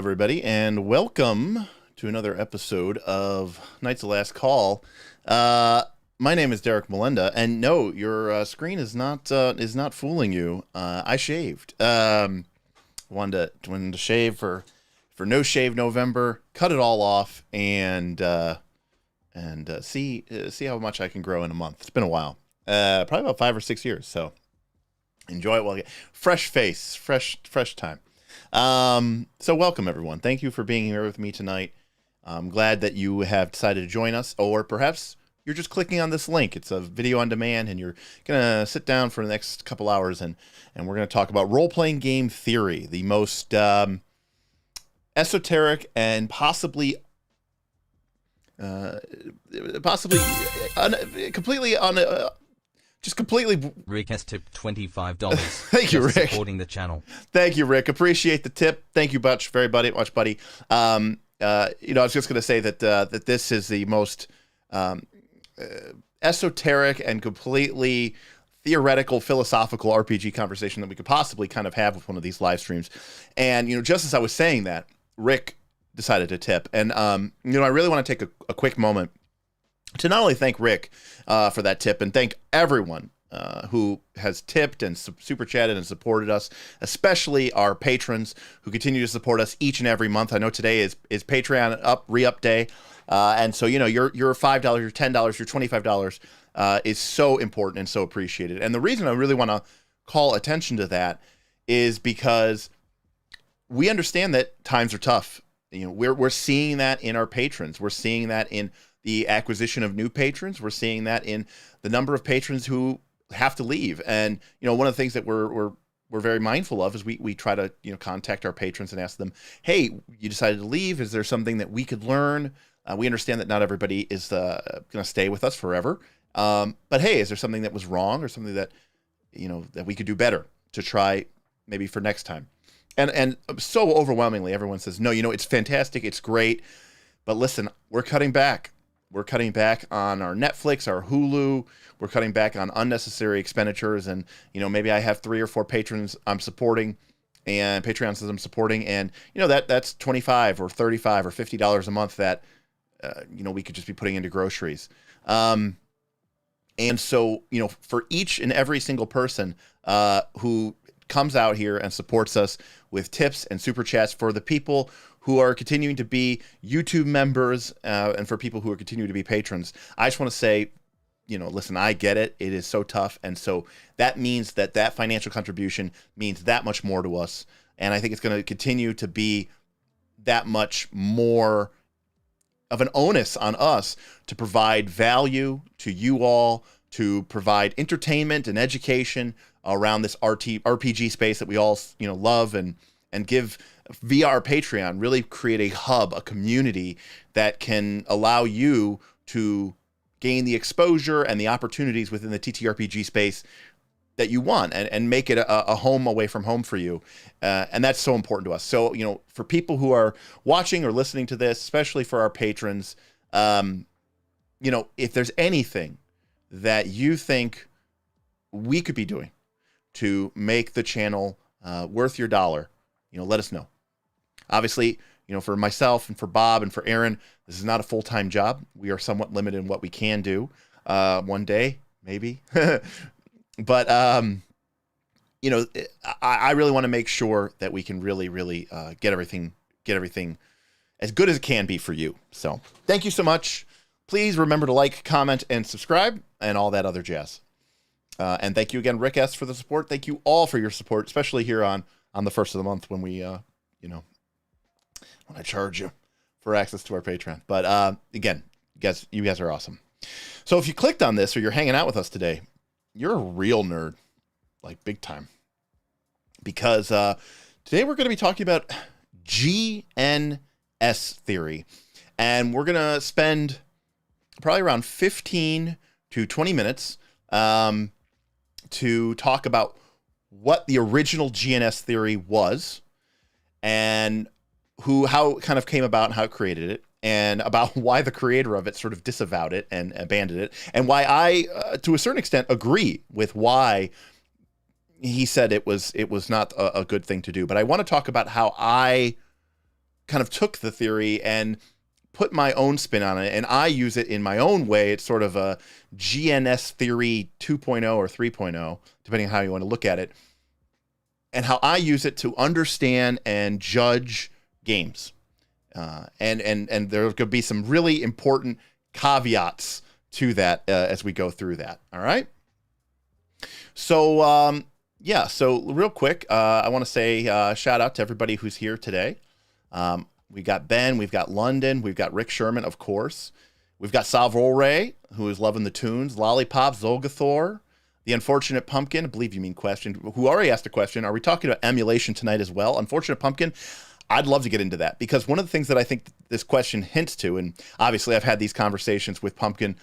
everybody, and welcome to another episode of Knights of Last Call. My name is Derek Melenda, and no, your screen is not fooling you. I shaved. Wanted to shave for No Shave November. Cut it all off, and see how much I can grow in a month. It's been a while, probably about 5 or 6 years. So enjoy it while you get fresh face, fresh time. So welcome everyone. Thank you for being here with me tonight. I'm glad that you have decided to join us, or perhaps you're just clicking on this link. It's a video on demand, and you're gonna sit down for the next couple hours, and we're gonna talk about role-playing game theory, the most esoteric and possibly completely Rick has tipped $25. Thank you, Rick. Supporting the channel. Thank you, Rick. Appreciate the tip. Thank you much, buddy. I was just going to say that this is the most esoteric and completely theoretical, philosophical RPG conversation that we could possibly kind of have with one of these live streams. And just as I was saying that, Rick decided to tip, and I really want to take a quick moment to not only thank Rick for that tip, and thank everyone who has tipped and super chatted and supported us, especially our patrons who continue to support us each and every month. I know today is Patreon re-up day, and so your $5, your $10, your $25 is so important and so appreciated. And the reason I really want to call attention to that is because we understand that times are tough. We're seeing that in our patrons. We're seeing that in the acquisition of new patrons. We're seeing that in the number of patrons who have to leave. And, one of the things that we're very mindful of is we try to, contact our patrons and ask them, hey, you decided to leave. Is there something that we could learn? We understand that not everybody is going to stay with us forever. But hey, is there something that was wrong or something that, that we could do better to try maybe for next time? And so overwhelmingly, everyone says, no, it's fantastic. It's great. But listen, we're cutting back. We're cutting back on our Netflix, our Hulu. We're cutting back on unnecessary expenditures. And, maybe I have 3 or 4 patrons I'm supporting, and Patreon says I'm supporting. And, that's $25 or $35 or $50 a month that, we could just be putting into groceries. And so, for each and every single person who comes out here and supports us with tips and super chats, for the people who are continuing to be YouTube members, and for people who are continuing to be patrons, I just want to say, listen, I get it. It is so tough. And so that means that financial contribution means that much more to us. And I think it's going to continue to be that much more of an onus on us to provide value to you all, to provide entertainment and education around this RPG space that we all, love, and give via our Patreon, really create a hub, a community that can allow you to gain the exposure and the opportunities within the TTRPG space that you want, and make it a home away from home for you. And that's so important to us. So, for people who are watching or listening to this, especially for our patrons, if there's anything that you think we could be doing to make the channel worth your dollar, let us know. Obviously, for myself and for Bob and for Aaron, this is not a full-time job. We are somewhat limited in what we can do. One day, maybe. But, I really want to make sure that we can really, really get everything as good as it can be for you. So thank you so much. Please remember to like, comment, and subscribe, and all that other jazz. And thank you again, Rick S., for the support. Thank you all for your support, especially here on the first of the month when we, when I charge you for access to our Patreon. But again, you guys are awesome. So if you clicked on this or you're hanging out with us today, you're a real nerd, like big time. Because today we're going to be talking about GNS Theory. And we're going to spend probably around 15 to 20 minutes to talk about what the original GNS Theory was, and how it kind of came about and how it created it, and about why the creator of it sort of disavowed it and abandoned it, and why I, to a certain extent, agree with why he said it was not a good thing to do. But I want to talk about how I kind of took the theory and put my own spin on it, and I use it in my own way. It's sort of a GNS Theory 2.0 or 3.0, depending on how you want to look at it, and how I use it to understand and judge games. And there could be some really important caveats to that as we go through that. All right. So, so real quick, I want to say shout out to everybody who's here today. We got Ben, we've got London, we've got Rick Sherman, of course. We've got Salvorre, who is loving the tunes, Lollipop, Zolgathor, The Unfortunate Pumpkin, I believe you mean question, who already asked a question. Are we talking about emulation tonight as well? Unfortunate Pumpkin, I'd love to get into that, because one of the things that I think this question hints to, and obviously I've had these conversations with Pumpkin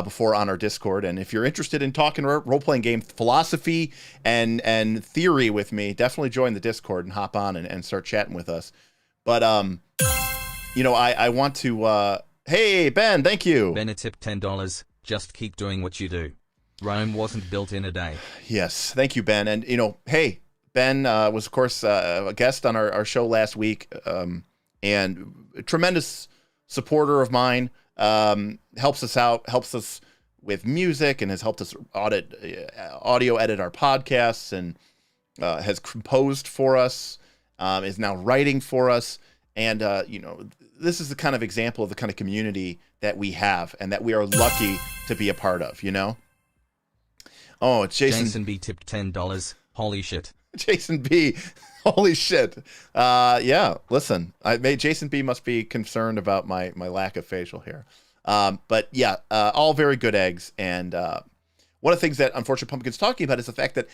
before on our Discord, and if you're interested in talking role-playing game philosophy and theory with me, definitely join the Discord and hop on and start chatting with us. But, I want to, hey, Ben, thank you. Ben, a tip $10. Just keep doing what you do. Rome wasn't built in a day. Yes, thank you, Ben. And, hey, Ben was, of course, a guest on our show last week, and a tremendous supporter of mine, helps us out, helps us with music, and has helped us audio edit our podcasts, and has composed for us, is now writing for us. And, this is the kind of example of the kind of community that we have and that we are lucky to be a part of, Oh, it's Jason. Jason B tipped $10. Holy shit. Jason B. Holy shit. Listen, Jason B must be concerned about my lack of facial hair. But yeah, all very good eggs. And one of the things that Unfortunate Pumpkin's talking about is the fact that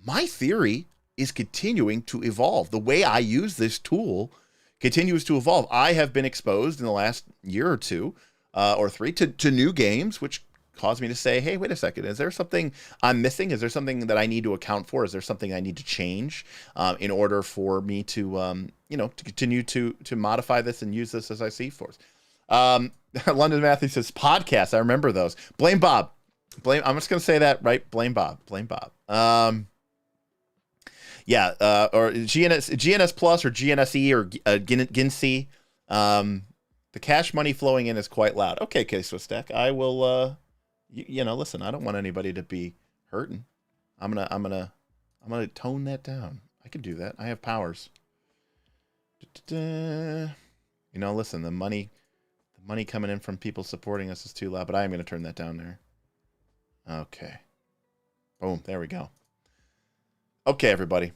my theory is continuing to evolve. The way I use this tool continues to evolve. I have been exposed in the last year or two or three to new games, which caused me to say, hey, wait a second, is there something I'm missing? Is there something that I need to account for? Is there something I need to change in order for me to, to continue to modify this and use this as I see force? London Matthew says, podcasts. I remember those. Blame Bob. I'm just going to say that, right? Blame Bob. Or GNS Plus or GNSE or GNC. The cash money flowing in is quite loud. Okay, K-Swistack, I will, listen, I don't want anybody to be hurting. I'm gonna tone that down. I can do that. I have powers. Listen, the money coming in from people supporting us is too loud, but I am gonna turn that down there. Okay. Boom. There we go. Okay, everybody.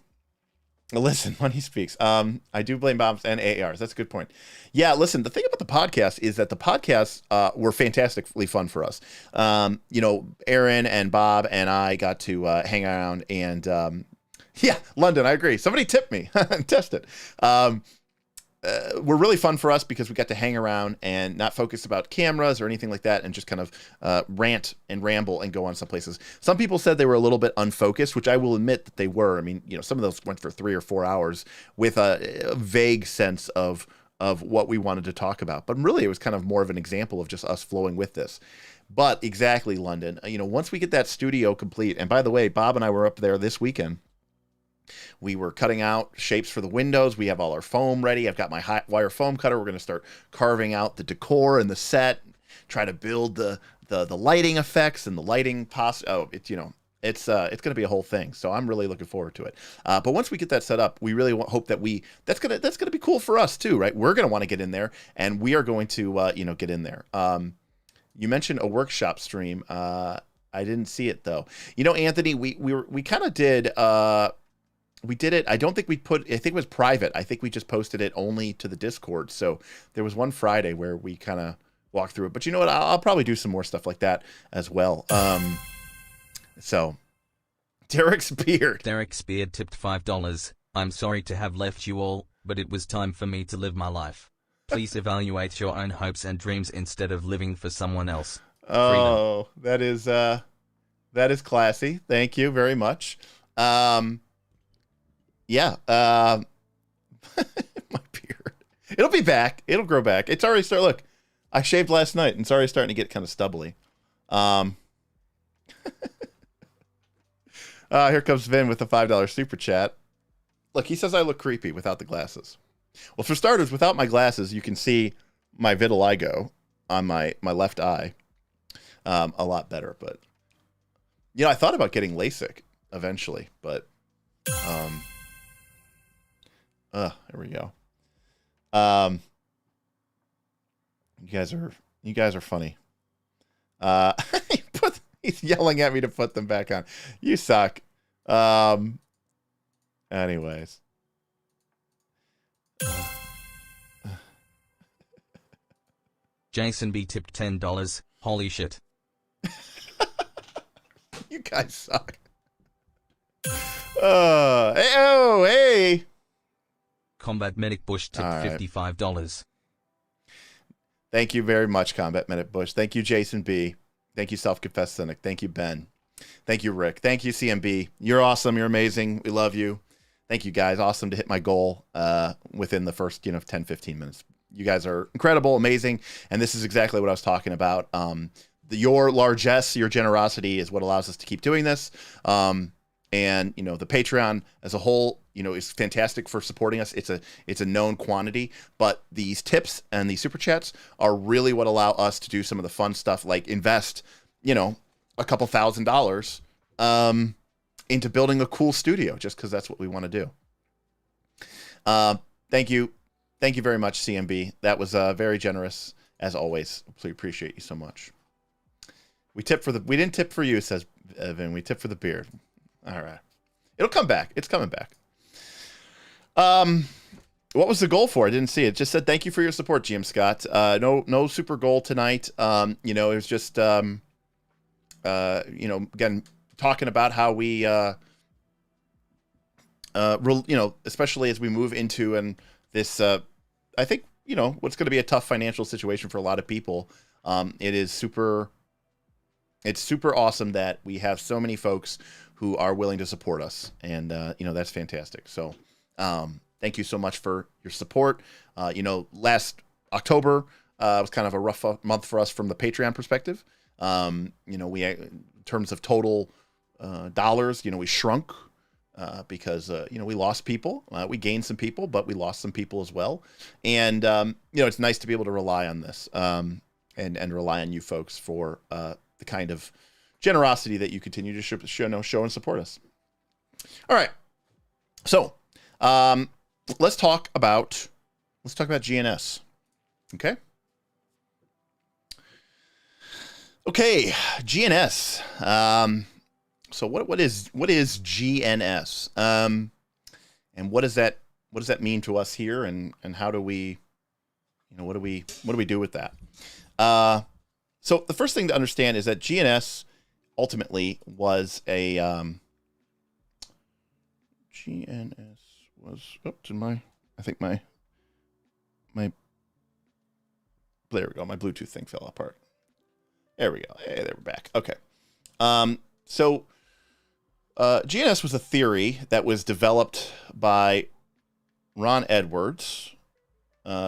Listen, money speaks. I do blame bombs and AARs. That's a good point. Yeah, listen, the thing about the podcast is that the podcasts were fantastically fun for us. Aaron and Bob and I got to hang around and, London, I agree. Somebody tipped me. Test it. Were really fun for us because we got to hang around and not focus about cameras or anything like that, and just kind of rant and ramble and go on some places. Some people said they were a little bit unfocused, which I will admit that they were. I mean, some of those went for 3 or 4 hours with a vague sense of what we wanted to talk about. But really, it was kind of more of an example of just us flowing with this. But exactly, London, once we get that studio complete, and by the way, Bob and I were up there this weekend. We were cutting out shapes for the windows. We have all our foam ready. I've got my hot wire foam cutter. We're going to start carving out the decor and the set, try to build the lighting effects and the lighting it's going to be a whole thing. So I'm really looking forward to it. But once we get that set up, we really hope that that's going to be cool for us too, right? We're going to want to get in there, and we are going to get in there. You mentioned a workshop stream. I didn't see it though. Anthony, we kind of did. We did it. I don't think I think it was private. I think we just posted it only to the Discord. So there was one Friday where we kind of walked through it. But you know what? I'll probably do some more stuff like that as well. So Derek's Beard tipped $5. I'm sorry to have left you all, but it was time for me to live my life. Please evaluate your own hopes and dreams instead of living for someone else. Oh, that is classy. Thank you very much. My beard. It'll be back. It'll grow back. It's already started. Look, I shaved last night and it's already starting to get kind of stubbly. Here comes Vin with the $5 super chat. Look, he says I look creepy without the glasses. Well, for starters, without my glasses, you can see my vitiligo on my left eye a lot better. But, I thought about getting LASIK eventually, but here we go. You guys are funny. He's yelling at me to put them back on. You suck. Anyways. Jason B tipped $10. Holy shit. You guys suck. Hey. Combat Medic Bush tipped $55. Thank you very much, Combat Medic Bush. Thank you, Jason B. Thank you, Self-Confessed Cynic. Thank you, Ben. Thank you, Rick. Thank you, CMB. You're awesome. You're amazing. We love you. Thank you, guys. Awesome to hit my goal within the first 10, 15 minutes. You guys are incredible, amazing, and this is exactly what I was talking about. Your largesse, your generosity is what allows us to keep doing this. And the Patreon as a whole, is fantastic for supporting us. It's a known quantity, but these tips and these super chats are really what allow us to do some of the fun stuff, like invest, a couple $1,000 into building a cool studio, just because that's what we want to do. Thank you very much, CMB. That was very generous as always. We appreciate you so much. We didn't tip for you, says Evan. We tipped for the beard. All right. It'll come back. It's coming back. What was the goal for? I didn't see it. Just said thank you for your support, GM Scott. No super goal tonight. It was just again, talking about how we especially as we move into this I think, what's going to be a tough financial situation for a lot of people. It's super awesome that we have so many folks who are willing to support us. And, that's fantastic. So, thank you so much for your support. Last October was kind of a rough month for us from the Patreon perspective. We, in terms of total dollars, we shrunk because, we lost people. We gained some people, but we lost some people as well. And, it's nice to be able to rely on this and rely on you folks for the kind of generosity that you continue to show and support us. All right. So let's talk about GNS. Okay. GNS. So what is GNS? And what does that mean to us here? And how do we, what do we do with that? So the first thing to understand is that GNS ultimately was a GNS was my there we go. My Bluetooth thing fell apart. There we go. Hey, there we're back. Okay. So GNS was a theory that was developed by Ron Edwards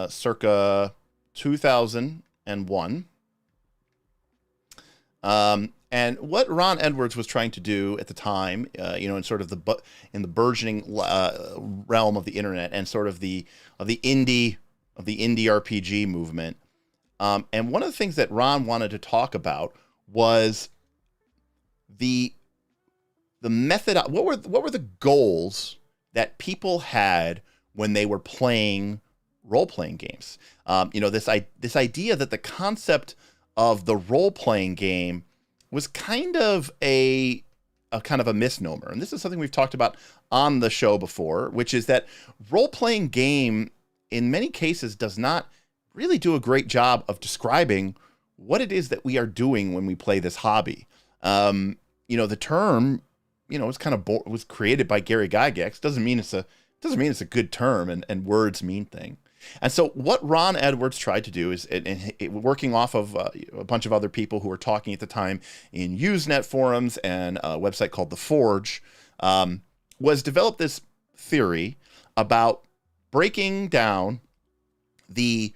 circa 2001. And what Ron Edwards was trying to do at the time, in sort of in the burgeoning realm of the internet and sort of the indie RPG movement, and one of the things that Ron wanted to talk about was the method. What were the goals that people had when they were playing role-playing games? This idea that the concept of the role-playing game was kind of a misnomer. And this is something we've talked about on the show before, which is that role-playing game in many cases does not really do a great job of describing what it is that we are doing when we play this hobby. The term, was created by Gary Gygax. Doesn't mean it's a good term, and words mean things. And so what Ron Edwards tried to do is, working off of a bunch of other people who were talking at the time in Usenet forums and a website called The Forge, was develop this theory about breaking down the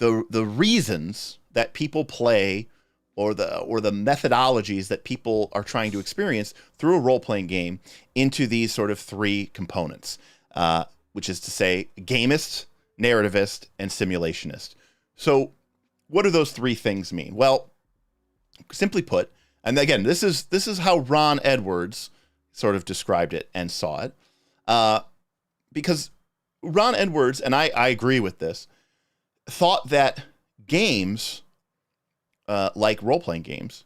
reasons that people play or the methodologies that people are trying to experience through a role-playing game into these sort of three components, which is to say gamist, narrativist, and simulationist. So what do those three things mean? Well, simply put, and again, this is how Ron Edwards sort of described it and saw it, because Ron Edwards, and I agree with this, thought that games, like role-playing games,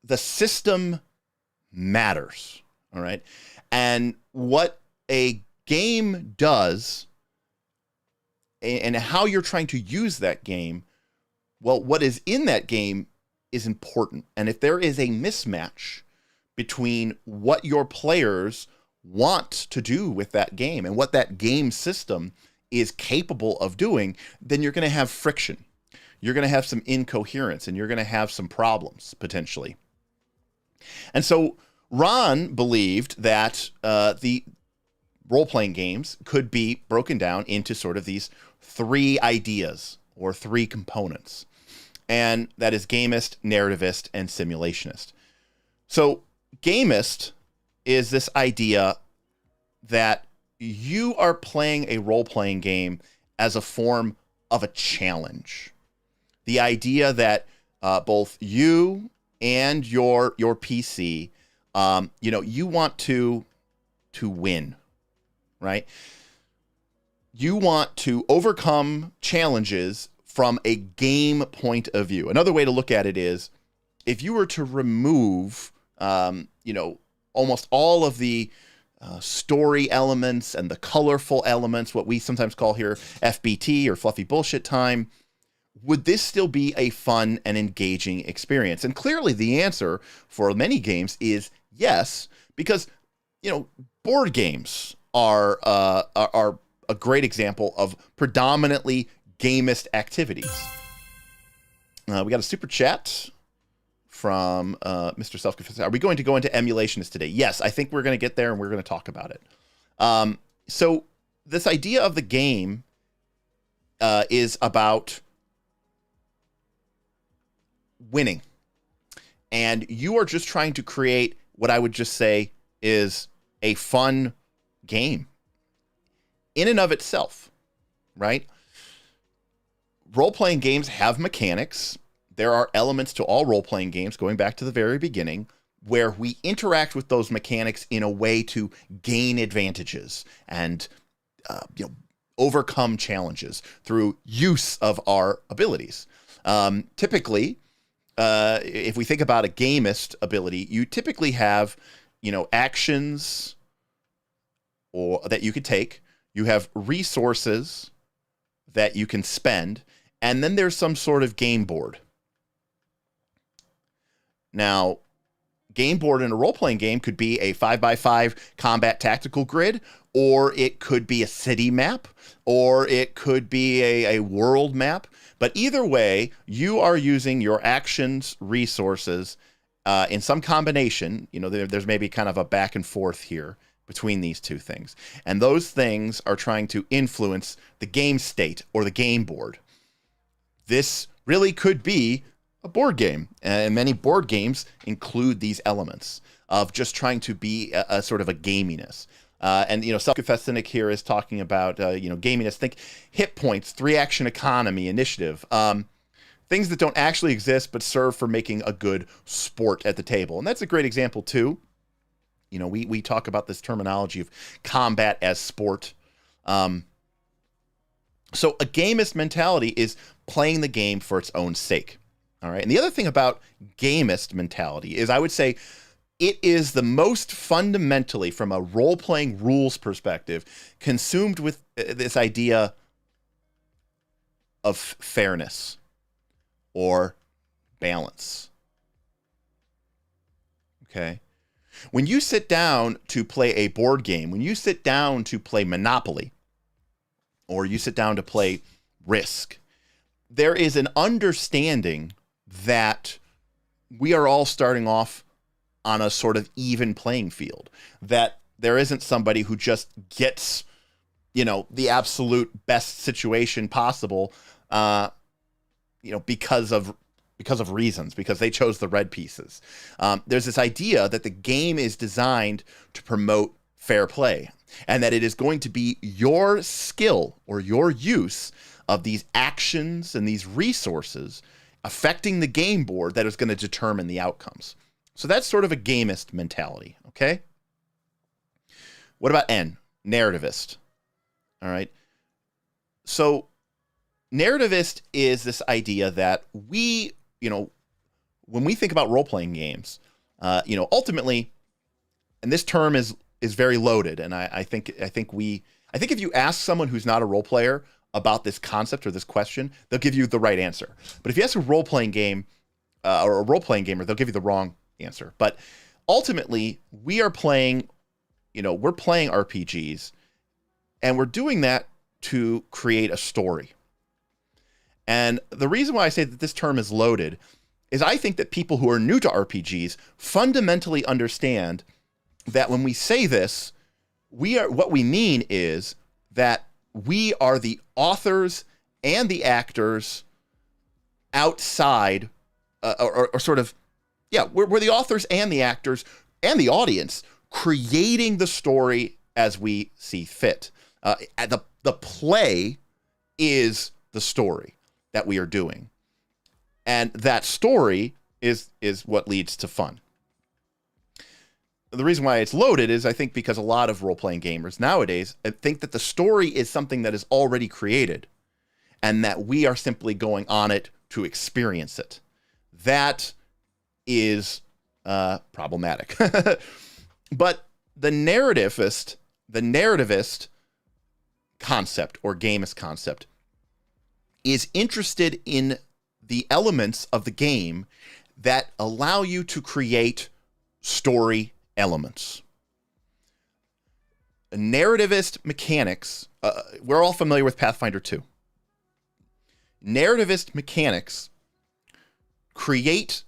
the system matters, all right? And what a game does and how you're trying to use that game, well, what is in that game is important. And if there is a mismatch between what your players want to do with that game and what that game system is capable of doing, then you're going to have friction. You're going to have some incoherence, and you're going to have some problems, potentially. And so Ron believed that the role-playing games could be broken down into sort of these three ideas or three components. And that is gamist, narrativist, and simulationist. So gamist is this idea that you are playing a role-playing game as a form of a challenge. The idea that both you and your PC, you want to win, right? You want to overcome challenges from a game point of view. Another way to look at it is, if you were to remove, almost all of the story elements and the colorful elements, what we sometimes call here FBT or fluffy bullshit time, would this still be a fun and engaging experience? And clearly the answer for many games is yes, because, board games are a great example of predominantly gamist activities. We got a super chat from Mr. Self-Confessed. Are we going to go into emulationists today? Yes, I think we're going to get there, and we're going to talk about it. So this idea of the game is about winning. And you are just trying to create what I would just say is a fun game in and of itself, right? Role-playing games have mechanics. There are elements to all role-playing games, going back to the very beginning, where we interact with those mechanics in a way to gain advantages and overcome challenges through use of our abilities. Typically, if we think about a gamist ability, you typically have, actions or that you could take. You have resources that you can spend, and then there's some sort of game board. Now, game board in a role-playing game could be a 5x5 combat tactical grid, or it could be a city map, or it could be a world map. But either way, you are using your actions, resources, in some combination. There's maybe kind of a back and forth here between these two things. And those things are trying to influence the game state or the game board. This really could be a board game. And many board games include these elements of just trying to be a sort of a gaminess. And Self-Confessed Cynic here is talking about, gaminess. Think hit points, 3-action economy, initiative. Things that don't actually exist but serve for making a good sport at the table. And that's a great example, too. We talk about this terminology of combat as sport. So a gamist mentality is playing the game for its own sake. All right. And the other thing about gamist mentality is, I would say, it is the most fundamentally, from a role-playing rules perspective, consumed with this idea of fairness or balance. Okay? When you sit down to play a board game, when you sit down to play Monopoly, or you sit down to play Risk, there is an understanding that we are all starting off on a sort of even playing field, that there isn't somebody who just gets, the absolute best situation possible, because of reasons, because they chose the red pieces. There's this idea that the game is designed to promote fair play, and that it is going to be your skill or your use of these actions and these resources affecting the game board that is going to determine the outcomes. So that's sort of a gamist mentality, okay? What about N? Narrativist. All right. So narrativist is this idea that we, when we think about role-playing games, ultimately, and this term is very loaded, and I think if you ask someone who's not a role player about this concept or this question, they'll give you the right answer. But if you ask a role-playing game or a role-playing gamer, they'll give you the wrong answer. But ultimately, we are playing, we're playing RPGs, and we're doing that to create a story. And the reason why I say that this term is loaded is I think that people who are new to RPGs fundamentally understand that when we say this, what we mean is that we are the authors and the actors outside, or sort of, we're the authors and the actors and the audience creating the story as we see fit. The play is the story that we are doing. And that story is what leads to fun. The reason why it's loaded is I think because a lot of role-playing gamers nowadays think that the story is something that is already created and that we are simply going on it to experience it. That is problematic. But the narrativist concept or gamist concept is interested in the elements of the game that allow you to create story elements. Narrativist mechanics, we're all familiar with Pathfinder 2. Narrativist mechanics create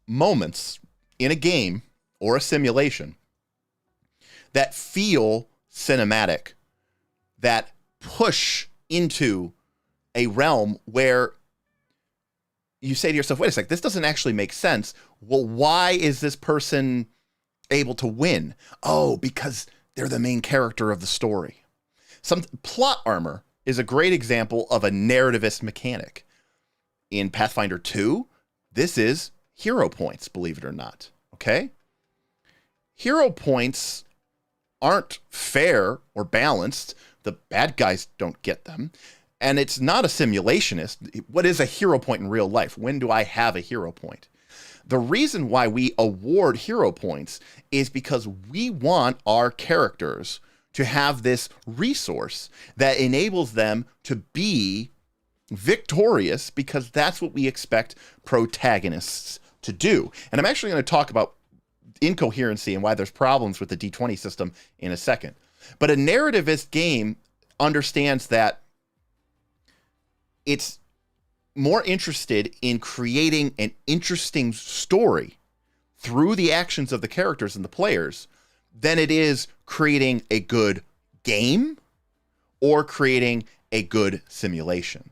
moments in a game or a simulation that feel cinematic, that push into a realm where you say to yourself, wait a sec, this doesn't actually make sense. Well, why is this person able to win? Oh, because they're the main character of the story. Some plot armor is a great example of a narrativist mechanic. In Pathfinder 2, this is hero points, believe it or not. Okay? Hero points aren't fair or balanced. The bad guys don't get them. And it's not a simulationist. What is a hero point in real life? When do I have a hero point? The reason why we award hero points is because we want our characters to have this resource that enables them to be victorious, because that's what we expect protagonists to do. And I'm actually going to talk about incoherency and why there's problems with the D20 system in a second. But a narrativist game understands that it's more interested in creating an interesting story through the actions of the characters and the players than it is creating a good game or creating a good simulation.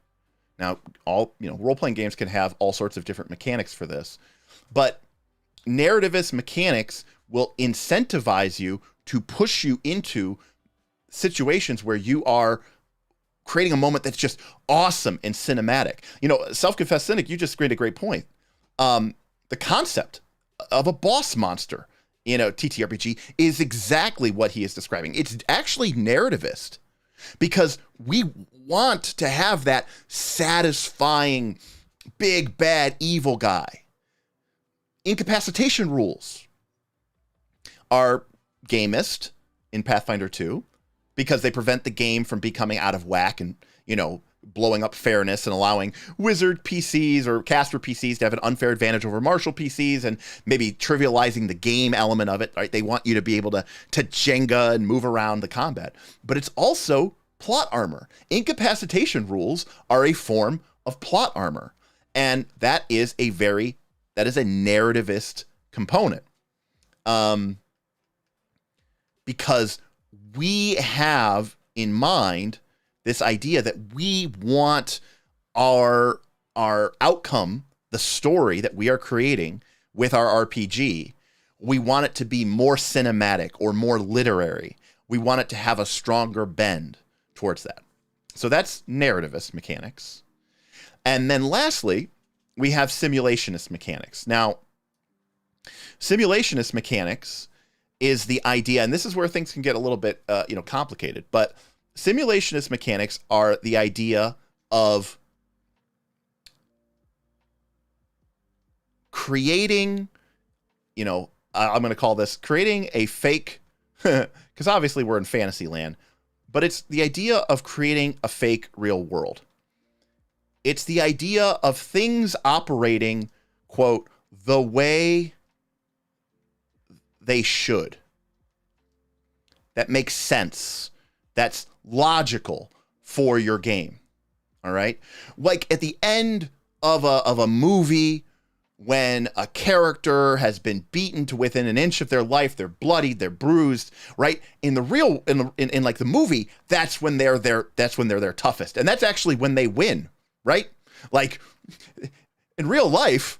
Now, role-playing games can have all sorts of different mechanics for this, but narrativist mechanics will incentivize you to push you into situations where you are creating a moment that's just awesome and cinematic. Self-confessed cynic, you just made a great point. The concept of a boss monster in a TTRPG is exactly what he is describing. It's actually narrativist because we want to have that satisfying big bad evil guy. Incapacitation rules are gamist in Pathfinder 2 because they prevent the game from becoming out of whack and, blowing up fairness and allowing wizard PCs or caster PCs to have an unfair advantage over martial PCs and maybe trivializing the game element of it, right? They want you to be able to Jenga and move around the combat. But it's also plot armor. Incapacitation rules are a form of plot armor. And that is a narrativist component. Because we have in mind this idea that we want our outcome, the story that we are creating with our RPG, we want it to be more cinematic or more literary we want it to have a stronger bend towards that. So that's narrativist mechanics. And then lastly, we have simulationist mechanics. Now, simulationist mechanics is the idea, and this is where things can get a little bit complicated, but simulationist mechanics are the idea of creating, I'm going to call this creating a fake, because obviously we're in fantasy land, but it's the idea of creating a fake real world. It's the idea of things operating, quote, the way they should. That makes sense. That's logical for your game. All right? Like at the end of a movie, when a character has been beaten to within an inch of their life, they're bloodied, they're bruised, right? In the real, in like the movie, that's when they're their toughest. And that's actually when they win, right? Like in real life,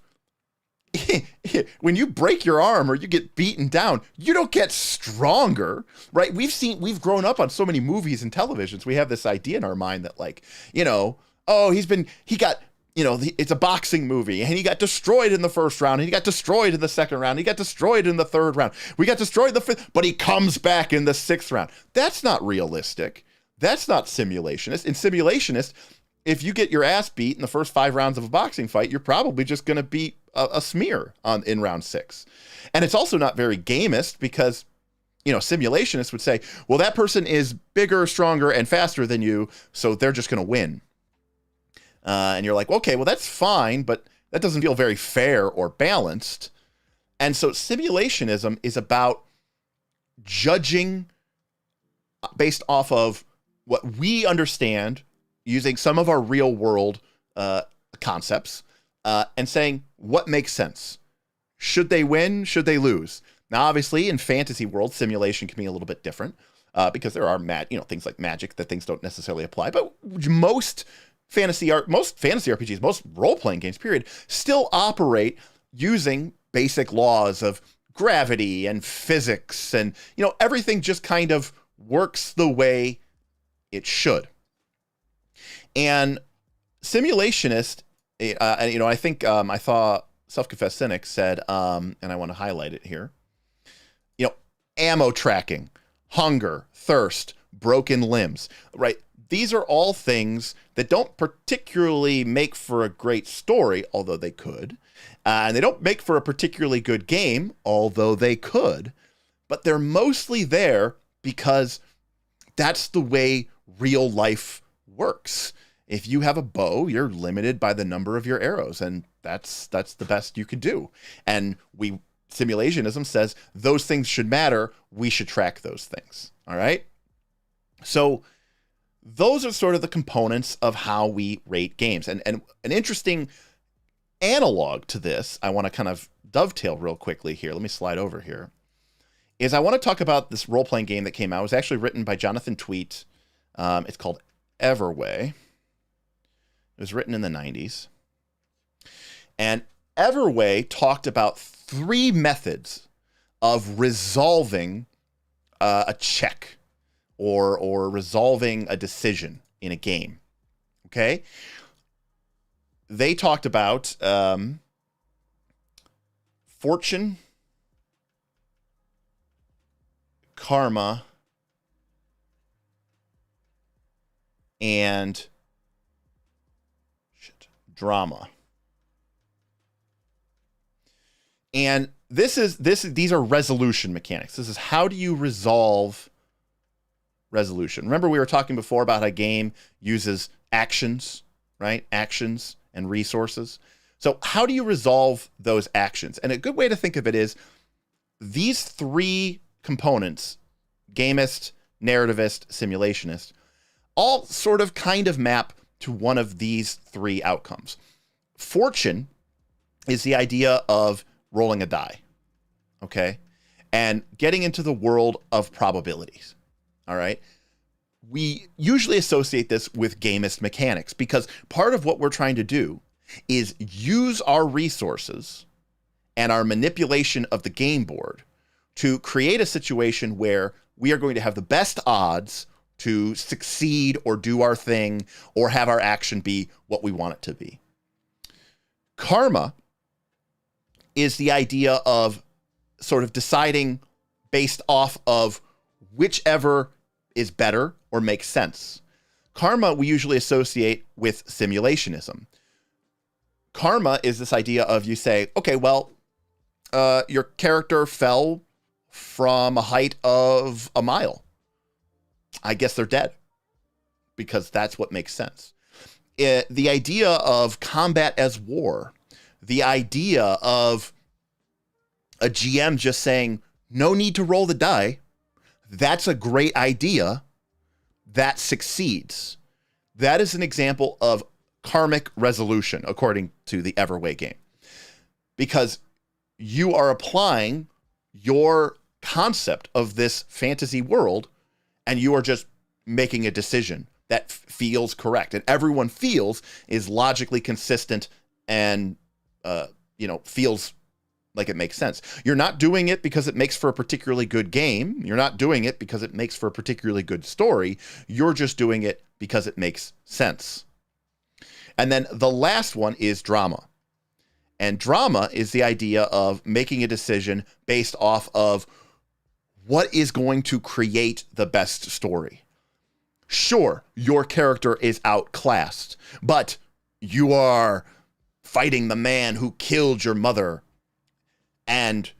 when you break your arm or you get beaten down, you don't get stronger, right? We've grown up on so many movies and televisions. We have this idea in our mind that like, it's a boxing movie and he got destroyed in the first round. And he got destroyed in the second round. He got destroyed in the third round. We got destroyed in the fifth, but he comes back in the sixth round. That's not realistic. That's not simulationist. In simulationist, if you get your ass beat in the first 5 rounds of a boxing fight, you're probably just going to beat a smear in round 6. And it's also not very gamist because, simulationists would say, well, that person is bigger, stronger, and faster than you, so they're just going to win. And you're like, okay, well, that's fine, but that doesn't feel very fair or balanced. And so simulationism is about judging based off of what we understand using some of our real world concepts and saying what makes sense. Should they win? Should they lose? Now, obviously, in fantasy world, simulation can be a little bit different because there are things like magic that things don't necessarily apply. But most fantasy RPGs, most role-playing games, period, still operate using basic laws of gravity and physics, and everything just kind of works the way it should. And simulationist, I think I saw Self-Confessed Cynic said, and I want to highlight it here, ammo tracking, hunger, thirst, broken limbs, right? These are all things that don't particularly make for a great story, although they could. And they don't make for a particularly good game, although they could. But they're mostly there because that's the way real life works. If you have a bow, you're limited by the number of your arrows, and that's the best you can do. And simulationism says those things should matter. We should track those things. All right? So those are sort of the components of how we rate games. And an interesting analog to this, I want to kind of dovetail real quickly here. Let me slide over here. Is I want to talk about this role-playing game that came out. It was actually written by Jonathan Tweet. It's called Everway. It was written in the 90s. And Everway talked about 3 methods of resolving a check or resolving a decision in a game. Okay? They talked about fortune, karma, and drama. And these are resolution mechanics. This is how do you resolve resolution. Remember we were talking before about how a game uses actions, right? Actions and resources. So how do you resolve those actions? And a good way to think of it is these 3 components, gamist, narrativist, simulationist, all sort of kind of map to one of these 3 outcomes. Fortune is the idea of rolling a die, okay? And getting into the world of probabilities, all right? We usually associate this with gamist mechanics because part of what we're trying to do is use our resources and our manipulation of the game board to create a situation where we are going to have the best odds to succeed or do our thing or have our action be what we want it to be. Karma is the idea of sort of deciding based off of whichever is better or makes sense. Karma we usually associate with simulationism. Karma is this idea of you say, okay, well, your character fell from a height of a mile. I guess they're dead because that's what makes sense. The idea of combat as war, the idea of a GM just saying, no need to roll the die. That's a great idea. That succeeds. That is an example of karmic resolution, according to the Everway game. Because you are applying your concept of this fantasy world and you are just making a decision that feels correct. And everyone feels is logically consistent and, feels like it makes sense. You're not doing it because it makes for a particularly good game. You're not doing it because it makes for a particularly good story. You're just doing it because it makes sense. And then the last one is drama. And drama is the idea of making a decision based off of what is going to create the best story. Sure, your character is outclassed, but you are fighting the man who killed your mother. And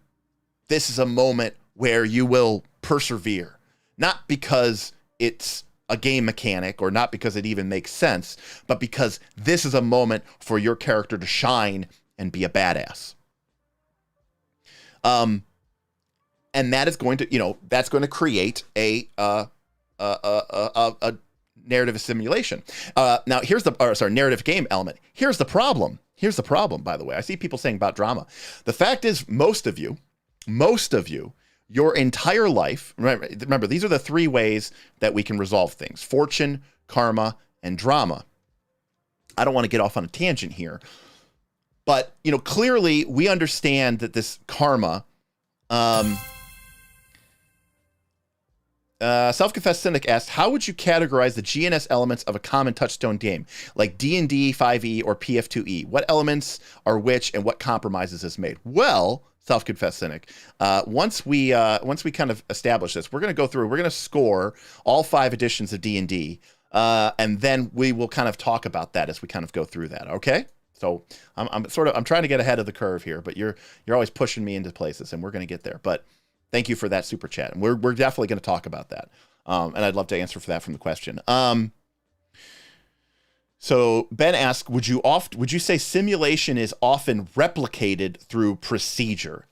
this is a moment where you will persevere, not because it's a game mechanic or not because it even makes sense, but because this is a moment for your character to shine and be a badass. And that is going to, that's going to create a narrative simulation. Now here's narrative game element. Here's the problem, by the way. I see people saying about drama. The fact is, most of you, your entire life, remember, these are the three ways that we can resolve things: fortune, karma, and drama. I don't want to get off on a tangent here, but, clearly we understand that this karma, Self-Confessed Cynic asked, how would you categorize the GNS elements of a common touchstone game, like D&D 5e or PF2E? What elements are which and what compromises is made? Well, Self-Confessed Cynic, once we kind of establish this, we're going to score all 5 editions of D&D, and then we will kind of talk about that as we kind of go through that, okay? So I'm trying to get ahead of the curve here, but you're always pushing me into places, and we're going to get there. But thank you for that super chat. And we're definitely going to talk about that. And I'd love to answer for that from the question. So Ben asked, would you say simulation is often replicated through procedure?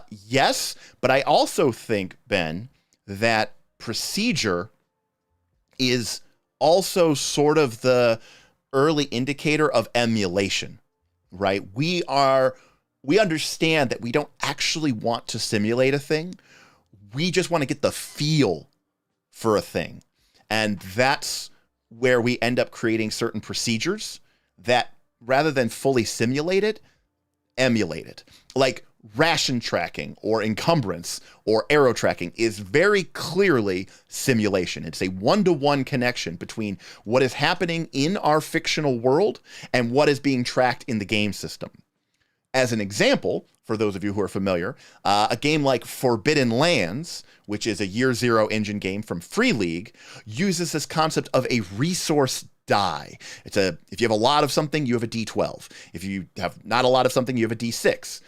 Yes, but I also think, Ben, that procedure is also sort of the early indicator of emulation, right? We understand that we don't actually want to simulate a thing. We just want to get the feel for a thing. And that's where we end up creating certain procedures that, rather than fully simulate it, emulate it. Like ration tracking or encumbrance or arrow tracking is very clearly simulation. It's a one-to-one connection between what is happening in our fictional world and what is being tracked in the game system. As an example, for those of you who are familiar, a game like Forbidden Lands, which is a Year Zero engine game from Free League, uses this concept of a resource die. If you have a lot of something, you have a D12. If you have not a lot of something, you have a D6.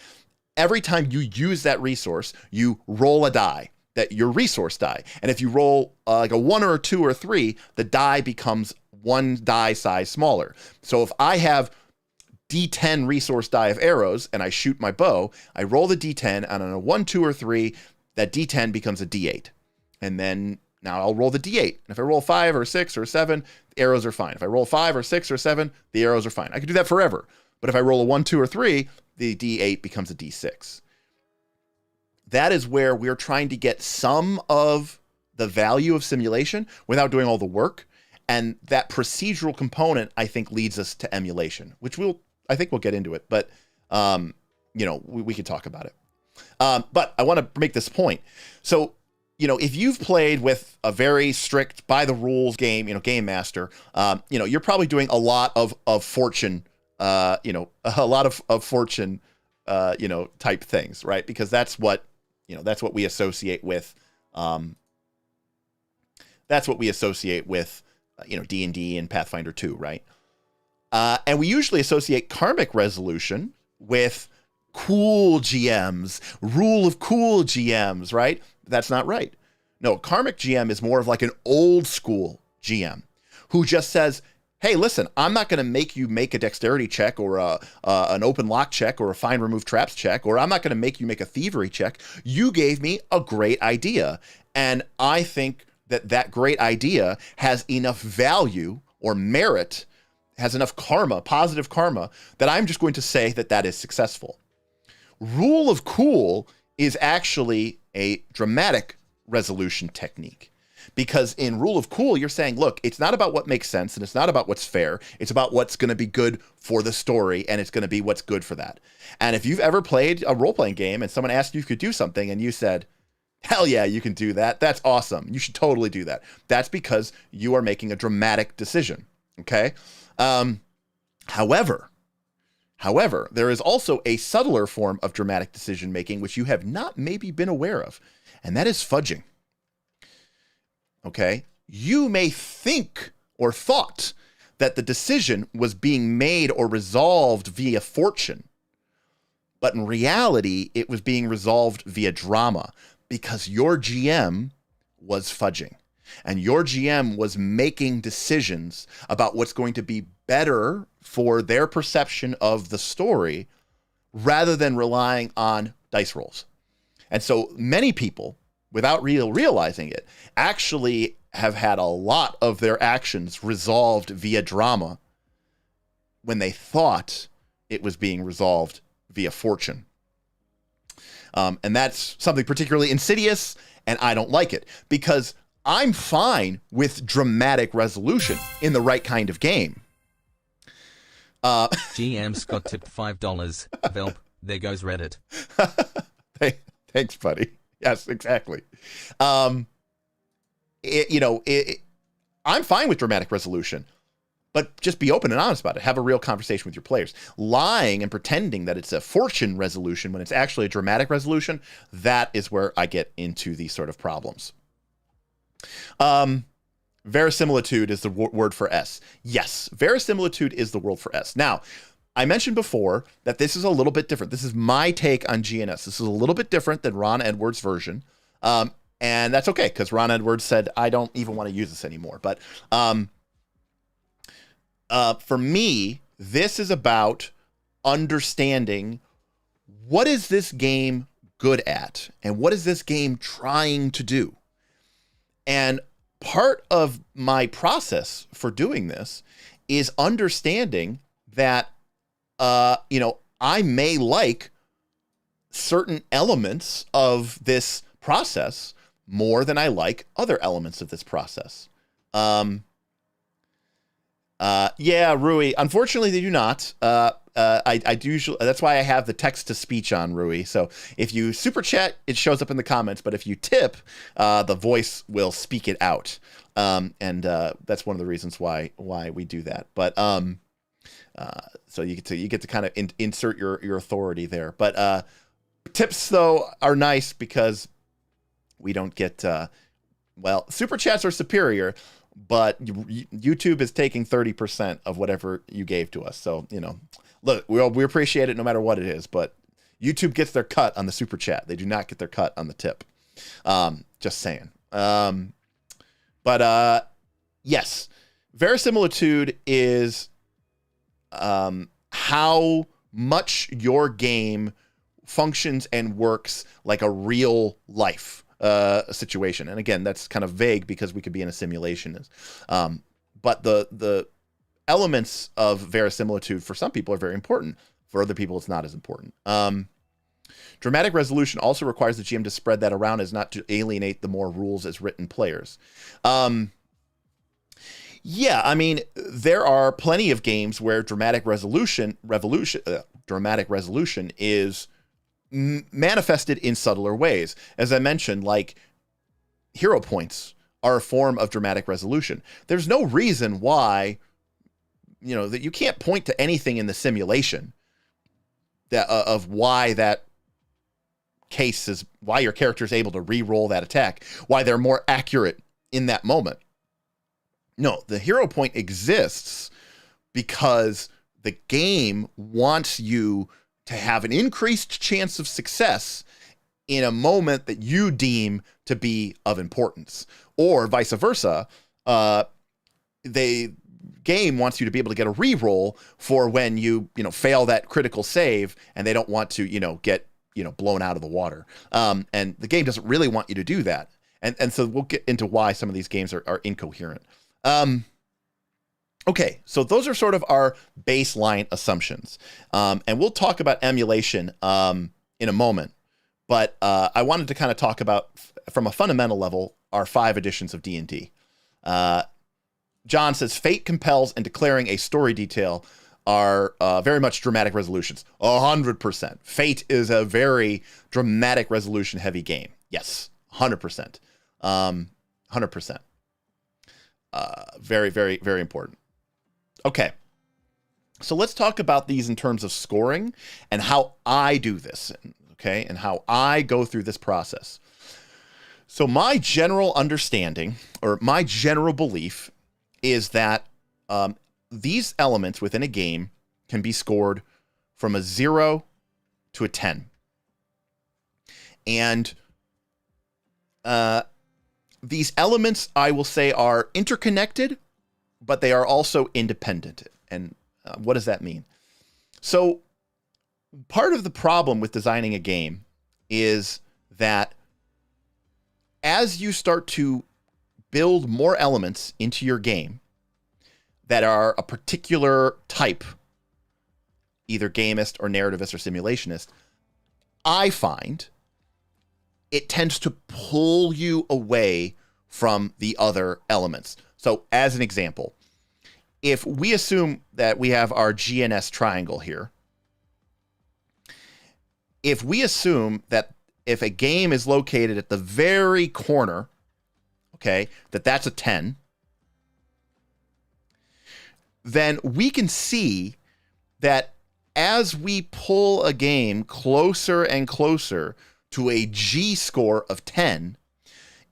Every time you use that resource, you roll a die, your resource die. And if you roll like a 1 or a 2 or a 3, the die becomes 1 die size smaller. So if I have D10 resource die of arrows and I shoot my bow, I roll the D10, and on a 1, 2, or 3, that D10 becomes a D8. And then now I'll roll the D8. And if I roll 5 or 6 or 7, the arrows are fine. If I roll 5 or 6 or 7, the arrows are fine. I could do that forever. But if I roll a 1, 2, or 3, the D8 becomes a D6. That is where we're trying to get some of the value of simulation without doing all the work. And that procedural component, I think, leads us to emulation, which I think we'll get into it, but we could talk about it. But I want to make this point. So if you've played with a very strict by the rules game, game master, you're probably doing a lot of fortune, a lot of fortune, type things, right? Because that's what we associate with, D&D and Pathfinder 2, right? And we usually associate karmic resolution with cool GMs, rule of cool GMs, right? That's not right. No, karmic GM is more of like an old school GM who just says, hey, listen, I'm not going to make you make a dexterity check or an open lock check or a find remove traps check, or I'm not going to make you make a thievery check. You gave me a great idea. And I think that great idea has enough value or merit, has enough karma, positive karma, that I'm just going to say that is successful. Rule of cool is actually a dramatic resolution technique. Because in rule of cool, you're saying, look, it's not about what makes sense and it's not about what's fair. It's about what's going to be good for the story, and it's going to be what's good for that. And if you've ever played a role-playing game and someone asked you if you could do something and you said, hell yeah, you can do that. That's awesome. You should totally do that. That's because you are making a dramatic decision. Okay? However, there is also a subtler form of dramatic decision-making which you have not maybe been aware of, and that is fudging. Okay? You may think or thought that the decision was being made or resolved via fortune, but in reality, it was being resolved via drama because your GM was fudging. And your GM was making decisions about what's going to be better for their perception of the story rather than relying on dice rolls. And so many people, without realizing it, actually have had a lot of their actions resolved via drama when they thought it was being resolved via fortune. And that's something particularly insidious, and I don't like it because I'm fine with dramatic resolution in the right kind of game. GM Scott tipped $5. Velp, there goes Reddit. Thanks, buddy. Yes, exactly. I'm fine with dramatic resolution, but just be open and honest about it. Have a real conversation with your players. Lying and pretending that it's a fortune resolution when it's actually a dramatic resolution, that is where I get into these sort of problems. Verisimilitude is the word for S. Yes, verisimilitude is the word for S. Now, I mentioned before that this is a little bit different. This is my take on GNS. This is a little bit different than Ron Edwards' version. And that's okay, because Ron Edwards said, I don't even want to use this anymore. But for me, this is about understanding what is this game good at and what is this game trying to do. And part of my process for doing this is understanding that, I may like certain elements of this process more than I like other elements of this process. Yeah, Rui, unfortunately they do not. I do usually, that's why I have the text to speech on, Rui. So if you super chat, it shows up in the comments, but if you tip, the voice will speak it out. And that's one of the reasons why we do that. But so you get to kind of insert your authority there. But tips though are nice because we don't get super chats are superior, but YouTube is taking 30% of whatever you gave to us. So look, we appreciate it no matter what it is, but YouTube gets their cut on the super chat. They do not get their cut on the tip. Just saying. But yes, verisimilitude is how much your game functions and works like a real life situation. And again, that's kind of vague because we could be in a simulation. But the elements of verisimilitude for some people are very important. For other people, it's not as important. Dramatic resolution also requires the GM to spread that around as not to alienate the more rules as written players. Yeah, I mean, there are plenty of games where dramatic resolution is manifested in subtler ways. As I mentioned, like hero points are a form of dramatic resolution. There's no reason why, that you can't point to anything in the simulation that of why that case is, why your character is able to re-roll that attack, why they're more accurate in that moment. No, the hero point exists because the game wants you to have an increased chance of success in a moment that you deem to be of importance, or vice versa. The game wants you to be able to get a re-roll for when you fail that critical save, and they don't want to get blown out of the water. And the game doesn't really want you to do that. And so we'll get into why some of these games are incoherent. Okay, so those are sort of our baseline assumptions. And we'll talk about emulation in a moment. But I wanted to kind of talk about, from a fundamental level, our 5 editions of D&D. John says, fate compels and declaring a story detail are very much dramatic resolutions. 100%. Fate is a very dramatic resolution heavy game. Yes, 100%. 100%. Very, very, very important. Okay. So let's talk about these in terms of scoring and how I do this, okay, and how I go through this process. So my general understanding, or my general belief, is that these elements within a game can be scored from a 0 to a 10. And these elements, I will say, are interconnected, but they are also independent. And what does that mean? So part of the problem with designing a game is that as you start to build more elements into your game that are a particular type, either gamist or narrativist or simulationist, I find it tends to pull you away from the other elements. So as an example, if we assume that we have our GNS triangle here, if we assume that if a game is located at the very corner, okay, that's a 10, then we can see that as we pull a game closer and closer to a G score of 10,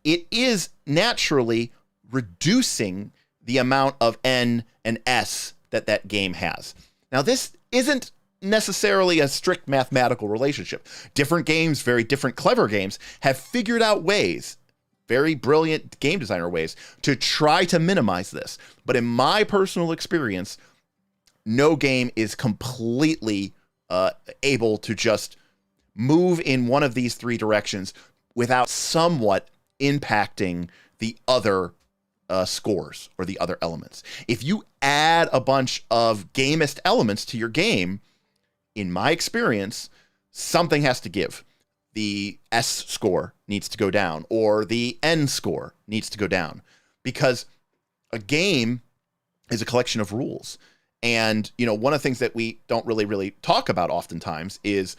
it is naturally reducing the amount of N and S that game has. Now, this isn't necessarily a strict mathematical relationship. Different games, very different clever games, have figured out ways, very brilliant game designer ways, to try to minimize this. But in my personal experience, no game is completely able to just move in one of these 3 directions without somewhat impacting the other scores or the other elements. If you add a bunch of gamist elements to your game, in my experience, something has to give. The S score needs to go down, or the N score needs to go down, because a game is a collection of rules. And, one of the things that we don't really talk about oftentimes is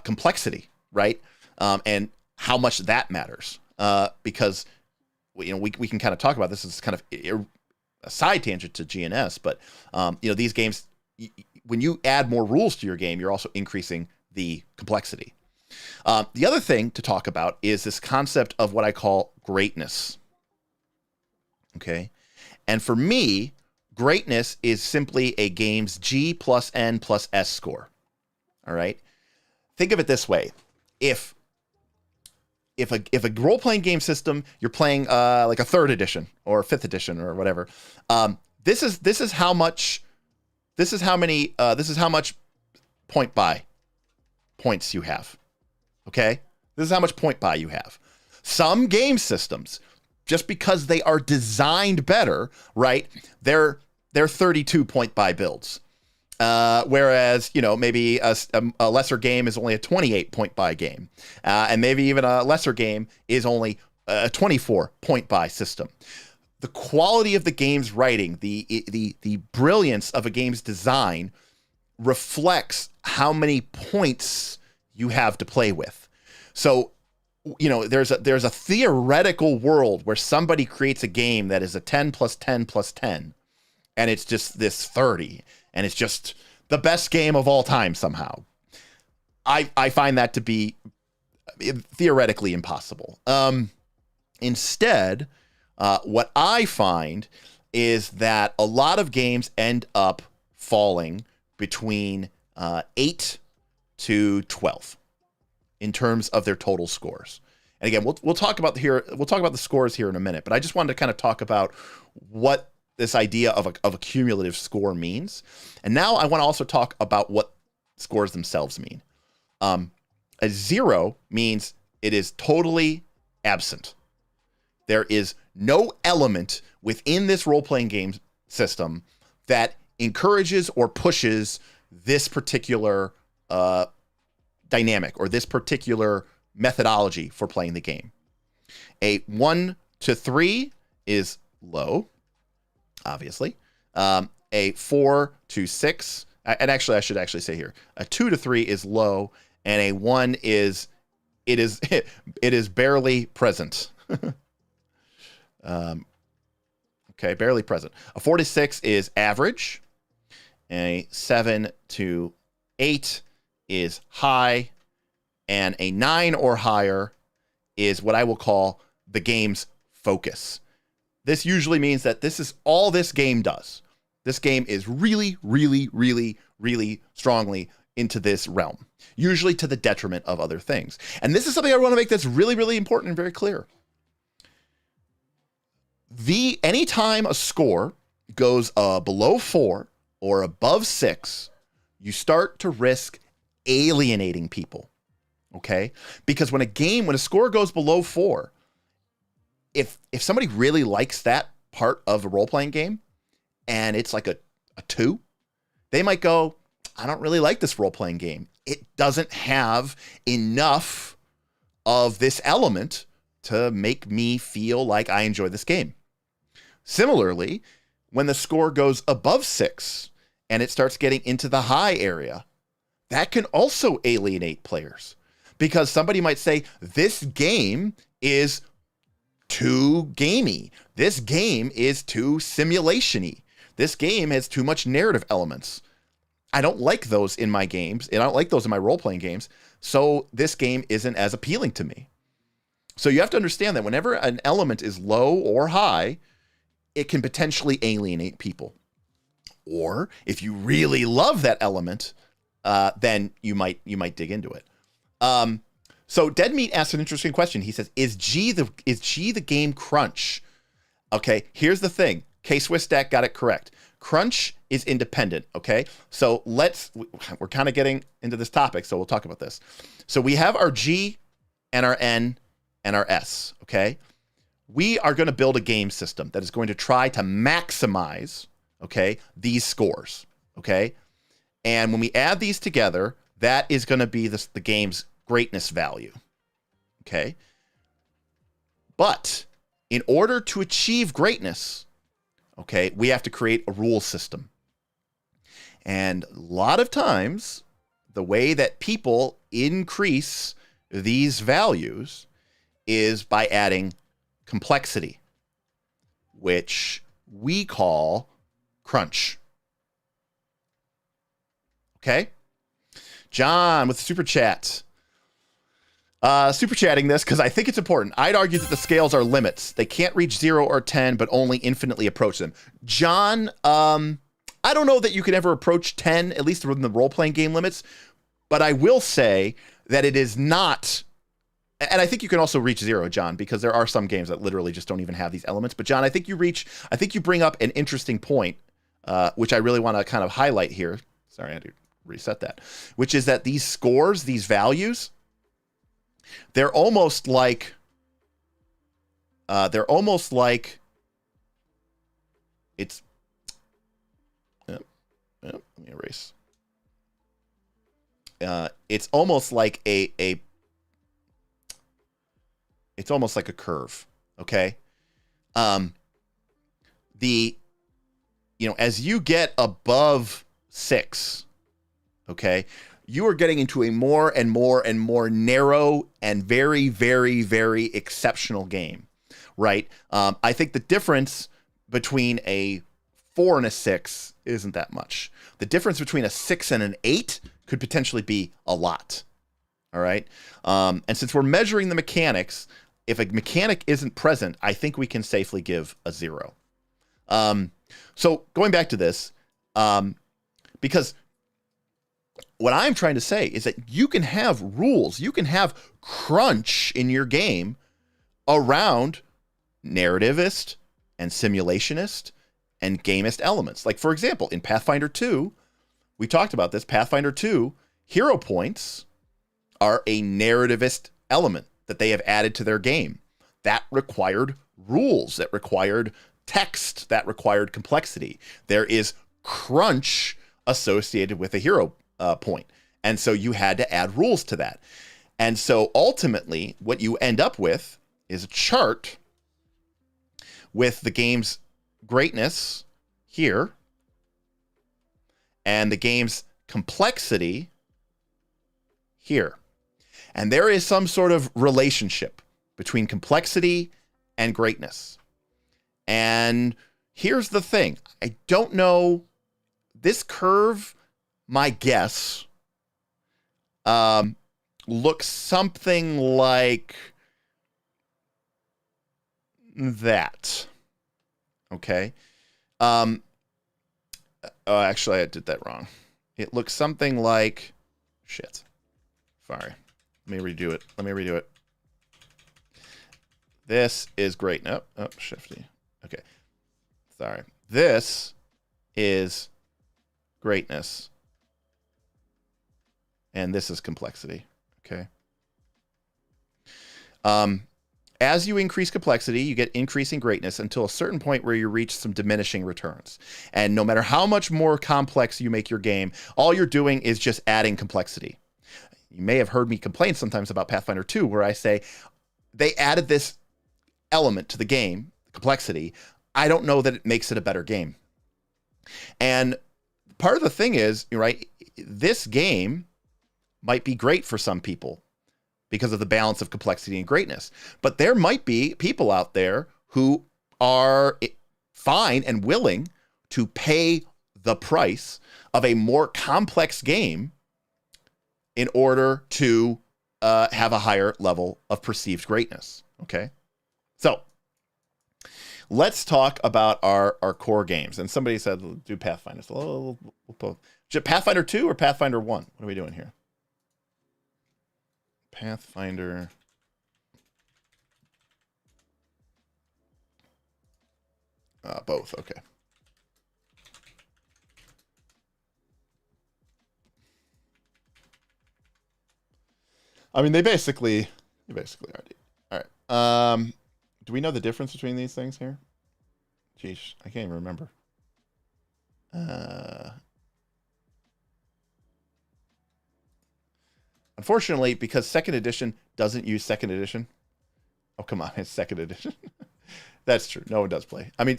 complexity, right? And how much that matters. Because, we can kind of talk about this as kind of a side tangent to GNS, but, these games, when you add more rules to your game, you're also increasing the complexity. The other thing to talk about is this concept of what I call greatness. Okay. And for me, greatness is simply a game's G plus N plus S score. All right. Think of it this way. If a role-playing game system, you're playing like a 3rd edition or 5th edition or whatever, this is how much point buy points you have. Okay? This is how much point buy you have. Some game systems, just because they are designed better, right? They're 32 point buy builds. Whereas, maybe a lesser game is only a 28 point buy game. And maybe even a lesser game is only a 24 point buy system. The quality of the game's writing, the brilliance of a game's design reflects how many points you have to play with. So there's a theoretical world where somebody creates a game that is a 10 plus 10 plus 10, and it's just this 30, and it's just the best game of all time somehow. I find that to be theoretically impossible. Instead, what I find is that a lot of games end up falling between 8 to 12 in terms of their total scores. And again, we'll talk about the scores here in a minute, but I just wanted to kind of talk about what this idea of a cumulative score means. And now I want to also talk about what scores themselves mean. A 0 means it is totally absent. There is no element within this role-playing game system that encourages or pushes this particular dynamic or this particular methodology for playing the game. A 1 to 3 is low, obviously. A 4 to 6, and actually I should actually say here, a 2 to 3 is low, and a 1 is it is barely present. Okay, barely present. A 4 to 6 is average. A 7 to 8 is high, and a 9 or higher is what I will call the game's focus. This usually means that this is all this game does. This game is really, really, really, really strongly into this realm, usually to the detriment of other things. And this is something I want to make that's really, really important and very clear. Anytime a score goes below 4 or above 6, you start to risk alienating people. Okay? Because when a score goes below 4, if somebody really likes that part of a role-playing game and it's like a 2, they might go, I don't really like this role-playing game. It doesn't have enough of this element to make me feel like I enjoy this game. Similarly, when the score goes above 6 and it starts getting into the high area, that can also alienate players, because somebody might say, this game is too gamey. This game is too simulation-y. This game has too much narrative elements. I don't like those in my games, and I don't like those in my role-playing games, so this game isn't as appealing to me. So you have to understand that whenever an element is low or high, it can potentially alienate people. Or if you really love that element, then you might dig into it. So Dead Meat asked an interesting question. He says, "Is G the game crunch?" Okay, here's the thing. K-Swiss-Stack got it correct. Crunch is independent. Okay, so we're kind of getting into this topic, so we'll talk about this. So we have our G and our N and our S. Okay. We are going to build a game system that is going to try to maximize, okay, these scores, okay? And when we add these together, that is going to be the game's greatness value, okay? But in order to achieve greatness, okay, we have to create a rule system. And a lot of times, the way that people increase these values is by adding complexity, which we call crunch. Okay? John with the super chat. Super chatting this because I think it's important. I'd argue that the scales are limits. They can't reach 0 or 10, but only infinitely approach them. John, I don't know that you can ever approach 10, at least within the role-playing game limits, but I will say that it is not. And I think you can also reach 0, John, because there are some games that literally just don't even have these elements. But John, I think you bring up an interesting point, which I really want to kind of highlight here. Sorry, I had to reset that. Which is that these scores, these values, they're almost like it's. Let me erase. It's almost like it's almost like a curve, okay? As you get above 6, okay, you are getting into a more and more and more narrow and very, very, very exceptional game, right? I think the difference between a 4 and a 6 isn't that much. The difference between a 6 and an 8 could potentially be a lot. All right. And since we're measuring the mechanics, if a mechanic isn't present, I think we can safely give a 0. So going back to this, because what I'm trying to say is that you can have rules, you can have crunch in your game around narrativist and simulationist and gamist elements. Like, for example, in Pathfinder 2, we talked about this. Pathfinder 2, hero points are a narrativist element that they have added to their game. That required rules, that required text, that required complexity. There is crunch associated with a hero point. And so you had to add rules to that. And so ultimately, what you end up with is a chart with the game's greatness here and the game's complexity here. And there is some sort of relationship between complexity and greatness. And here's the thing. I don't know. This curve, my guess, looks something like that. Okay. Actually, I did that wrong. It looks something like... Shit. Sorry. Let me redo it. This is great. Nope. Oh, shifty. Okay. Sorry. This is greatness. And this is complexity. Okay. As you increase complexity, you get increasing greatness until a certain point where you reach some diminishing returns. And no matter how much more complex you make your game, all you're doing is just adding complexity. You may have heard me complain sometimes about Pathfinder 2, where I say, they added this element to the game, complexity. I don't know that it makes it a better game. And part of the thing is, right, this game might be great for some people because of the balance of complexity and greatness. But there might be people out there who are fine and willing to pay the price of a more complex game in order to have a higher level of perceived greatness. Okay. So let's talk about our core games. And somebody said, do Pathfinder. So Pathfinder 2 or Pathfinder 1? What are we doing here? Pathfinder. Both. Okay. I mean, they basically already. All right. Do we know the difference between these things here? Geesh, I can't even remember. Unfortunately, because second edition doesn't use second edition. Oh, come on, it's second edition. That's true. No one does play. I mean,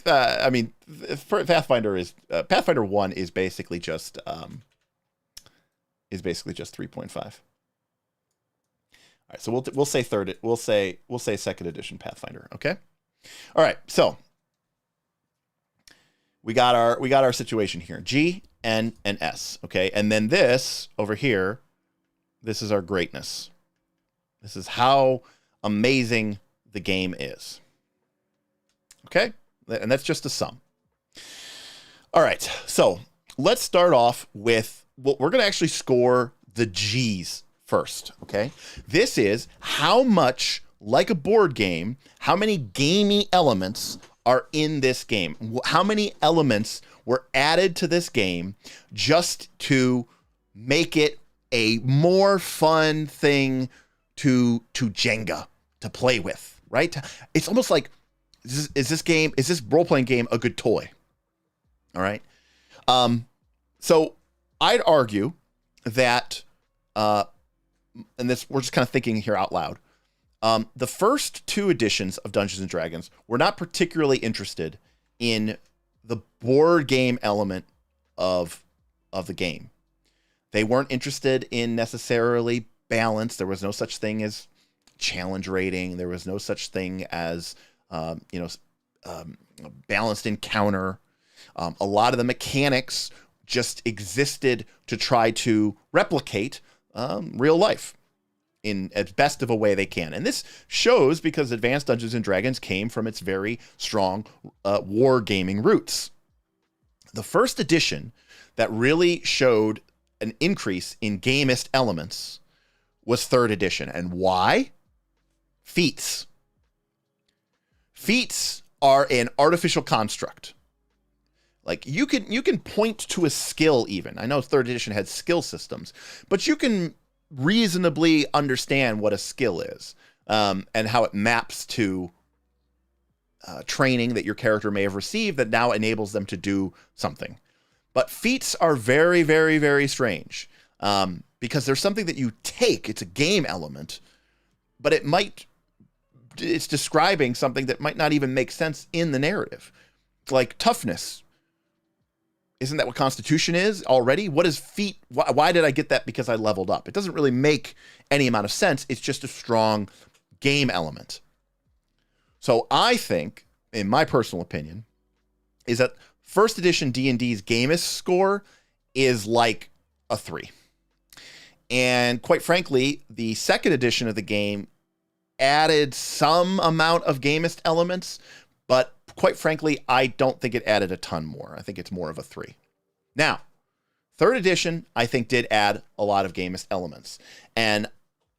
Pathfinder is Pathfinder 1 is basically just 3.5. All right, so we'll say third. We'll say second edition Pathfinder. Okay. All right. So we got our situation here. G, N, and S. Okay, and then this over here. This is our greatness. This is how amazing the game is. Okay? And that's just a sum. All right. So let's start off with, well, we're going to actually score the G's first. Okay? This is how much, like a board game, how many gamey elements are in this game. How many elements were added to this game just to make it a more fun thing to Jenga, to play with, right? It's almost like, is this role-playing game a good toy? All right. So I'd argue that, and this, we're just kind of thinking here out loud. The first 2 editions of Dungeons and Dragons were not particularly interested in the board game element of the game. They weren't interested in necessarily balance. There was no such thing as challenge rating. There was no such thing as, balanced encounter. A lot of the mechanics just existed to try to replicate real life in as best of a way they can. And this shows because Advanced Dungeons & Dragons came from its very strong wargaming roots. The first edition that really showed an increase in gamist elements was 3rd edition. And why? Feats. Feats are an artificial construct. Like you can point to a skill even. I know 3rd edition had skill systems, but you can reasonably understand what a skill is and how it maps to training that your character may have received that now enables them to do something. But feats are very, very, very strange because there's something that you take. It's a game element, but it's describing something that might not even make sense in the narrative. Like toughness. Isn't that what Constitution is already? What is feat? Why did I get that because I leveled up? It doesn't really make any amount of sense. It's just a strong game element. So I think, in my personal opinion, is that 1st edition D&D's gamist score is like a 3. And quite frankly, the 2nd edition of the game added some amount of gamist elements, but quite frankly, I don't think it added a ton more. I think it's more of a 3. Now, 3rd edition, I think, did add a lot of gamist elements. And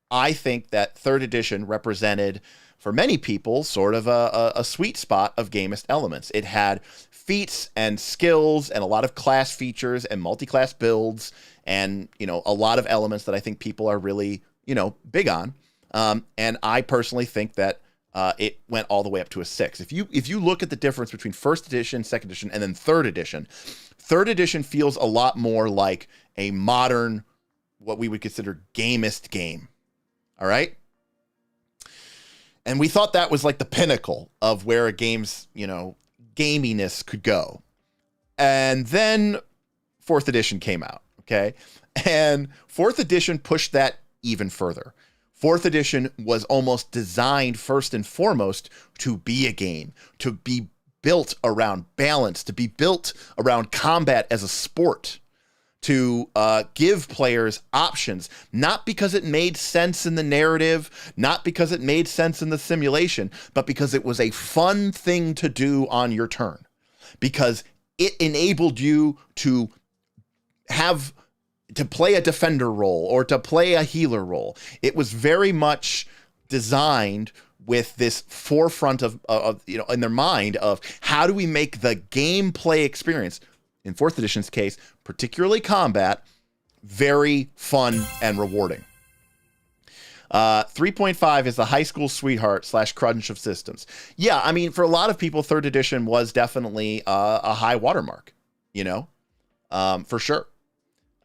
I think that 3rd edition represented, for many people, sort of a sweet spot of gamist elements. It had feats and skills and a lot of class features and multi-class builds and, a lot of elements that I think people are really, big on. And I personally think that it went all the way up to a 6. If you look at the difference between 1st edition, 2nd edition, and then 3rd edition, 3rd edition feels a lot more like a modern, what we would consider gamist game. All right? And we thought that was like the pinnacle of where a game's, gaminess could go. And then 4th edition came out, okay? And 4th edition pushed that even further. 4th edition was almost designed first and foremost to be a game, to be built around balance, to be built around combat as a sport, to give players options, not because it made sense in the narrative, not because it made sense in the simulation, but because it was a fun thing to do on your turn, because it enabled you to play a defender role or to play a healer role. It was very much designed with this forefront of in their mind of how do we make the gameplay experience, in 4th edition's case, particularly combat, very fun and rewarding. 3.5 is the high school sweetheart / crunch of systems. Yeah, I mean, for a lot of people, 3rd edition was definitely a high watermark, for sure.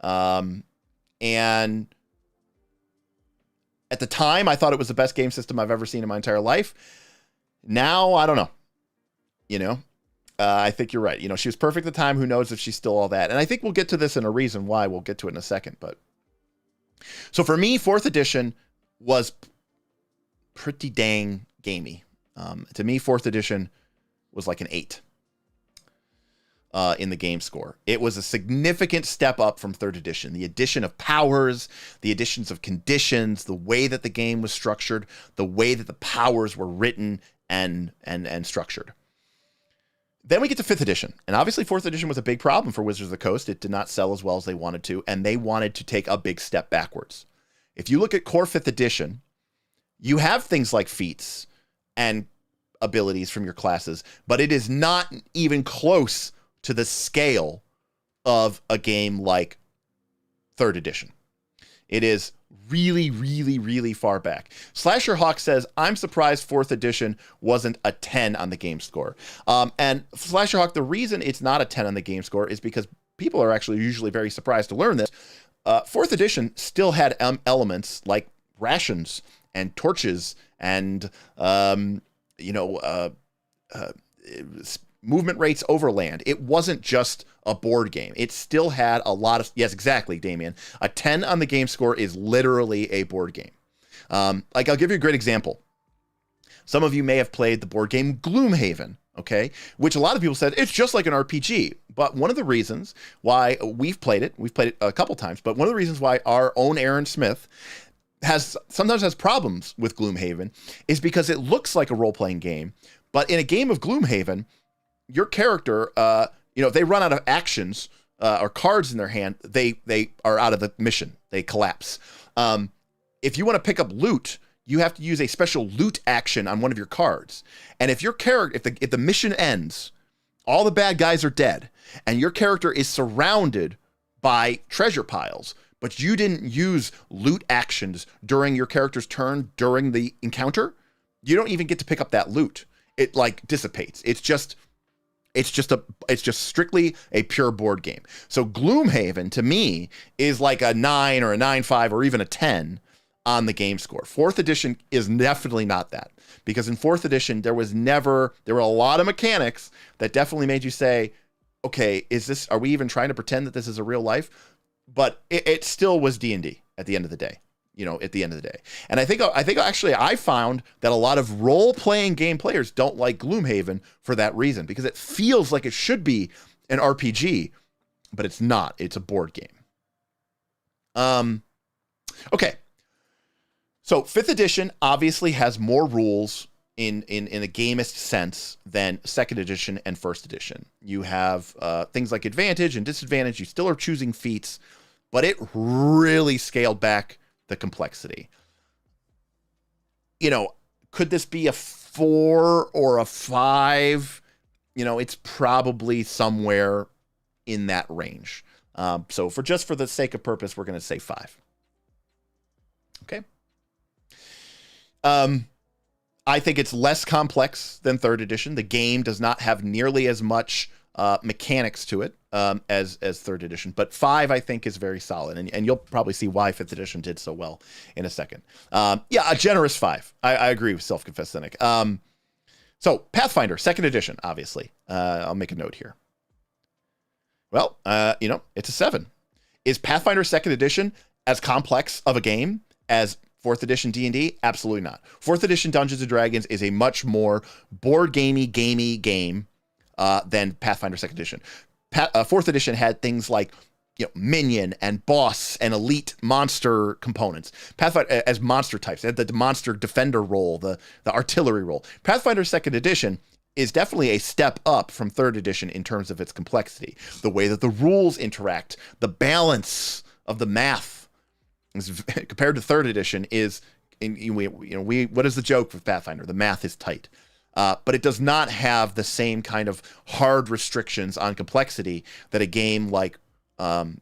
And at the time, I thought it was the best game system I've ever seen in my entire life. Now, I don't know. I think you're right. She was perfect at the time. Who knows if she's still all that? And I think we'll get to this in a reason why. We'll get to it in a second. But so for me, 4th edition was pretty dang gamey. To me, 4th edition was like an 8 in the game score. It was a significant step up from 3rd edition. The addition of powers, the additions of conditions, the way that the game was structured, the way that the powers were written and structured. Then we get to 5th edition. And obviously 4th edition was a big problem for Wizards of the Coast. It did not sell as well as they wanted to, and they wanted to take a big step backwards. If you look at core 5th edition, you have things like feats and abilities from your classes, but it is not even close to the scale of a game like 3rd edition. It is really, really, really far back. Slasher Hawk says, I'm surprised 4th edition wasn't a 10 on the game score. And Slasher Hawk, the reason it's not a 10 on the game score is because people are actually usually very surprised to learn this. 4th edition still had elements like rations and torches and, movement rates over land. It wasn't just a board game. It still had a lot of, yes, exactly, Damien. A 10 on the game score is literally a board game. Like, I'll give you a great example. Some of you may have played the board game Gloomhaven, okay? Which a lot of people said, it's just like an RPG. But one of the reasons why we've played it a couple times, but one of the reasons why our own Aaron Smith sometimes has problems with Gloomhaven is because it looks like a role-playing game. But in a game of Gloomhaven, your character, if they run out of actions or cards in their hand, they are out of the mission. They collapse. If you want to pick up loot, you have to use a special loot action on one of your cards. And if your character, if the mission ends, all the bad guys are dead, and your character is surrounded by treasure piles, but you didn't use loot actions during your character's turn during the encounter, you don't even get to pick up that loot. It like dissipates. It's just strictly a pure board game. So Gloomhaven to me is like a 9 or a 9.5 or even a 10 on the game score. 4th edition is definitely not that, because in 4th edition there were a lot of mechanics that definitely made you say, okay, are we even trying to pretend that this is a real life? But it still was D&D at the end of the day. And I think actually I found that a lot of role-playing game players don't like Gloomhaven for that reason, because it feels like it should be an RPG, but it's not. It's a board game. Okay. So 5th edition obviously has more rules in a gamist sense than 2nd edition and 1st edition. You have things like advantage and disadvantage. You still are choosing feats, but it really scaled back the complexity. Could this be a 4 or a 5? It's probably somewhere in that range. So for the sake of purpose, we're going to say 5. Okay. I think it's less complex than 3rd edition. The game does not have nearly as much mechanics to it as 3rd edition, but 5 I think is very solid, and you'll probably see why 5th edition did so well in a second. A generous 5. I agree with Self-Confessed Cynic. So Pathfinder 2nd edition, obviously. I'll make a note here. Well, it's a 7. Is Pathfinder 2nd edition as complex of a game as 4th edition D&D? Absolutely not. 4th edition Dungeons & Dragons is a much more board gamey game than Pathfinder 2nd edition. 4th edition had things like minion and boss and elite monster components. Pathfinder as monster types. They had the monster defender role, the artillery role. Pathfinder 2nd edition is definitely a step up from 3rd edition in terms of its complexity. The way that the rules interact, the balance of the math compared to 3rd edition is, what is the joke with Pathfinder? The math is tight. But it does not have the same kind of hard restrictions on complexity that a game like, it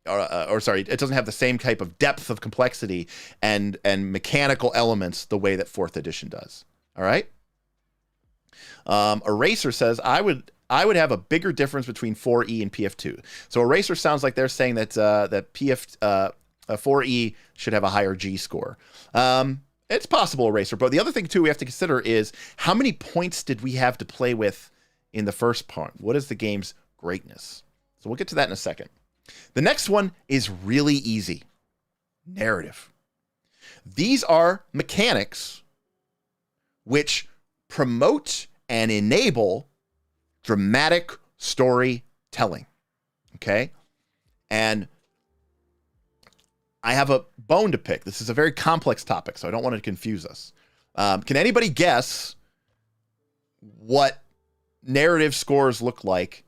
doesn't have the same type of depth of complexity and mechanical elements the way that 4th edition does. All right. Eraser says, I would have a bigger difference between 4E and PF2. So Eraser sounds like they're saying that PF 4E should have a higher G score. It's possible, Eraser. But the other thing, too, we have to consider is how many points did we have to play with in the first part? What is the game's greatness? So we'll get to that in a second. The next one is really easy. Narrative. These are mechanics which promote and enable dramatic storytelling. Okay? And I have a bone to pick. This is a very complex topic, so I don't want to confuse us. Can anybody guess what narrative scores look like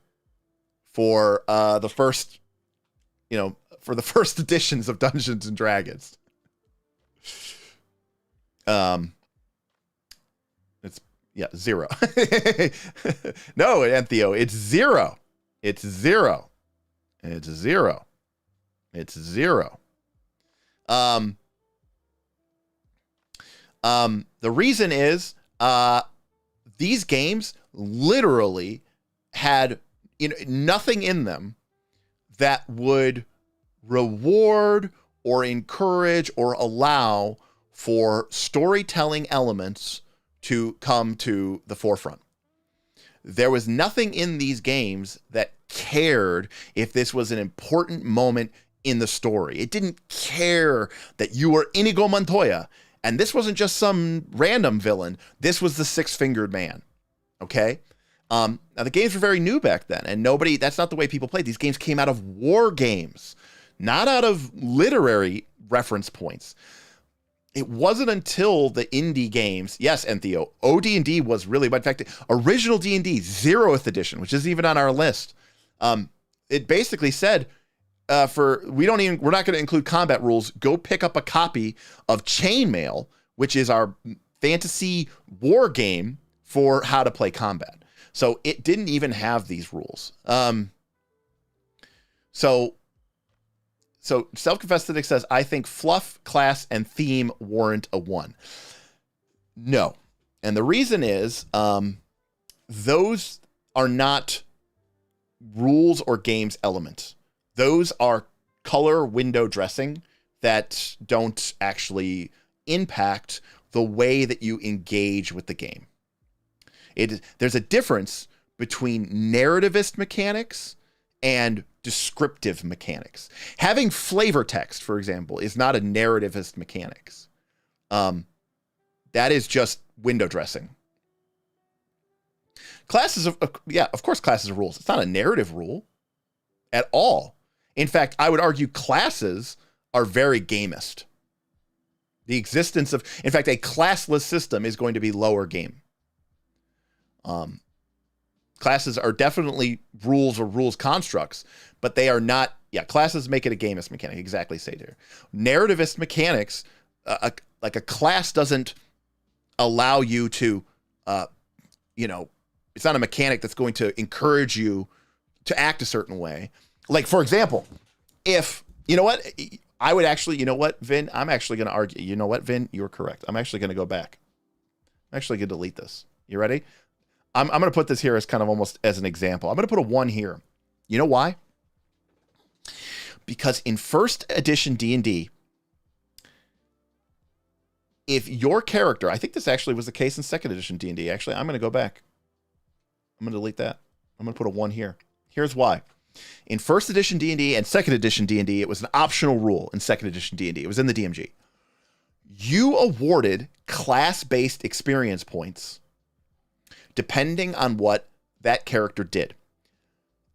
for the first editions of Dungeons and Dragons? It's 0. No, Antheo, it's 0. It's 0. It's 0. It's 0. The reason is, these games literally had nothing in them that would reward or encourage or allow for storytelling elements to come to the forefront. There was nothing in these games that cared if this was an important moment in the story. It didn't care that you were Inigo Montoya, and this wasn't just some random villain. This was the six-fingered man, okay? Now, the games were very new back then, and that's not the way people played. These games came out of war games, not out of literary reference points. It wasn't until the indie games, yes, and Theo, OD&D was really, but in fact, original D&D, 0th edition, which isn't even on our list, it basically said, we're not going to include combat rules. Go pick up a copy of Chainmail, which is our fantasy war game for how to play combat. So it didn't even have these rules. So Self-Confessed Cynic says, I think fluff, class, and theme warrant a 1. No. And the reason is, those are not rules or games elements. Those are color window dressing that don't actually impact the way that you engage with the game. There's a difference between narrativist mechanics and descriptive mechanics. Having flavor text, for example, is not a narrativist mechanics. That is just window dressing. Classes of course classes are rules. It's not a narrative rule at all. In fact, I would argue classes are very gamist. The existence of, in fact, a classless system is going to be lower game. Classes are definitely rules or rules constructs, but they are not, classes make it a gamist mechanic, exactly say there. Narrativist mechanics, like a class doesn't allow you to, it's not a mechanic that's going to encourage you to act a certain way. Like, for example, if, I would actually, Vin, I'm actually going to argue, Vin, you're correct. I'm actually going to go back. I'm actually going to delete this. You ready? I'm going to put this here as kind of almost as an example. I'm going to put a 1 here. You know why? Because in first edition D&D, if your character, I think this actually was the case in second edition D&D. Actually, I'm going to go back. I'm going to delete that. I'm going to put a 1 here. Here's why. In first edition D&D and second edition D&D, it was an optional rule in second edition D&D. It was in the DMG. You awarded class-based experience points depending on what that character did.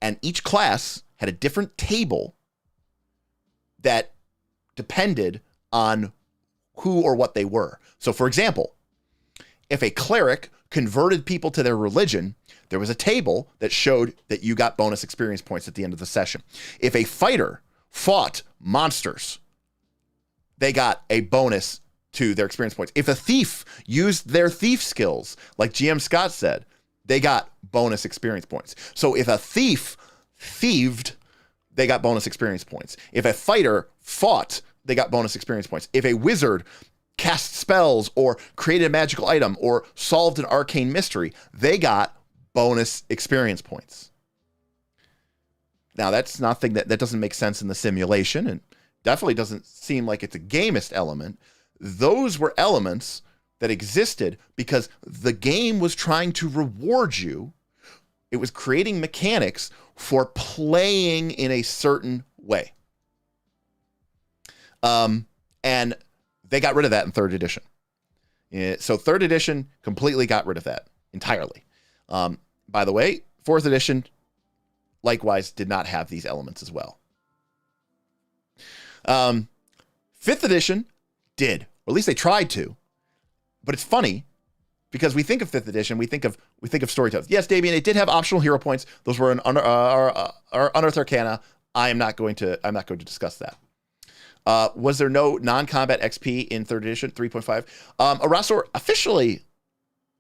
And each class had a different table that depended on who or what they were. So, for example, if a cleric converted people to their religion, there was a table that showed that you got bonus experience points at the end of the session. If a fighter fought monsters, they got a bonus to their experience points. If a thief used their thief skills, like GM Scott said, they got bonus experience points. So if a thief thieved, they got bonus experience points. If a fighter fought, they got bonus experience points. If a wizard cast spells or created a magical item or solved an arcane mystery, they got bonus experience points. Now, that's nothing that doesn't make sense in the simulation and definitely doesn't seem like it's a gamist element. Those were elements that existed because the game was trying to reward you. It was creating mechanics for playing in a certain way. And they got rid of that in third edition. So third edition completely got rid of that entirely. By the way, fourth edition likewise did not have these elements as well. Fifth edition did, or at least they tried to. But it's funny because we think of fifth edition, we think of storytelling. Yes, Damien, it did have optional hero points. Those were unearthed arcana. I'm not going to discuss that. Was there no non-combat XP in third edition 3.5? Arasor, officially,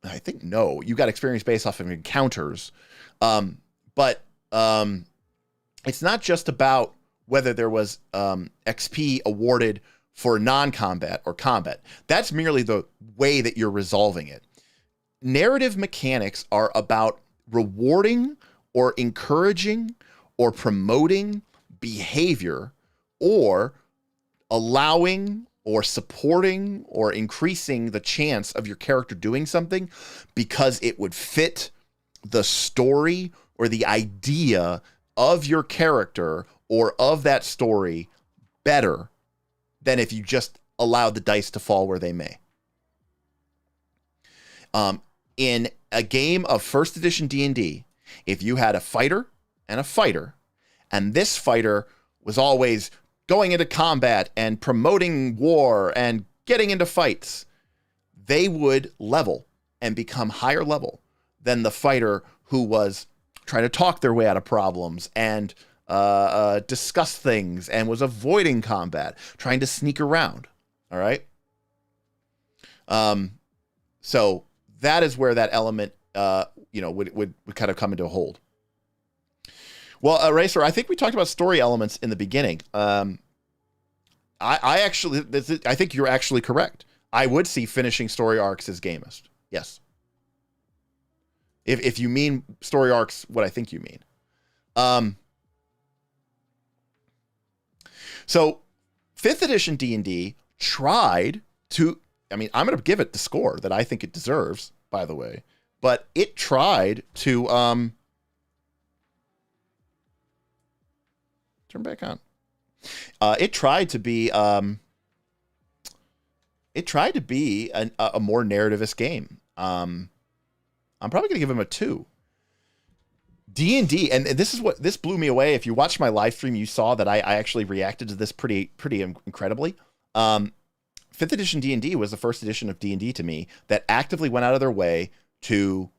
I think no. You got experience based off of encounters, but it's not just about whether there was XP awarded for non-combat or combat. That's merely the way that you're resolving it. Narrative mechanics are about rewarding or encouraging or promoting behavior or allowing or supporting or increasing the chance of your character doing something because it would fit the story or the idea of your character or of that story better than if you just allowed the dice to fall where they may. In a game of first edition D&D, if you had a fighter and a fighter, and this fighter was always going into combat and promoting war and getting into fights, they would level and become higher level than the fighter who was trying to talk their way out of problems and discuss things and was avoiding combat, trying to sneak around. All right. So that is where that element, would kind of come into a hold. Well, Racer, I think we talked about story elements in the beginning. I think you're actually correct. I would see finishing story arcs as gamist. Yes. If you mean story arcs, what I think you mean. So 5th edition D&D tried to, I'm going to give it the score that I think it deserves, by the way, but it tried to turn back on. It tried to be a more narrativist game. I'm probably going to give him a 2. D&D, and this blew me away. If you watched my live stream, you saw that I actually reacted to this pretty incredibly. 5th edition D&D was the first edition of D&D to me that actively went out of their way to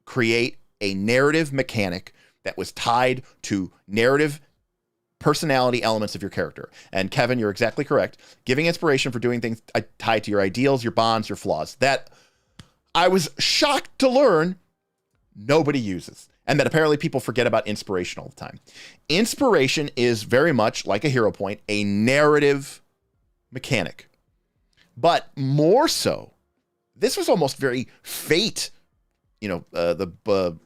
create a narrative mechanic that was tied to narrative personality elements of your character. And Kevin, you're exactly correct. Giving inspiration for doing things tied to your ideals, your bonds, your flaws. That I was shocked to learn nobody uses. And that apparently people forget about inspiration all the time. Inspiration is very much like a hero point, a narrative mechanic. But more so, this was almost very Fate, Fate the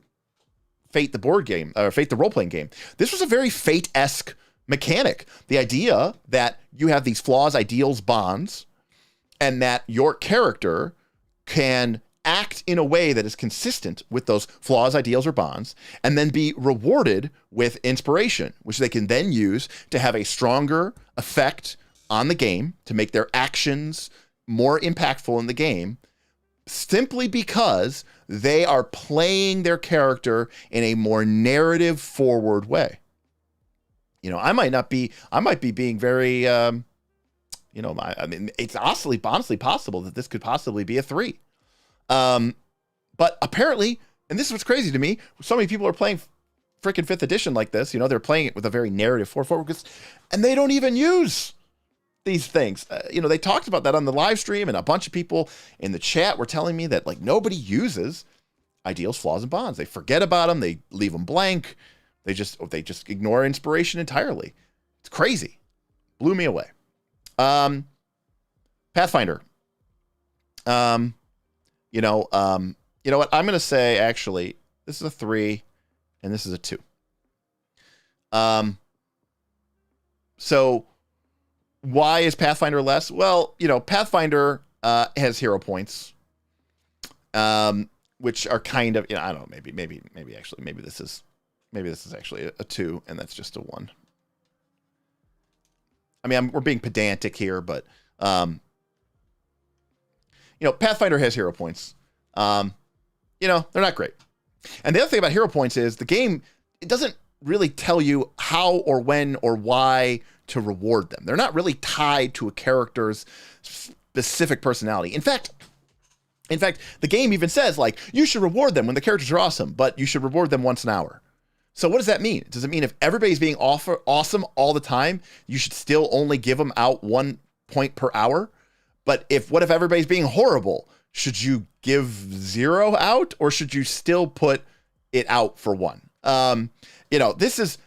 board game, or Fate the role-playing game. This was a very Fate-esque mechanic. The idea that you have these flaws, ideals, bonds, and that your character can act in a way that is consistent with those flaws, ideals, or bonds, and then be rewarded with inspiration, which they can then use to have a stronger effect on the game, to make their actions more impactful in the game, simply because they are playing their character in a more narrative forward way. I might be being very, it's honestly possible that this could possibly be a 3. But apparently, and this is what's crazy to me, so many people are playing freaking 5th edition like this, they're playing it with a very narrative forward, and they don't even use these things. They talked about that on the live stream, and a bunch of people in the chat were telling me that nobody uses ideals, flaws, and bonds. They forget about them. They leave them blank. They just ignore inspiration entirely. It's crazy. Blew me away. Pathfinder. You know what? I'm going to say, actually, this is a 3 and this is a 2. So why is Pathfinder less? Well, Pathfinder has hero points, which are kind of, I don't know, maybe this is actually a 2 and that's just a 1. We're being pedantic here, but Pathfinder has hero points. They're not great. And the other thing about hero points is the game, it doesn't really tell you how or when or why to reward them. They're not really tied to a character's specific personality. In fact, the game even says, you should reward them when the characters are awesome, but you should reward them once an hour. So what does that mean? Does it mean if everybody's being awesome all the time, you should still only give them out 1 point per hour? But what if everybody's being horrible? Should you give 0 out, or should you still put it out for 1? This is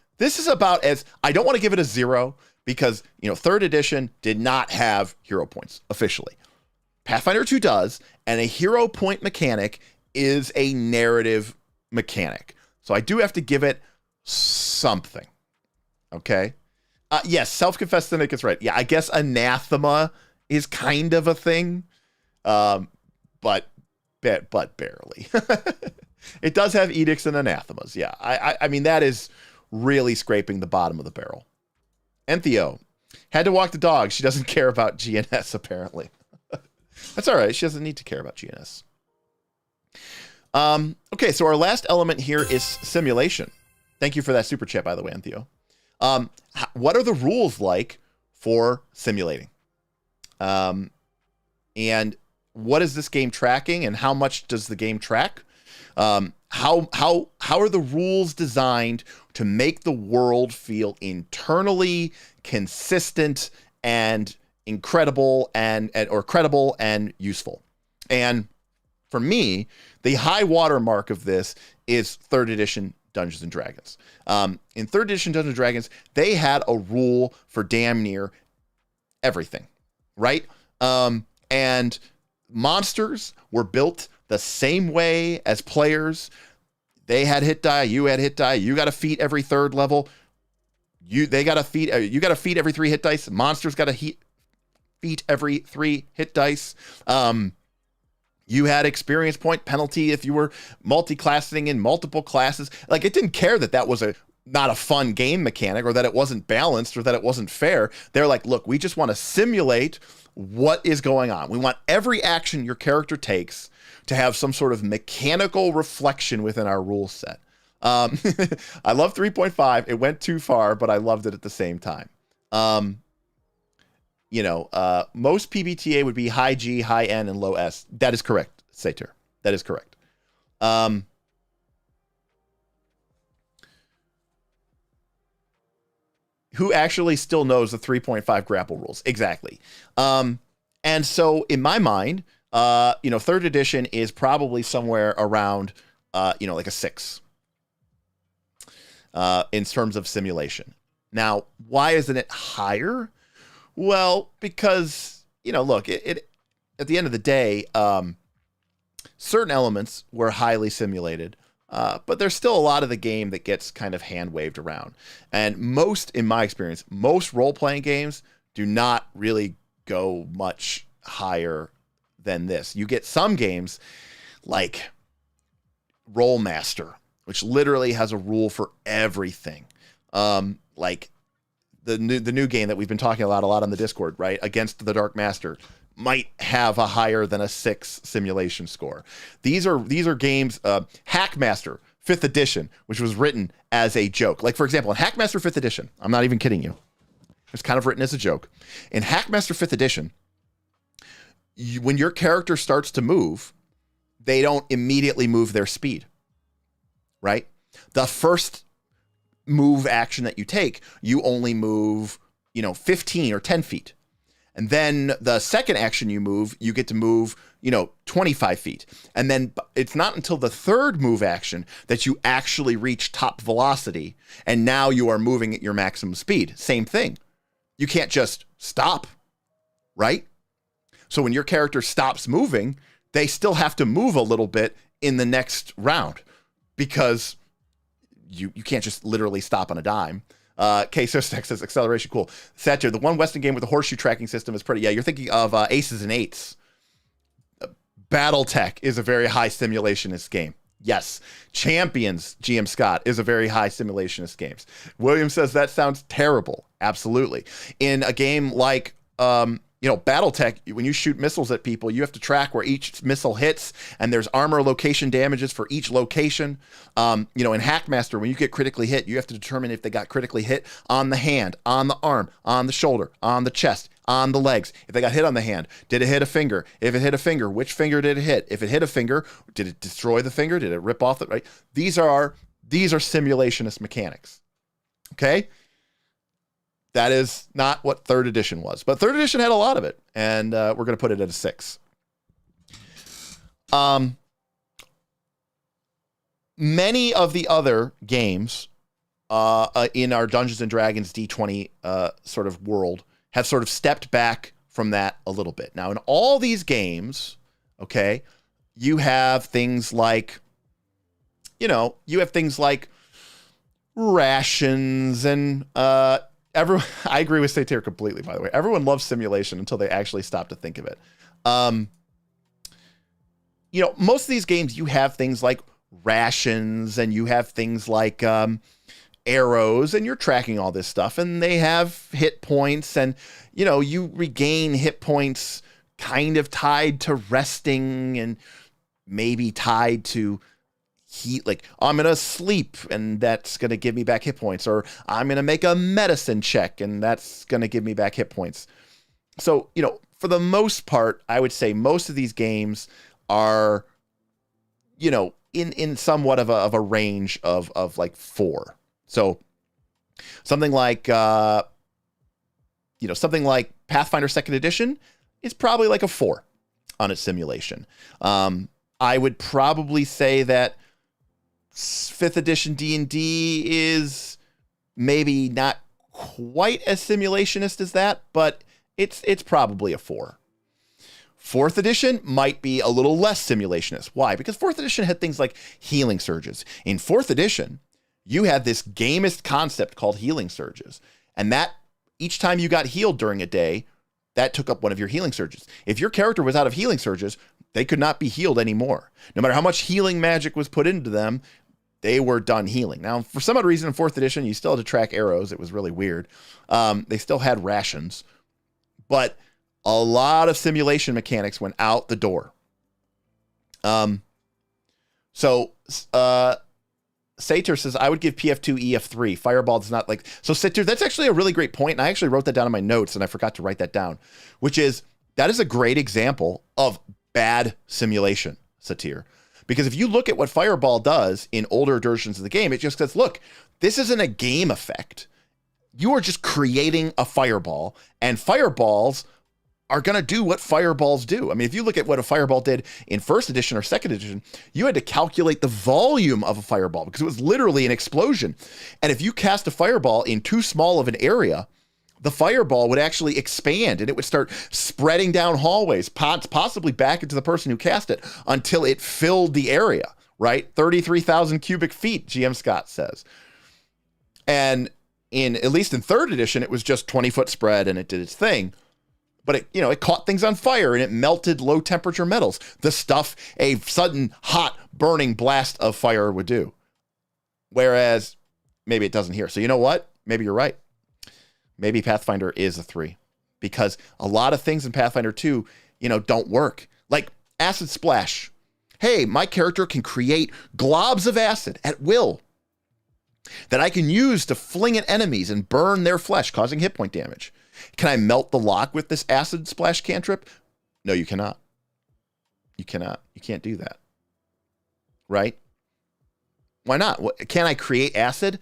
about as, I don't want to give it a 0 because, 3rd edition did not have hero points officially. Pathfinder 2 does, and a hero point mechanic is a narrative mechanic. So I do have to give it something. Okay? Yes, self-confessed cynic is right. Yeah, I guess anathema is kind of a thing, but barely. It does have edicts and anathemas. Yeah, I mean, that is really scraping the bottom of the barrel. Entheo had to walk the dog. She doesn't care about GNS, apparently. That's all right. She doesn't need to care about GNS. Okay, so our last element here is simulation. Thank you for that super chat, by the way, Entheo. What are the rules like for simulating? And what is this game tracking, and how much does the game track? How are the rules designed to make the world feel internally consistent and incredible or credible and useful? And for me, the high water mark of this is 3rd edition Dungeons and Dragons. In 3rd edition Dungeons and Dragons, they had a rule for damn near everything, right? And monsters were built the same way as players. They had hit die, you had hit die, you got a feat every 3rd level. You got a feat every 3 hit dice. Monsters got a feat every 3 hit dice. You had experience point penalty if you were multi-classing in multiple classes. Like, it didn't care that was not a fun game mechanic, or that it wasn't balanced, or that it wasn't fair. They're like, look, we just want to simulate what is going on. We want every action your character takes to have some sort of mechanical reflection within our rule set. I love 3.5. It went too far, but I loved it at the same time. Most PBTA would be high G, high N, and low S. That is correct, Satyr. That is correct. Who actually still knows the 3.5 grapple rules? Exactly. And so in my mind, 3rd edition is probably somewhere around, like a 6 in terms of simulation. Now, why isn't it higher? Well, because, look, it at the end of the day, certain elements were highly simulated, but there's still a lot of the game that gets kind of hand-waved around. And in my experience, most role-playing games do not really go much higher than this. You get some games like Rollmaster, which literally has a rule for everything. Like the new game that we've been talking about a lot on the Discord, right? Against the Dark Master, might have a higher than a 6 simulation score. These are games, Hackmaster 5th edition, which was written as a joke. Like, for example, in Hackmaster 5th edition, I'm not even kidding you, it's kind of written as a joke. In Hackmaster 5th edition, when your character starts to move, they don't immediately move their speed, right? The first move action that you take, you only move, 15 or 10 feet. And then the second action you move, you get to move, 25 feet. And then it's not until the third move action that you actually reach top velocity. And now you are moving at your maximum speed. Same thing. You can't just stop, right? So when your character stops moving, they still have to move a little bit in the next round, because you can't just literally stop on a dime. Queso Stack says acceleration, cool. Satcher, the one Western game with the horseshoe tracking system is pretty. Yeah, you're thinking of Aces and Eights. Battletech is a very high simulationist game. Yes. Champions, GM Scott, is a very high simulationist game. William says that sounds terrible. Absolutely. In a game like Battletech, when you shoot missiles at people, you have to track where each missile hits, and there's armor location damages for each location. In Hackmaster, when you get critically hit, you have to determine if they got critically hit on the hand, on the arm, on the shoulder, on the chest, on the legs. If they got hit on the hand, did it hit a finger? If it hit a finger, which finger did it hit? If it hit a finger, did it destroy the finger? Did it rip off the right? These are simulationist mechanics. Okay? That is not what 3rd edition was. But 3rd edition had a lot of it, and we're going to put it at a 6. Many of the other games in our Dungeons & Dragons D20 sort of world have sort of stepped back from that a little bit. Now, in all these games, okay, you have things like, rations and... I agree with Satyr completely, by the way. Everyone loves simulation until they actually stop to think of it. Most of these games, you have things like rations, and you have things like arrows, and you're tracking all this stuff, and they have hit points, and you regain hit points kind of tied to resting and maybe tied to heat, like I'm gonna sleep and that's gonna give me back hit points, or I'm gonna make a medicine check and that's gonna give me back hit points. So for the most part, I would say most of these games are in somewhat of a range of like 4. So something like something like Pathfinder 2nd edition is probably like a 4 on its simulation. I would probably say that 5th edition D&D is maybe not quite as simulationist as that, but it's probably a 4. 4th edition might be a little less simulationist. Why? Because 4th edition had things like healing surges. In 4th edition, you had this gamist concept called healing surges, and that each time you got healed during a day, that took up one of your healing surges. If your character was out of healing surges, they could not be healed anymore. No matter how much healing magic was put into them, they were done healing. Now, for some odd reason in 4th edition, you still had to track arrows. It was really weird. They still had rations, but a lot of simulation mechanics went out the door. Satyr says, I would give PF2 EF3. Fireball does not like... So, Satyr, that's actually a really great point, and I actually wrote that down in my notes, and I forgot to write that down, which is, that is a great example of bad simulation, Satyr. Because if you look at what Fireball does in older versions of the game, it just says, look, this isn't a game effect. You are just creating a fireball, and fireballs are going to do what fireballs do. I mean, if you look at what a fireball did in 1st edition or 2nd edition, you had to calculate the volume of a fireball because it was literally an explosion. And if you cast a fireball in too small of an area, the fireball would actually expand and it would start spreading down hallways, possibly back into the person who cast it until it filled the area, right? 33,000 cubic feet, GM Scott says. And at least in 3rd edition, it was just 20-foot spread and it did its thing. But it caught things on fire and it melted low temperature metals, the stuff a sudden hot burning blast of fire would do. Whereas maybe it doesn't here. So you know what? Maybe you're right. Maybe Pathfinder is a 3 because a lot of things in Pathfinder 2, don't work. Like acid splash. Hey, my character can create globs of acid at will that I can use to fling at enemies and burn their flesh, causing hit point damage. Can I melt the lock with this acid splash cantrip? No, you cannot. You cannot. You can't do that. Right? Why not? Can I create acid?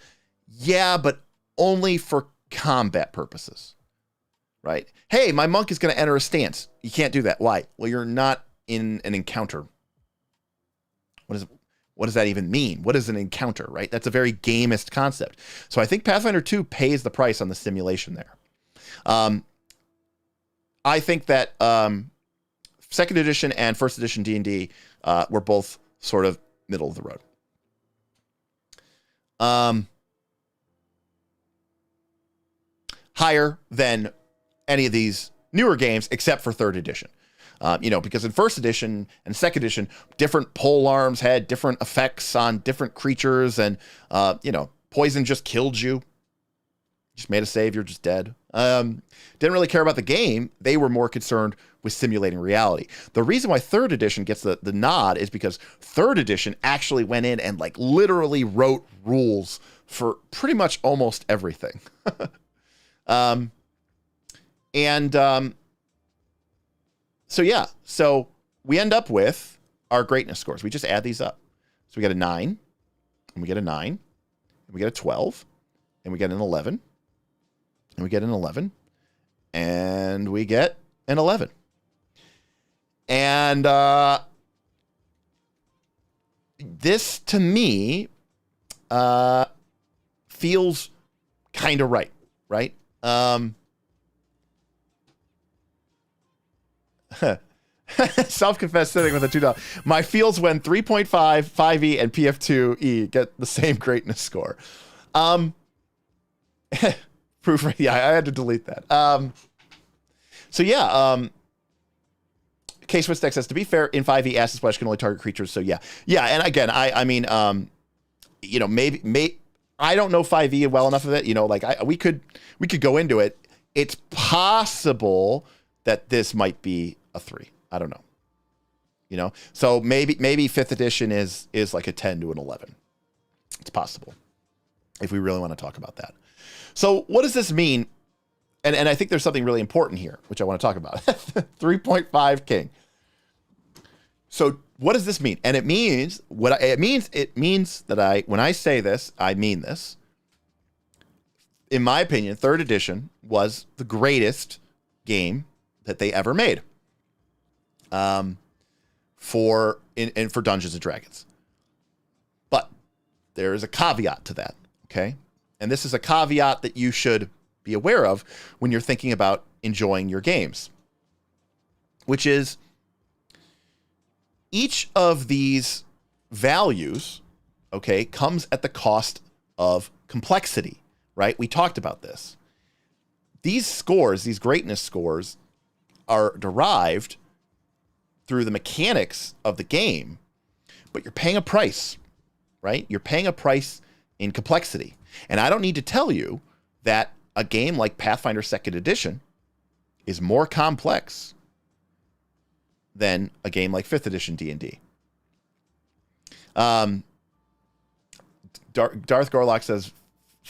Yeah, but only for combat purposes. Right? Hey, my monk is going to enter a stance. You can't do that. Why? Well, you're not in an encounter. What does that even mean? What is an encounter, right? That's a very gamist concept. So I think Pathfinder 2 pays the price on the simulation there. I think that 2nd edition and 1st edition D&D were both sort of middle of the road. Higher than any of these newer games except for 3rd edition. Because in 1st edition and 2nd edition, different pole arms had different effects on different creatures, and poison just killed you. Just made a save, you're just dead. Didn't really care about the game. They were more concerned with simulating reality. The reason why 3rd edition gets the nod is because 3rd edition actually went in and like literally wrote rules for pretty much almost everything. So we end up with our greatness scores. We just add these up. So we get a 9, and we get a 9, and we get a 12, and we get an 11. And we get an 11, and we get an 11. And this, to me, feels kind of right? Self-confessed cynic with a $2. My feels when 3.5, 5e, and PF2e get the same greatness score. Proof, yeah, I had to delete that. K-Swiss says, to be fair, in 5e, acid splash can only target creatures, so yeah. Yeah, and again, I mean, you know, maybe I don't know 5e well enough of it, you know, like we could go into it. It's possible that this might be a 3. I don't know. You know, so maybe 5th edition is like a 10 to an 11. It's possible if we really want to talk about that. So what does this mean? And I think there's something really important here, which I want to talk about. 3.5 king. So what does this mean? And it means it means that when I say this, I mean this. In my opinion, 3rd edition was the greatest game that they ever made. For Dungeons and Dragons. But there is a caveat to that, okay? And this is a caveat that you should be aware of when you're thinking about enjoying your games, which is each of these values, okay, comes at the cost of complexity, right? We talked about this. These scores, these greatness scores, are derived through the mechanics of the game, but you're paying a price, right? You're paying a price in complexity. And I don't need to tell you that a game like Pathfinder 2nd Edition is more complex than a game like 5th Edition D&D. Darth Gorlock says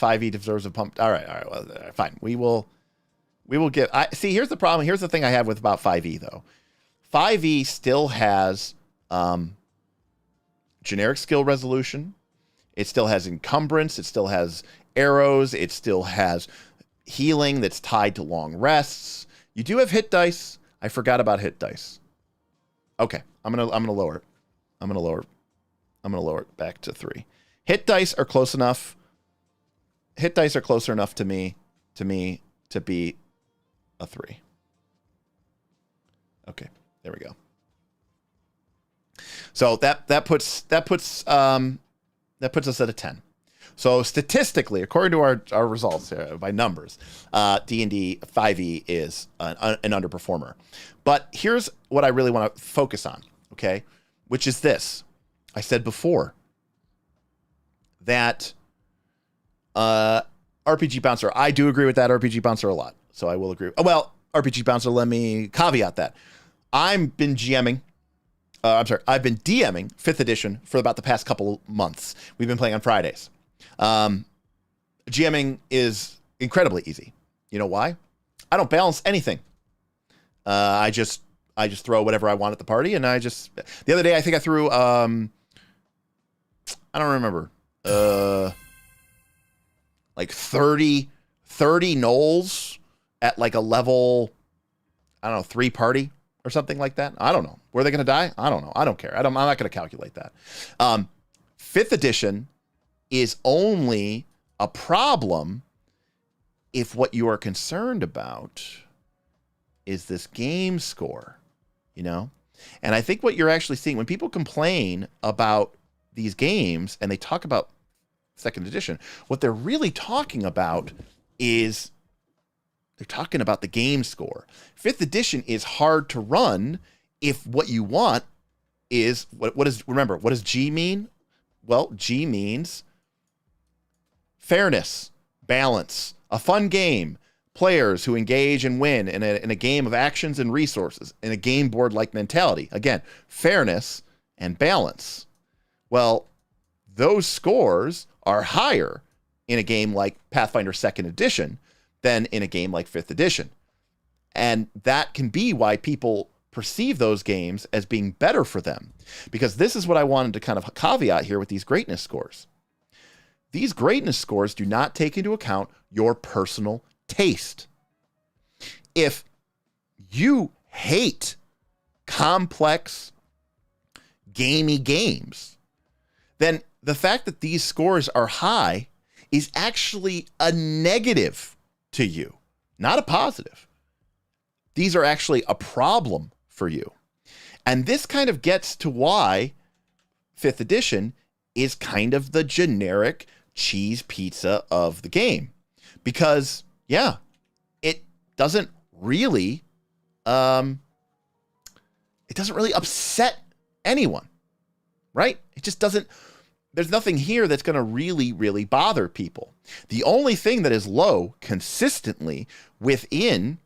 5e deserves a pump. All right, well, fine. We will get. See, here's the problem. Here's the thing I have with about 5e though. 5e still has generic skill resolution. It still has encumbrance. It still has arrows. It still has healing that's tied to long rests. You do have hit dice. I forgot about hit dice. Okay, I'm gonna lower it. I'm gonna lower it back to 3. Hit dice are close enough. Hit dice are closer enough to me to be a 3. Okay. There we go. So that puts us at a 10. So statistically, according to our results here, by numbers, D&D 5e is an underperformer. But here's what I really want to focus on, okay? Which is this. I said before that RPG Bouncer, I do agree with that RPG Bouncer a lot. So I will agree. Oh, well, RPG Bouncer, let me caveat that. I've been DMing 5th edition for about the past couple months. We've been playing on Fridays. GMing is incredibly easy. You know why? I don't balance anything. I just throw whatever I want at the party, and the other day I think I threw I don't remember like 30 gnolls at like a level, I don't know, 3 party or something like that. I don't know. Were they going to die? I don't know. I don't care. I'm not going to calculate that. 5th edition is only a problem if what you are concerned about is this game score, you know? And I think what you're actually seeing when people complain about these games and they talk about 2nd edition, what they're really talking about is they're talking about the game score. 5th edition is hard to run if what you want is what does G mean? Well, G means fairness, balance, a fun game, players who engage and win in a game of actions and resources, in a game board like mentality. Again, fairness and balance. Well, those scores are higher in a game like Pathfinder 2nd edition than in a game like 5th edition. And that can be why people perceive those games as being better for them. Because this is what I wanted to kind of caveat here with these greatness scores. These greatness scores do not take into account your personal taste. If you hate complex, gamey games, then the fact that these scores are high is actually a negative to you, not a positive. These are actually a problem for you. And this kind of gets to why 5th edition is kind of the generic cheese pizza of the game. Because, yeah, it doesn't really it doesn't really upset anyone, right? It just doesn't, there's nothing here that's going to really, really bother people. The only thing that is low consistently within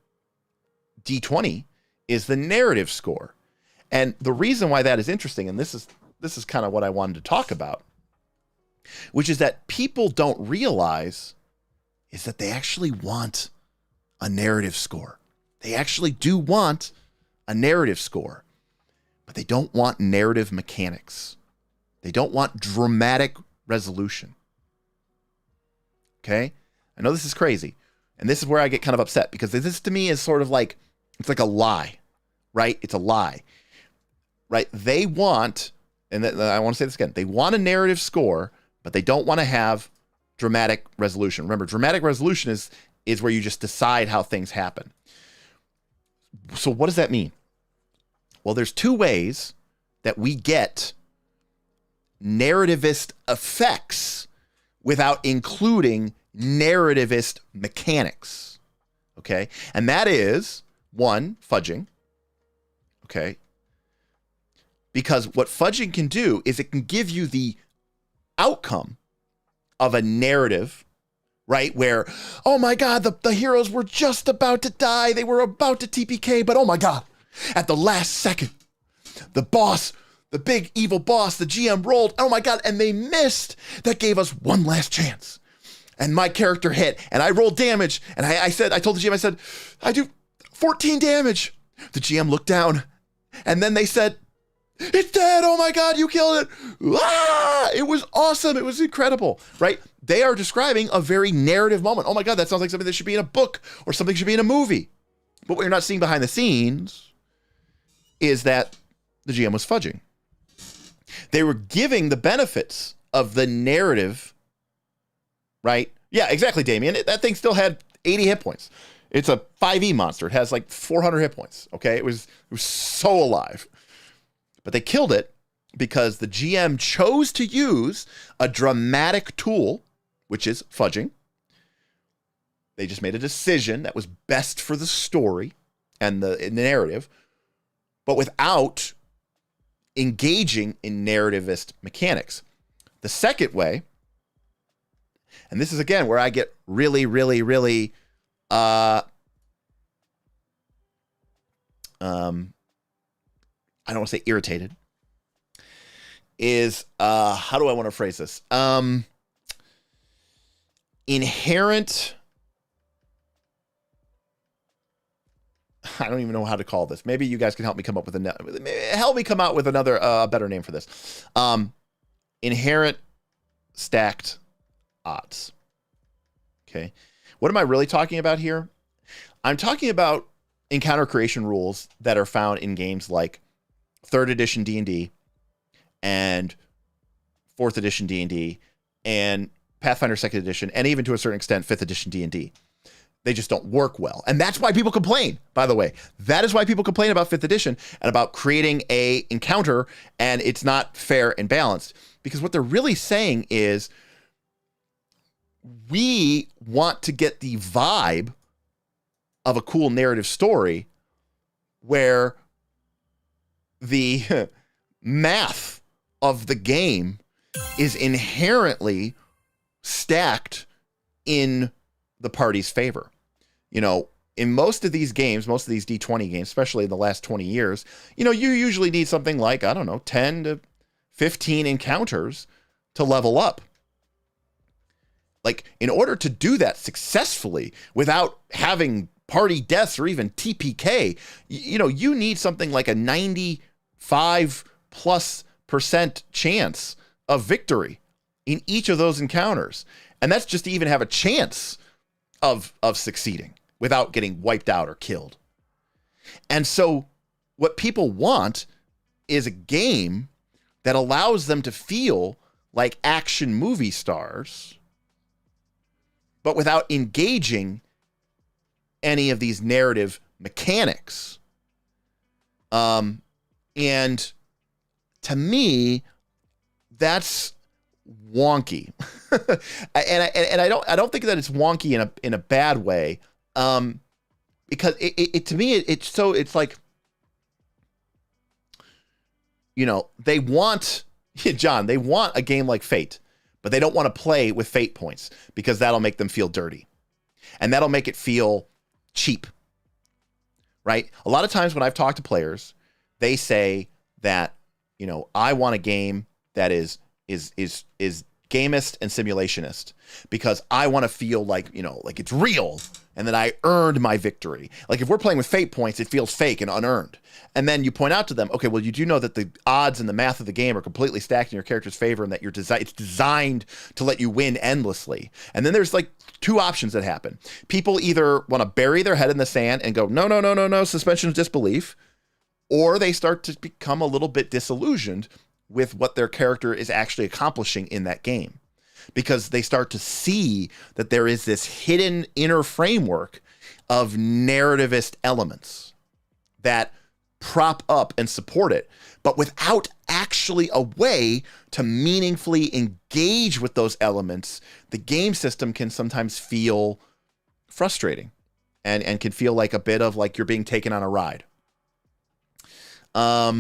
D20 is the narrative score. And the reason why that is interesting, and this is kind of what I wanted to talk about, which is that people don't realize is that they actually want a narrative score. They actually do want a narrative score, but they don't want narrative mechanics. They don't want dramatic resolution. Okay? I know this is crazy. And this is where I get kind of upset, because this to me is sort of like, it's like a lie, right? It's a lie, right? They want, and I want to say this again, they want a narrative score, but they don't want to have dramatic resolution. Remember, dramatic resolution is where you just decide how things happen. So what does that mean? Well, there's two ways that we get narrativist effects without including narrativist mechanics. Okay? And that is, one, fudging. Okay? Because what fudging can do is it can give you the outcome of a narrative, right? Where, oh my God, the heroes were just about to die. They were about to TPK, but oh my God, at the last second, the boss, the big evil boss, the GM rolled, oh my God, and they missed. That gave us one last chance. And my character hit, and I rolled damage. And I told the GM, I said, I do 14 damage. The GM looked down, and then they said, it's dead. Oh my God, you killed it. Ah, it was awesome. It was incredible, right? They are describing a very narrative moment. Oh my God, that sounds like something that should be in a book or something should be in a movie. But what you're not seeing behind the scenes is that the GM was fudging. They were giving the benefits of the narrative, right? Yeah, exactly, Damien. That thing still had 80 hit points. It's a 5e monster. It has like 400 hit points, okay? It was so alive. But they killed it because the GM chose to use a dramatic tool, which is fudging. They just made a decision that was best for the story and the narrative, but without engaging in narrativist mechanics. The second way, and this is again where I get really, really, really, I don't want to say irritated, is, how do I want to phrase this? Inherent, I don't even know how to call this. Maybe you guys can help me come up with another better name for this. Inherent stacked odds. Okay. What am I really talking about here? I'm talking about encounter creation rules that are found in games like 3rd edition D&D and 4th edition D&D and Pathfinder 2nd edition, and even to a certain extent 5th edition D&D. They just don't work well. And that's why people complain, by the way. That is why people complain about 5th edition and about creating a encounter and it's not fair and balanced. Because what they're really saying is, we want to get the vibe of a cool narrative story where the math of the game is inherently stacked in the party's favor. You know, in most of these games, most of these D20 games, especially in the last 20 years, you know, you usually need something like, I don't know, 10 to 15 encounters to level up. Like, in order to do that successfully without having party deaths or even TPK, you know, you need something like a 95+% chance of victory in each of those encounters. And that's just to even have a chance of succeeding without getting wiped out or killed. And so what people want is a game that allows them to feel like action movie stars, but without engaging any of these narrative mechanics. And to me, that's wonky. and I don't think that it's wonky in a bad way. Because it to me, it's like, they want, John, they want a game like Fate, but they don't want to play with Fate points because that'll make them feel dirty. And that'll make it feel cheap, right? A lot of times when I've talked to players, they say that, I want a game that is gamist and simulationist because I want to feel like it's real and that I earned my victory. Like if we're playing with Fate points, it feels fake and unearned. And then you point out to them, okay, well, you do know that the odds and the math of the game are completely stacked in your character's favor and that it's designed to let you win endlessly. And then there's like two options that happen. People either want to bury their head in the sand and go, no, suspension of disbelief, or they start to become a little bit disillusioned with what their character is actually accomplishing in that game, because they start to see that there is this hidden inner framework of narrativist elements that prop up and support it, but without actually a way to meaningfully engage with those elements, the game system can sometimes feel frustrating and can feel like a bit of like you're being taken on a ride. All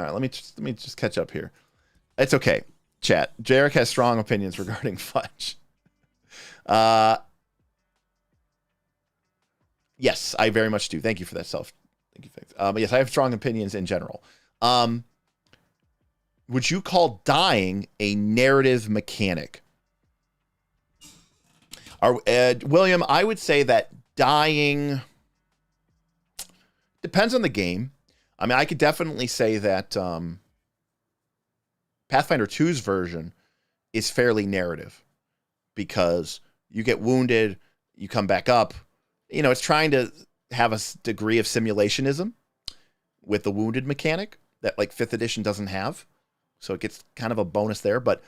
right, let me just catch up here. It's okay, chat. Jarek has strong opinions regarding fudge. Yes, I very much do. Thank you for that Thank you. But yes, I have strong opinions in general. Would you call dying a narrative mechanic? William, I would say that dying depends on the game. I mean, I could definitely say that Pathfinder 2's version is fairly narrative because you get wounded, you come back up. It's trying to have a degree of simulationism with the wounded mechanic that like 5th edition doesn't have. So it gets kind of a bonus there, but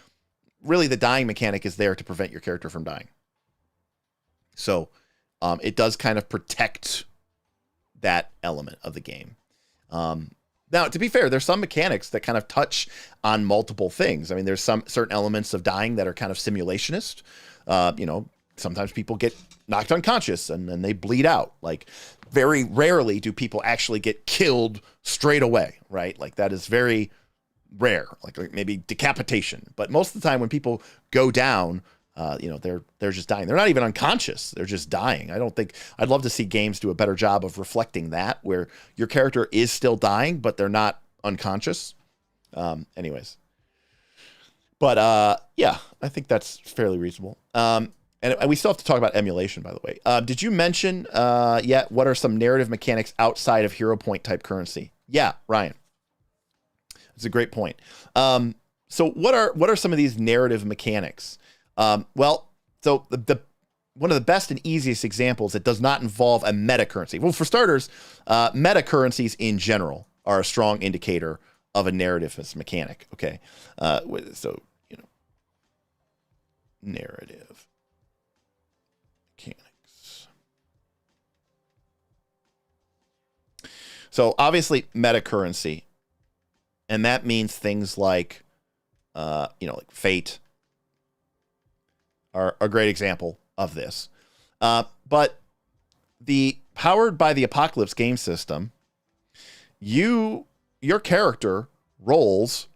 really the dying mechanic is there to prevent your character from dying. So it does kind of protect that element of the game. Now, to be fair, there's some mechanics that kind of touch on multiple things. I mean, there's some certain elements of dying that are kind of simulationist. Sometimes people get knocked unconscious and then they bleed out. Like very rarely do people actually get killed straight away, right? Like that is very rare, like maybe decapitation. But most of the time when people go down, they're just dying. They're not even unconscious. They're just dying. I'd love to see games do a better job of reflecting that, where your character is still dying, but they're not unconscious. Anyways. But yeah, I think that's fairly reasonable. And we still have to talk about emulation, by the way. Did you mention yet what are some narrative mechanics outside of hero point type currency? Yeah, Ryan. That's a great point. So what are some of these narrative mechanics? So the one of the best and easiest examples that does not involve a meta currency. Well, for starters, meta currencies in general are a strong indicator of a narrativist mechanic. Okay, so narrative mechanics. So obviously meta currency, and that means things like, like fate are a great example of this. But the powered by the apocalypse game system, your character rolls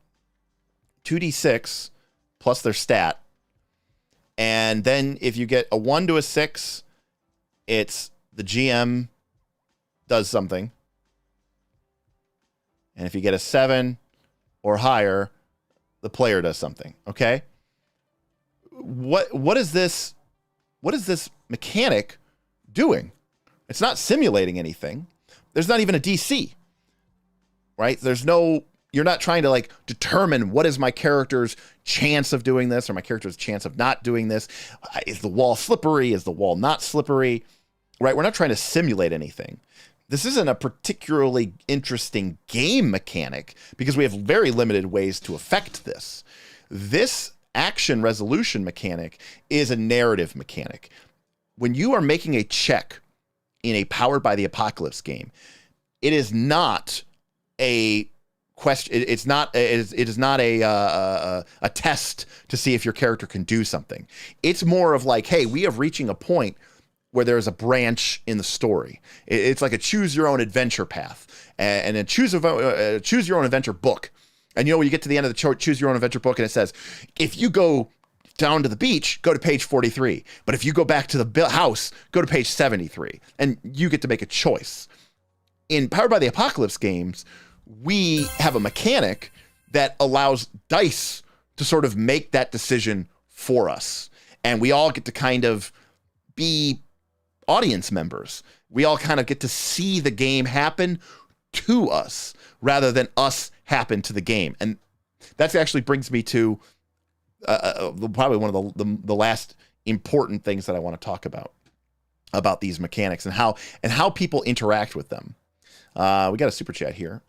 2d6 plus their stat. And then if you get a 1 to a 6, it's the GM does something. And if you get a 7 or higher, the player does something. Okay? What is this mechanic doing? It's not simulating anything. There's not even a DC, right? You're not trying to like determine what is my character's chance of doing this or my character's chance of not doing this. Is the wall slippery? Is the wall not slippery? Right? We're not trying to simulate anything. This isn't a particularly interesting game mechanic because we have very limited ways to affect this. This action resolution mechanic is a narrative mechanic. When you are making a check in a powered by the apocalypse game, it is not a question. It is not a test to see if your character can do something. It's more of like, hey, we are reaching a point where there's a branch in the story. It's like a choose your own adventure path, and a choose your own adventure book. And when you get to the end of the choose your own adventure book, and it says, if you go down to the beach, go to page 43. But if you go back to the house, go to page 73. And you get to make a choice. In Powered by the Apocalypse games, we have a mechanic that allows dice to sort of make that decision for us. And we all get to kind of be audience members. We all kind of get to see the game happen to us rather than us happen to the game. And that actually brings me to probably one of the last important things that I want to talk about these mechanics and how people interact with them. We got a super chat here.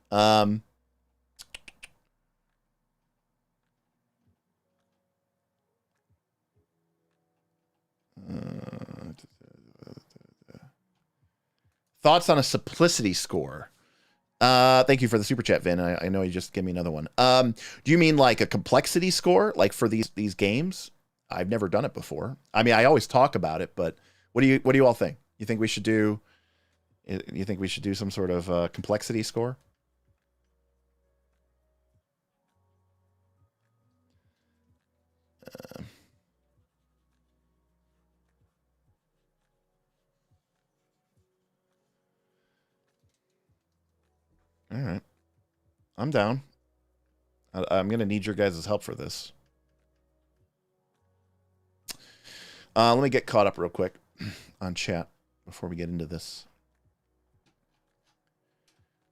Thoughts on a simplicity score? Thank you for the super chat, Vin. I know you just gave me another one. Do you mean like a complexity score, like for these games? I've never done it before. I mean, I always talk about it, but what do you all think? You think we should do? You think we should do some sort of complexity score? All right. I'm down. I'm going to need your guys' help for this. Let me get caught up real quick on chat before we get into this.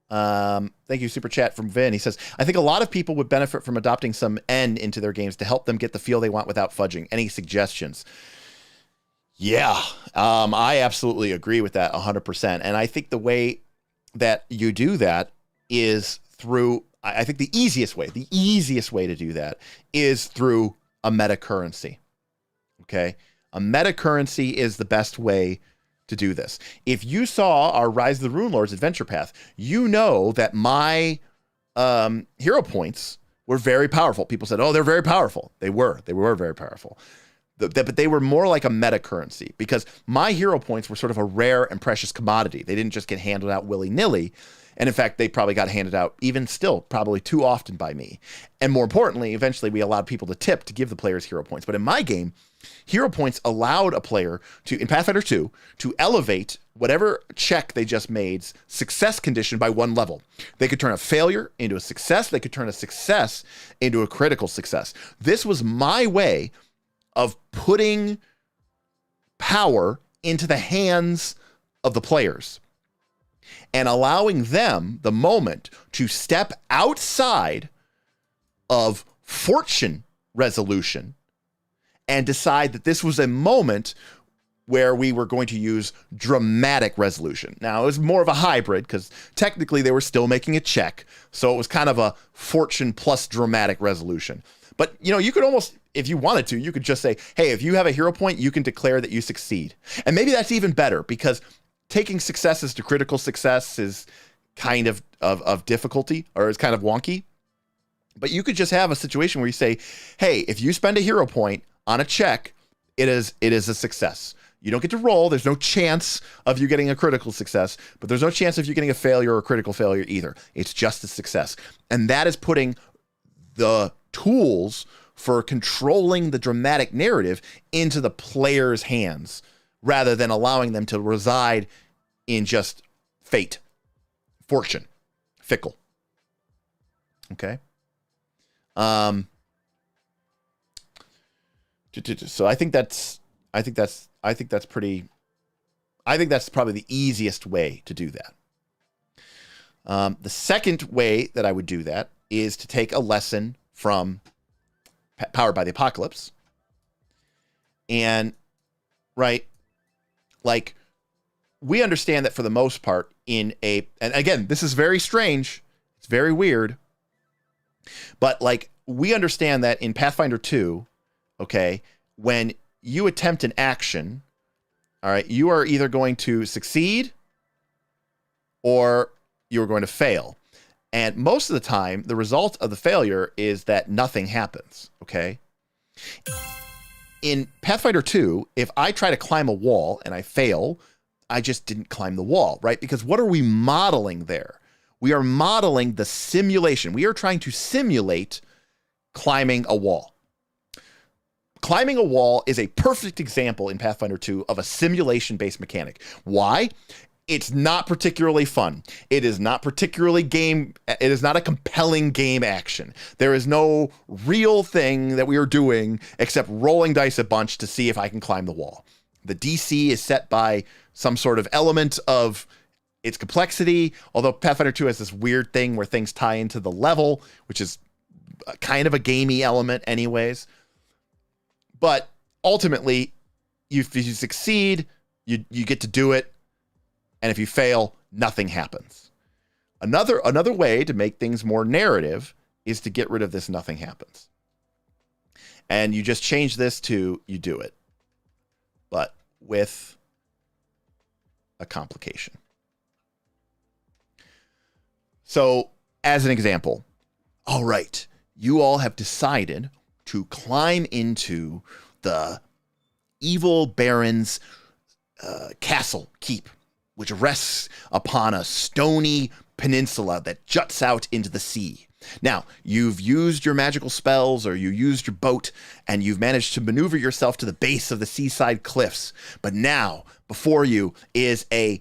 Thank you, Super Chat from Vin. He says, I think a lot of people would benefit from adopting some N into their games to help them get the feel they want without fudging. Any suggestions? Yeah, I absolutely agree with that 100%. And I think the way that you do that is through, I think the easiest way to do that is through a meta currency. Okay. A meta currency is the best way to do this. If you saw our Rise of the Rune Lords adventure path, you know that my hero points were very powerful. People said, oh, they're very powerful. They were very powerful. But they were more like a meta currency because my hero points were sort of a rare and precious commodity. They didn't just get handed out willy-nilly. And in fact, they probably got handed out even still probably too often by me. And more importantly, eventually we allowed people to tip to give the players hero points. But in my game, hero points allowed a player to, in Pathfinder 2, to elevate whatever check they just made's success condition by one level. They could turn a failure into a success. They could turn a success into a critical success. This was my way of putting power into the hands of the players and allowing them the moment to step outside of fortune resolution and decide that this was a moment where we were going to use dramatic resolution. Now, it was more of a hybrid because technically they were still making a check. So it was kind of a fortune plus dramatic resolution. But, you could almost, if you wanted to, you could just say, hey, if you have a hero point, you can declare that you succeed. And maybe that's even better because taking successes to critical success is kind of difficulty or is kind of wonky. But you could just have a situation where you say, hey, if you spend a hero point on a check, it is a success. You don't get to roll. There's no chance of you getting a critical success, but there's no chance of you getting a failure or a critical failure either. It's just a success. And that is putting the tools for controlling the dramatic narrative into the player's hands rather than allowing them to reside in just fate, fortune, fickle. Okay. So I think that's probably the easiest way to do that. The second way that I would do that is to take a lesson from Powered by the Apocalypse. And, right, like, we understand that for the most part and again, this is very strange. It's very weird. But, like, we understand that in Pathfinder 2, okay, when you attempt an action, all right, you are either going to succeed or you're going to fail. And most of the time, the result of the failure is that nothing happens, okay? In Pathfinder 2, if I try to climb a wall and I fail, I just didn't climb the wall, right? Because what are we modeling there? We are modeling the simulation. We are trying to simulate climbing a wall. Climbing a wall is a perfect example in Pathfinder 2 of a simulation-based mechanic. Why? It's not particularly fun. It is not particularly it is not a compelling game action. There is no real thing that we are doing except rolling dice a bunch to see if I can climb the wall. The DC is set by some sort of element of its complexity, although Pathfinder 2 has this weird thing where things tie into the level, which is kind of a gamey element anyways. But ultimately, if you succeed, you get to do it. And if you fail, nothing happens. Another way to make things more narrative is to get rid of this nothing happens. And you just change this to you do it, but with a complication. So, as an example, all right, you all have decided to climb into the evil baron's castle keep, which rests upon a stony peninsula that juts out into the sea. Now, you've used your magical spells or you used your boat and you've managed to maneuver yourself to the base of the seaside cliffs. But now, before you is a,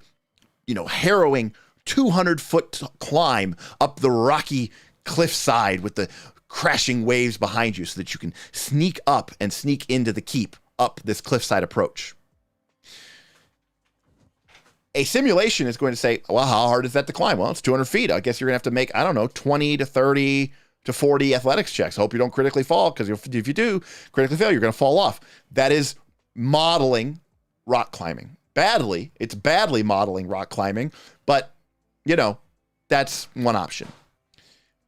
harrowing 200-foot climb up the rocky cliffside with the crashing waves behind you so that you can sneak up and sneak into the keep up this cliffside approach. A simulation is going to say, well, how hard is that to climb? Well, it's 200 feet. I guess you're going to have to make, 20 to 30 to 40 athletics checks. Hope you don't critically fall, because if you do critically fail, you're going to fall off. That is modeling rock climbing. Badly. It's badly modeling rock climbing, but, that's one option.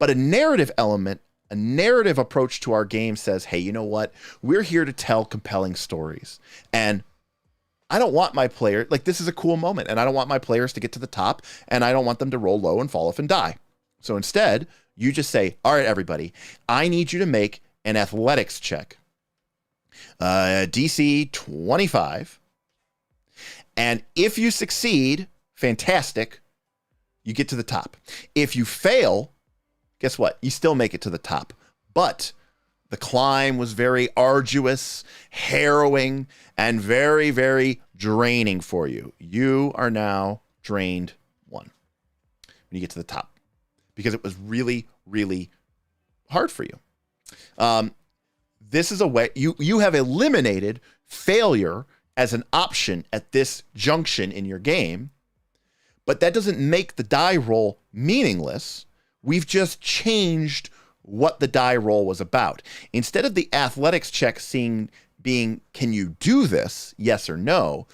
But a narrative element, a narrative approach to our game says, hey, you know what? We're here to tell compelling stories. And I don't want my player, this is a cool moment, and I don't want my players to get to the top, and I don't want them to roll low and fall off and die. So instead, you just say, all right, everybody, I need you to make an athletics check. DC 25. And if you succeed, fantastic, you get to the top. If you fail, guess what? You still make it to the top. But the climb was very arduous, harrowing, and very, very draining for you. You are now drained 1 when you get to the top because it was really, really hard for you. This is a way you have eliminated failure as an option at this junction in your game, but that doesn't make the die roll meaningless. We've just changed what the die roll was about. Instead of the athletics check being, can you do this? Yes or no.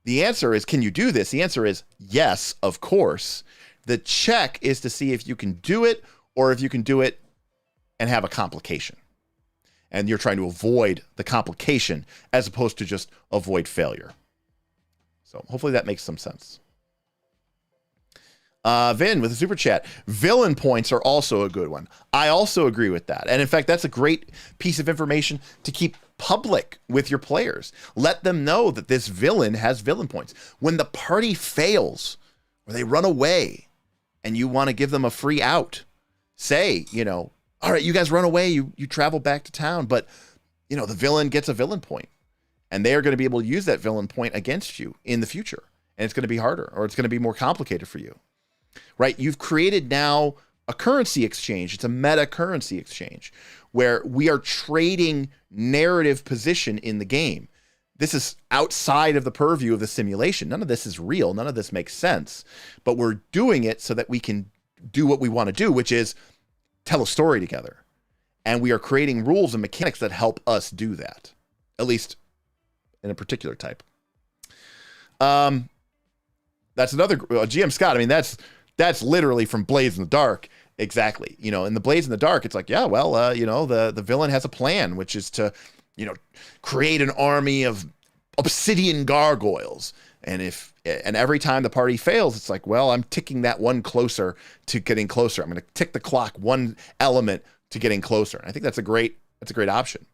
The answer is, can you do this? The answer is yes, of course. The check is to see if you can do it or if you can do it and have a complication. And you're trying to avoid the complication as opposed to just avoid failure. So hopefully that makes some sense. Vin with a super chat. Villain points are also a good one. I also agree with that. And in fact, that's a great piece of information to keep public with your players. Let them know that this villain has villain points. When the party fails or they run away and you want to give them a free out, say, all right, you guys run away, you travel back to town, but the villain gets a villain point and they are going to be able to use that villain point against you in the future. And it's going to be harder or it's going to be more complicated for you. Right? You've created now a currency exchange. It's a meta currency exchange where we are trading narrative position in the game. This is outside of the purview of the simulation. None of this is real. None of this makes sense, but we're doing it so that we can do what we want to do, which is tell a story together. And we are creating rules and mechanics that help us do that, at least in a particular type. That's another GM Scott. I mean, that's literally from Blades in the Dark. Exactly. In the Blades in the Dark, it's like, yeah, well, the villain has a plan, which is to, create an army of obsidian gargoyles. And every time the party fails, it's like, well, I'm ticking that one closer to getting closer. I'm going to tick the clock one element to getting closer. And I think that's a great option.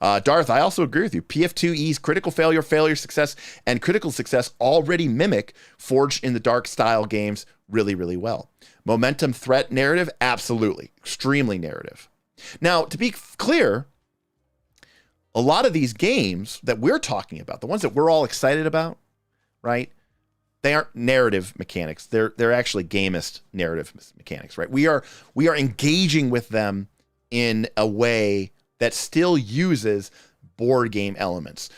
Darth, I also agree with you. PF2E's critical failure, failure success, and critical success already mimic Forged in the Dark style games really, really well. Momentum threat narrative, absolutely. Extremely narrative. Now, to be clear, a lot of these games that we're talking about, the ones that we're all excited about, right? They aren't narrative mechanics. They're actually gamist narrative mechanics, right? We are engaging with them in a way that still uses board game elements,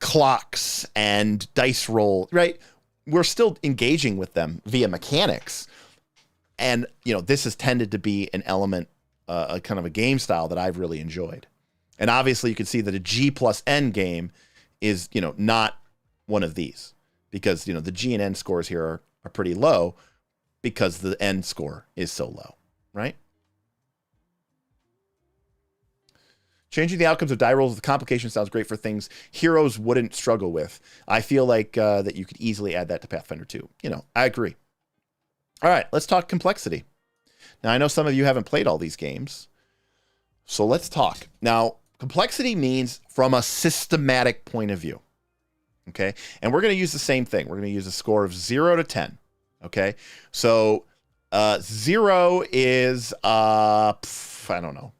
clocks and dice roll, right? We're still engaging with them via mechanics. And, this has tended to be an element, a kind of a game style that I've really enjoyed. And obviously you can see that a G plus N game is, not one of these because, the G and N scores here are pretty low because the N score is so low, right? Changing the outcomes of die rolls with complication sounds great for things heroes wouldn't struggle with. I feel like that you could easily add that to Pathfinder 2. I agree. All right, let's talk complexity. Now, I know some of you haven't played all these games, so let's talk. Now, complexity means from a systematic point of view, okay? And we're going to use the same thing. We're going to use a score of 0 to 10, okay? So 0 is, I don't know,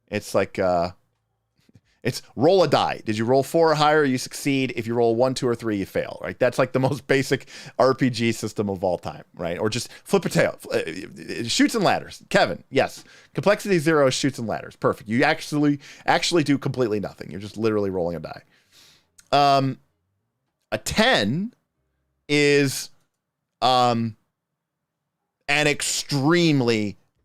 it's like, it's roll a die. Did you roll 4 or higher? You succeed. If you roll 1, 2, or 3, you fail, right? That's like the most basic RPG system of all time, right? Or just flip a tail. Shoots and ladders. Kevin, yes. Complexity 0 is shoots and ladders. Perfect. You actually do completely nothing. You're just literally rolling a die. A 10 is an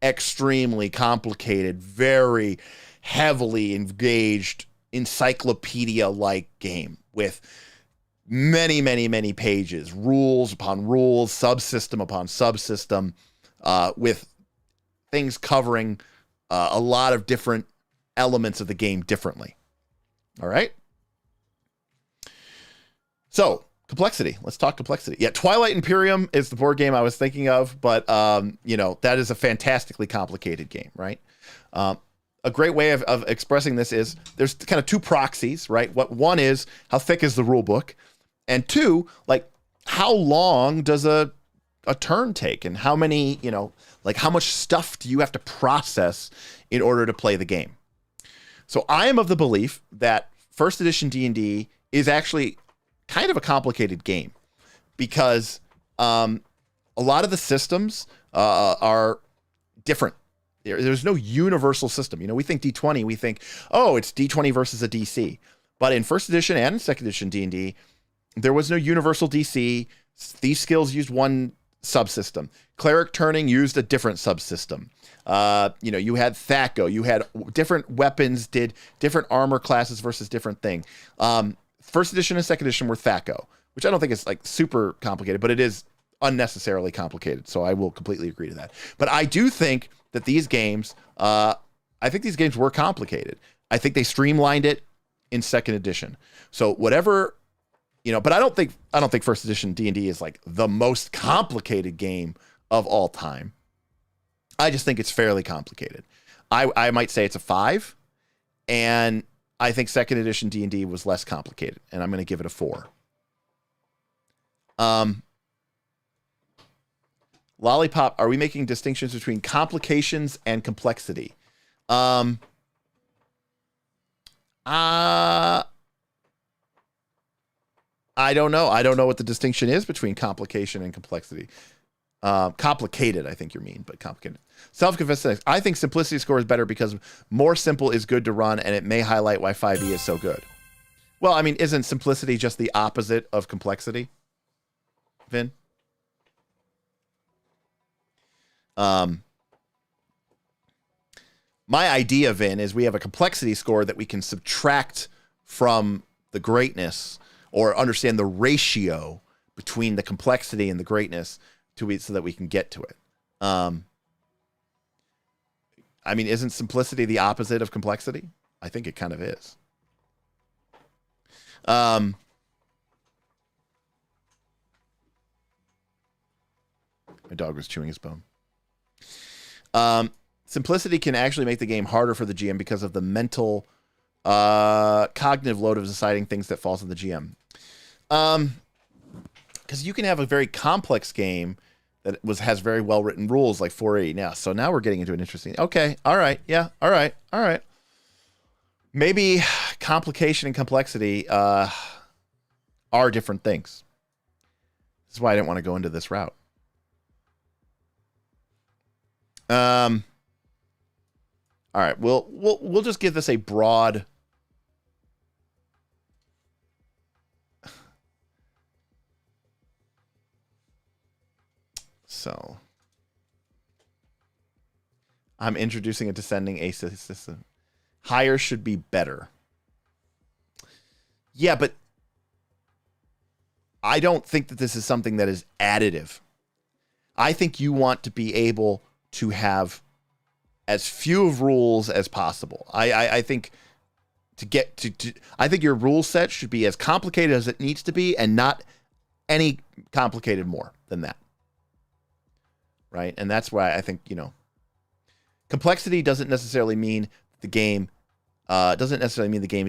extremely complicated, very heavily engaged encyclopedia-like game with many pages, rules upon rules, subsystem upon subsystem, with things covering a lot of different elements of the game differently. All right? So, complexity. Let's talk complexity. Yeah, Twilight Imperium is the board game I was thinking of, but, that is a fantastically complicated game, right? A great way of expressing this is there's kind of two proxies, right? One is how thick is the rule book? And 2, like how long does a turn take? And how many, how much stuff do you have to process in order to play the game? So I am of the belief that first edition D&D is actually kind of a complicated game because a lot of the systems are different. There's no universal system. We think D20, we think, oh, it's D20 versus a DC. But in first edition and second edition D&D, there was no universal DC. These skills used one subsystem. Cleric turning used a different subsystem. You had THAC0. You had different weapons, did different armor classes versus different thing. First edition and second edition were THAC0, which I don't think is like super complicated, but it is unnecessarily complicated. So I will completely agree to that. But I do think that these games, were complicated. I think they streamlined it in second edition. So whatever, but I don't think first edition D&D is like the most complicated game of all time. I just think it's fairly complicated. I might say it's a 5, and I think second edition D&D was less complicated, and I'm going to give it a 4. Lollipop, are we making distinctions between complications and complexity? I don't know. I don't know what the distinction is between complication and complexity. Complicated, I think you mean, but complicated. Self-confessed cynics. I think simplicity score is better because more simple is good to run, and it may highlight why 5e is so good. Well, I mean, isn't simplicity just the opposite of complexity, Vin? My idea, Vin, is we have a complexity score that we can subtract from the greatness or understand the ratio between the complexity and the greatness so that we can get to it. I mean, isn't simplicity the opposite of complexity? I think it kind of is. My dog was chewing his bone. simplicity can actually make the game harder for the GM because of the mental, cognitive load of deciding things that falls on the GM. Because you can have a very complex game that has very well written rules like 4E. Now, so now we're getting into an interesting. Okay, all right, yeah, all right. Maybe complication and complexity are different things. This is why I didn't want to go into this route. All right, we'll just give this a broad. So, I'm introducing a descending ace system. Higher should be better. Yeah, but I don't think that this is something that is additive. I think you want to be able to have as few of rules as possible. I think I think your rule set should be as complicated as it needs to be and not any complicated more than that. Right? And that's why I think, complexity doesn't necessarily mean the game is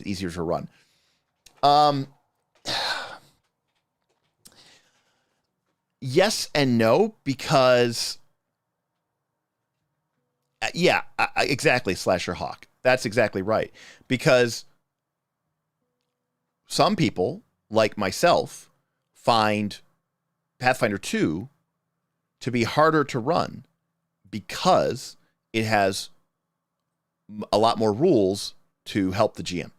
easier to run. Yes and no, because exactly, Slasher Hawk. That's exactly right. Because some people, like myself, find Pathfinder 2 to be harder to run because it has a lot more rules to help the GM.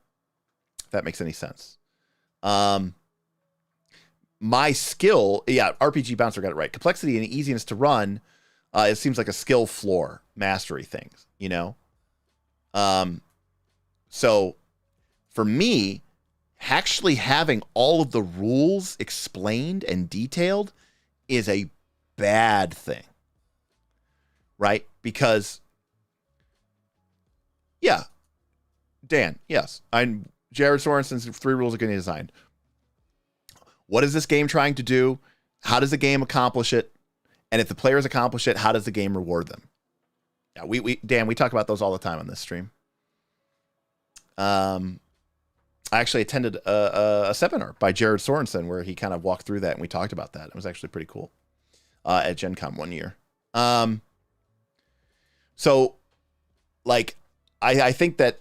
If that makes any sense. My skill, RPG Bouncer got it right. Complexity and easiness to run, it seems like a skill floor mastery thing, So for me, actually having all of the rules explained and detailed is a bad thing, right? Because, Dan, yes, I'm Jared Sorensen's 3 Rules of Good Design. What is this game trying to do? How does the game accomplish it? And if the players accomplish it, how does the game reward them? Yeah, Dan, we talk about those all the time on this stream. I actually attended a seminar by Jared Sorensen where he kind of walked through that and we talked about that. It was actually pretty cool at Gen Con one year. So, like, I think that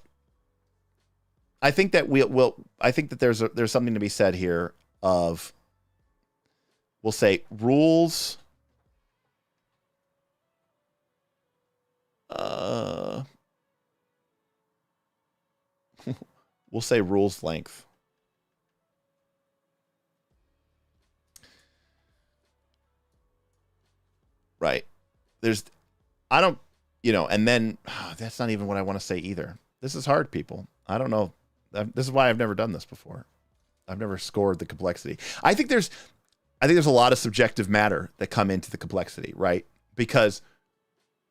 there's something to be said here of, we'll say, rules. We'll say rules length. Right. And then that's not even what I want to say either. This is hard, people. I don't know. This is why I've never done this before. I've never scored the complexity. I think there's a lot of subjective matter that come into the complexity, right? Because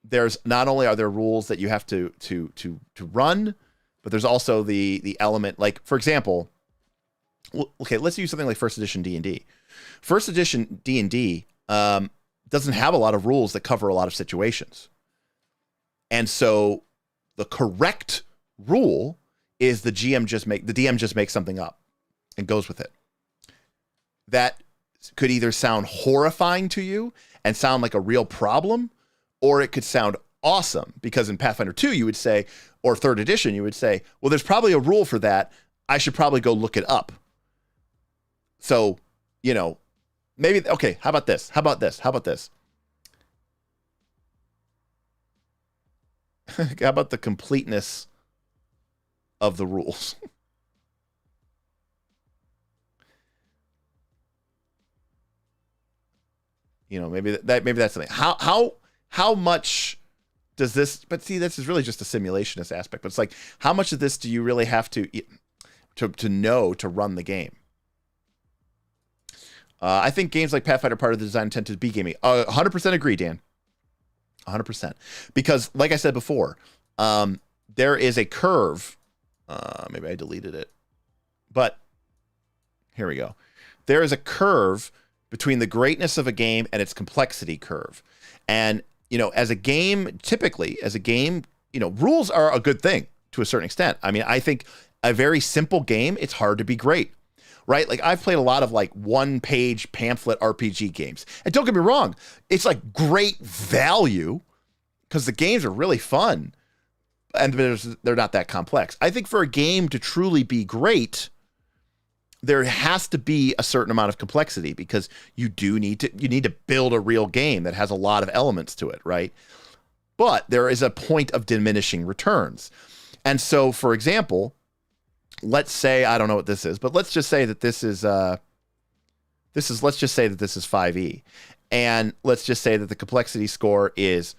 there's not only are there rules that you have to run, but there's also the element, like, for example, okay, let's use something like first edition D&D. First edition D&D doesn't have a lot of rules that cover a lot of situations. And so the correct rule is the DM just makes something up and goes with it. That could either sound horrifying to you and sound like a real problem, or it could sound awesome, because in Pathfinder 2 you would say, or 3rd edition you would say, well, there's probably a rule for that. I should probably go look it up. So, maybe, okay, how about this? How about this? How about the completeness of the rules? Maybe that's something. How much does this? But see, this is really just a simulationist aspect. But it's like, how much of this do you really have to know to run the game? I think games like Pathfinder, part of the design intent to be gaming. 100% agree, Dan. 100%. Because, like I said before, there is a curve. Maybe I deleted it, but here we go. There is a curve between the greatness of a game and its complexity curve. And as a game, typically as a game, rules are a good thing to a certain extent. I mean, I think a very simple game, it's hard to be great, right? Like I've played a lot of like 1-page pamphlet RPG games. And don't get me wrong, it's like great value because the games are really fun and they're not that complex. I think for a game to truly be great, there has to be a certain amount of complexity because you need to build a real game that has a lot of elements to it, right? But there is a point of diminishing returns. And so, for example, let's say, I don't know what this is, but let's just say that this is let's just say that this is 5e. And let's just say that the complexity score is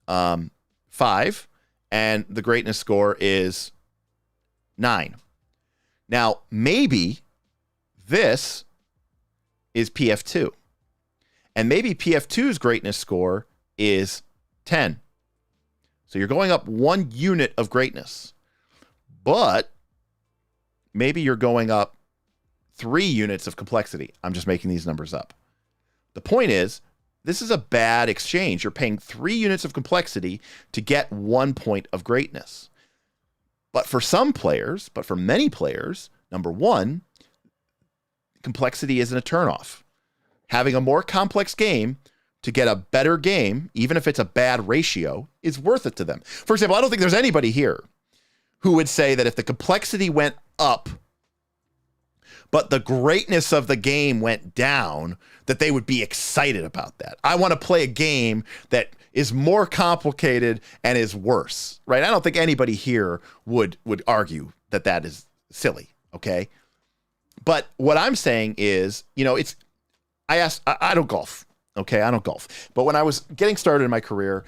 5 and the greatness score is 9. Now, maybe this is PF2. And maybe PF2's greatness score is 10. So you're going up 1 unit of greatness. But maybe you're going up 3 units of complexity. I'm just making these numbers up. The point is, this is a bad exchange. You're paying 3 units of complexity to get 1 point of greatness. But for many players, number one, complexity isn't a turnoff. Having a more complex game to get a better game, even if it's a bad ratio, is worth it to them. For example, I don't think there's anybody here who would say that if the complexity went up, but the greatness of the game went down, that they would be excited about that. I want to play a game that is more complicated and is worse, right? I don't think anybody here would argue that that is silly, okay? But what I'm saying is, I don't golf. Okay, I don't golf. But when I was getting started in my career,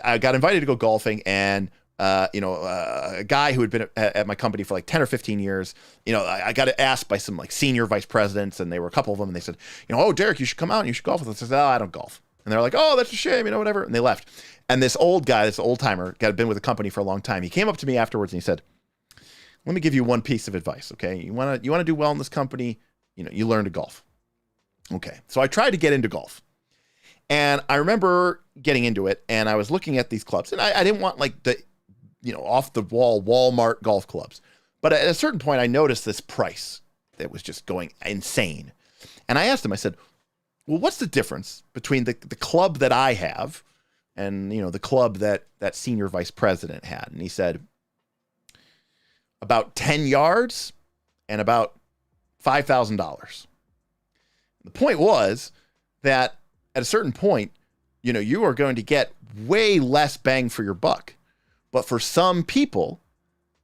I got invited to go golfing, and a guy who had been at my company for like 10 or 15 years, I got asked by some like senior vice presidents, and they were a couple of them, and they said, oh, Derek, you should come out and you should golf with us. I said, oh, I don't golf. And they're like, oh, that's a shame, whatever. And they left. And this old guy, this old timer, had been with the company for a long time. He came up to me afterwards and he said, let me give you one piece of advice, okay? You want to do well in this company, you learn to golf. Okay, so I tried to get into golf. And I remember getting into it, and I was looking at these clubs, and I didn't want like the, off the wall Walmart golf clubs. But at a certain point, I noticed this price that was just going insane. And I asked him, I said, well, what's the difference between the club that I have and, the club that senior vice president had? And he said, about 10 yards and about $5,000. The point was that at a certain point, you are going to get way less bang for your buck. But for some people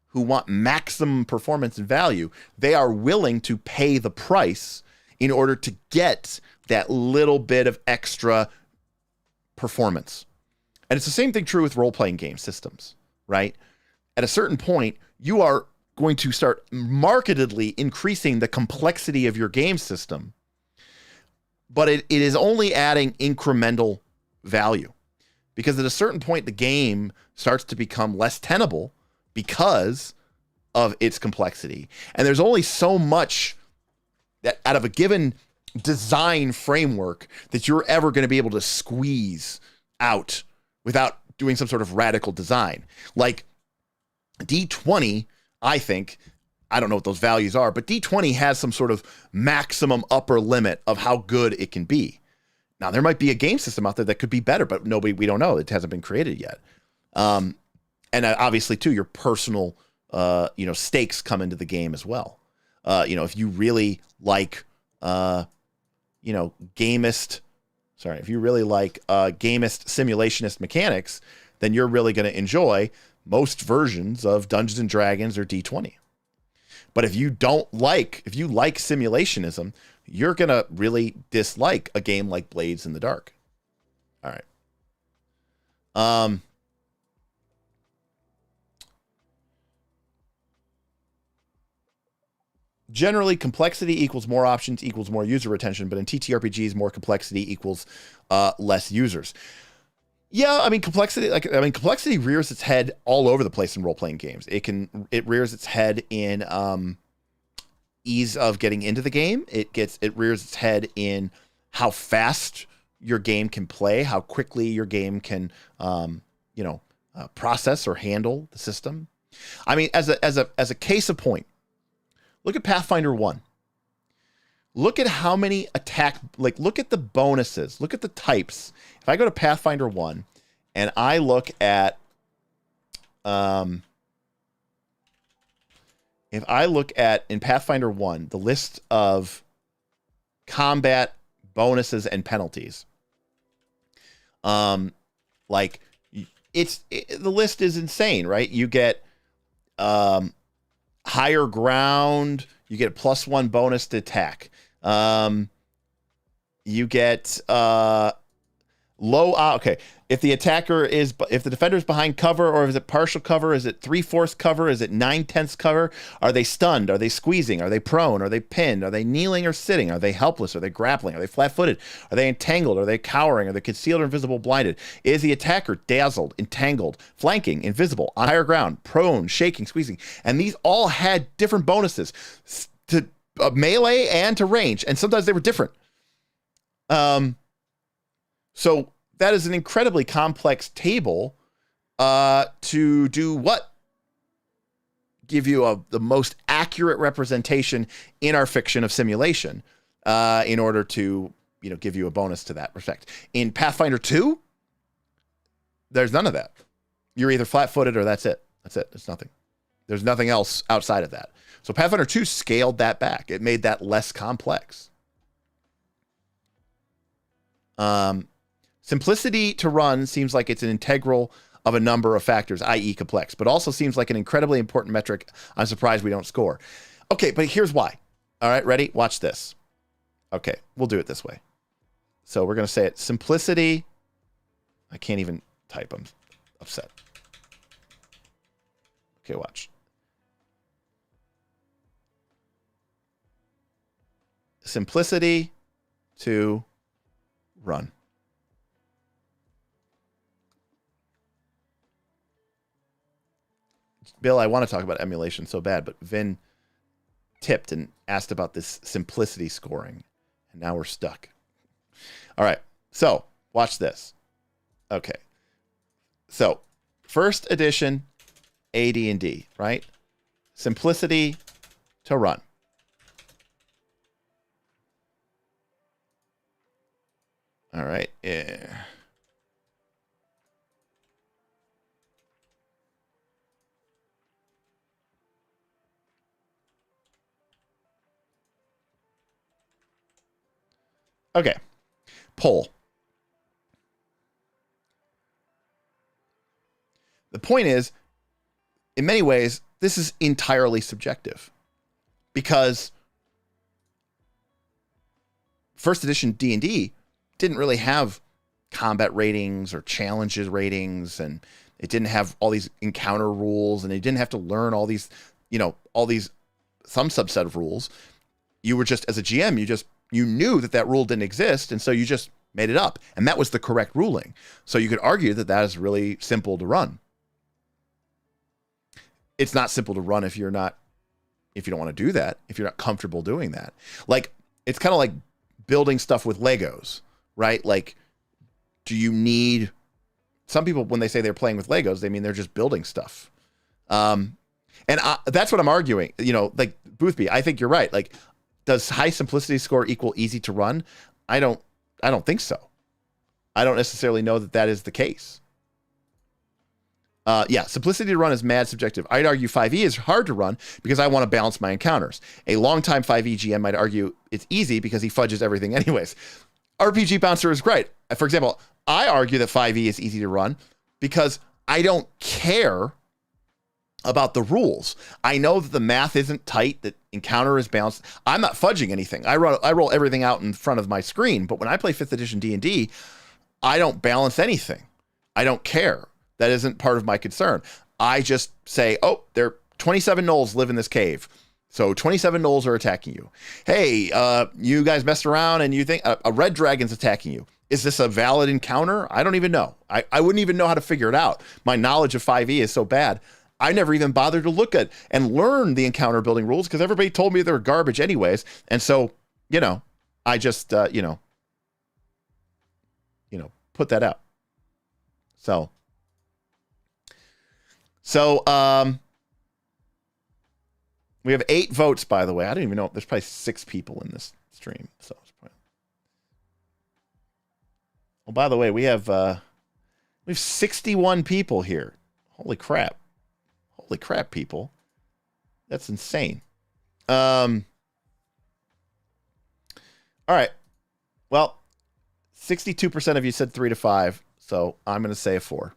who want maximum performance and value, they are willing to pay the price in order to get that little bit of extra performance. And it's the same thing true with role-playing game systems, right? At a certain point, you are going to start markedly increasing the complexity of your game system, but it is only adding incremental value, because at a certain point, the game starts to become less tenable because of its complexity. And there's only so much that out of a given design framework that you're ever going to be able to squeeze out without doing some sort of radical design. Like D20, I think, I don't know what those values are, but D20 has some sort of maximum upper limit of how good it can be. Now, there might be a game system out there that could be better, but we don't know. It hasn't been created yet. And obviously, too, your personal, stakes come into the game as well. If you really like, gamist simulationist mechanics, then you're really going to enjoy most versions of Dungeons and Dragons or D20. But if you like simulationism, you're going to really dislike a game like Blades in the Dark. All right. Generally, complexity equals more options equals more user retention, but in TTRPGs, more complexity equals less users. Yeah, I mean, complexity rears its head all over the place in role-playing games. It rears its head in ease of getting into the game. It rears its head in how fast your game can play, how quickly your game can, process or handle the system. I mean, as a case of point, look at Pathfinder 1. Look at how many look at the bonuses, look at the types. If I go to Pathfinder 1 and I look at, in Pathfinder 1, the list of combat bonuses and penalties, the list is insane, right? You get higher ground, you get a +1 bonus to attack. You get okay. If the defender is behind cover, or is it partial cover? Is it 3/4 cover? Is it 9/10 cover? Are they stunned? Are they squeezing? Are they prone? Are they pinned? Are they kneeling or sitting? Are they helpless? Are they grappling? Are they flat-footed? Are they entangled? Are they cowering? Are they concealed or invisible, blinded? Is the attacker dazzled, entangled, flanking, invisible, on higher ground, prone, shaking, squeezing? And these all had different bonuses to melee and to range, and sometimes they were different. So that is an incredibly complex table to do what? Give you the most accurate representation in our fiction of simulation in order to give you a bonus to that respect. In Pathfinder 2, there's none of that. You're either flat-footed or that's it. That's it. There's nothing. There's nothing else outside of that. So Pathfinder 2 scaled that back. It made that less complex. Simplicity to run seems like it's an integral of a number of factors, i.e. complex, but also seems like an incredibly important metric I'm surprised we don't score. Okay, but here's why. All right, ready? Watch this. Okay, we'll do it this way. So we're going to say it. Simplicity. I can't even type. I'm upset. Okay, watch. Simplicity to run. Bill, I want to talk about emulation so bad, but Vin tipped and asked about this simplicity scoring, and now we're stuck. All right, so watch this. Okay, so first edition AD&D, right? Simplicity to run. All right. Yeah. Okay. Poll. The point is, in many ways, this is entirely subjective because first edition D&D didn't really have combat ratings or challenges ratings, and it didn't have all these encounter rules, and they didn't have to learn all these, some subset of rules. You were just, as a GM, you knew that rule didn't exist, and so you just made it up, and that was the correct ruling. So you could argue that is really simple to run. It's not simple to run if you don't want to do that, if you're not comfortable doing that. Like, it's kind of like building stuff with Legos, right? Like, do you need... Some people, when they say they're playing with Legos, they mean they're just building stuff. And that's what I'm arguing. Like, Boothby, I think you're right. Like, does high simplicity score equal easy to run? I don't think so. I don't necessarily know that is the case. Simplicity to run is mad subjective. I'd argue 5e is hard to run because I want to balance my encounters. A longtime 5e GM might argue it's easy because he fudges everything anyways. RPG Bouncer is great. For example, I argue that 5e is easy to run because I don't care about the rules. I know that the math isn't tight, that encounter is balanced. I'm not fudging anything. I roll everything out in front of my screen, but when I play 5th edition D&D, I don't balance anything. I don't care. That isn't part of my concern. I just say, oh, there are 27 gnolls live in this cave. So 27 gnolls are attacking you. Hey, you guys messed around and you think a red dragon's attacking you. Is this a valid encounter? I don't even know. I wouldn't even know how to figure it out. My knowledge of 5e is so bad. I never even bothered to look at and learn the encounter building rules because everybody told me they were garbage anyways. And so, I just, put that out. So we have 8 votes, by the way. I don't even know. There's probably 6 people in this stream. So it's probably... Well, by the way, we have 61 people here. Holy crap. Holy crap, people. That's insane. All right. Well, 62% of you said 3 to 5, so I'm going to say a 4.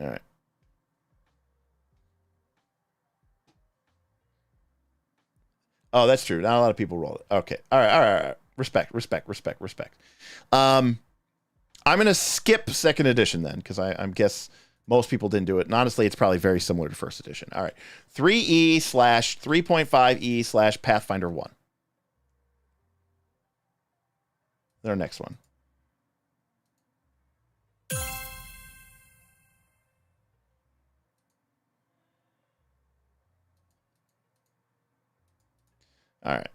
All right. Oh, that's true. Not a lot of people roll it. Okay. All right. Respect. I'm going to skip second edition then, because I guess most people didn't do it. And honestly, it's probably very similar to first edition. All right. 3E/3.5E/Pathfinder 1. Our next one. All right.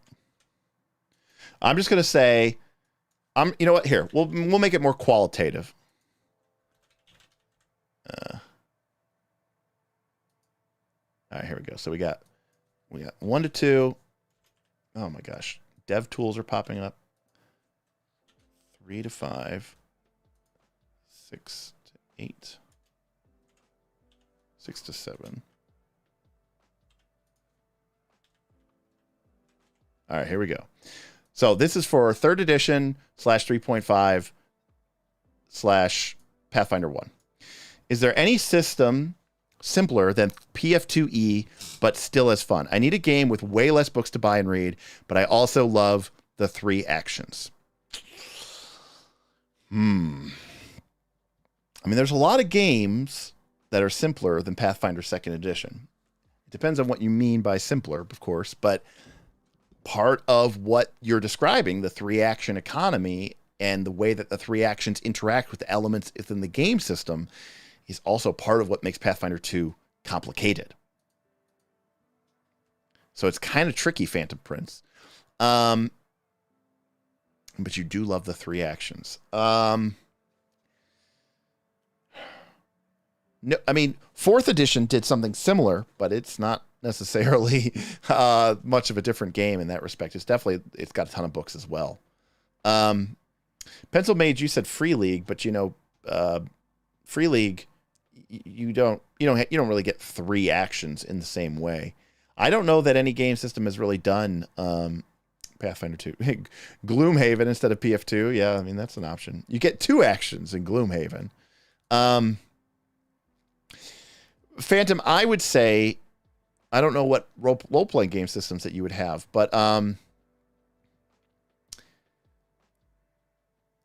I'm just going to say, you know what? Here, we'll make it more qualitative. All right, here we go. So we got 1 to 2. Oh my gosh. Dev tools are popping up. 3 to 5. 6 to 8. 6 to 7. All right, here we go. So this is for 3rd edition /3.5/Pathfinder 1. Is there any system simpler than PF2E, but still as fun? I need a game with way less books to buy and read, but I also love the 3 actions. I mean, there's a lot of games that are simpler than Pathfinder 2nd edition. It depends on what you mean by simpler, of course, but part of what you're describing, the 3-action economy and the way that the 3 actions interact with the elements within the game system, is also part of what makes Pathfinder 2 complicated. So it's kind of tricky, Phantom Prince. But you do love the 3 actions. No, I mean, 4th edition did something similar, but it's not necessarily much of a different game in that respect. It's got a ton of books as well. Pencil Mage, you said Free League, but Free League, you don't really get 3 actions in the same way. I don't know that any game system has really done Pathfinder 2. Gloomhaven instead of PF2. Yeah, I mean, that's an option. You get 2 actions in Gloomhaven. Phantom, I would say, I don't know what role-playing game systems that you would have, but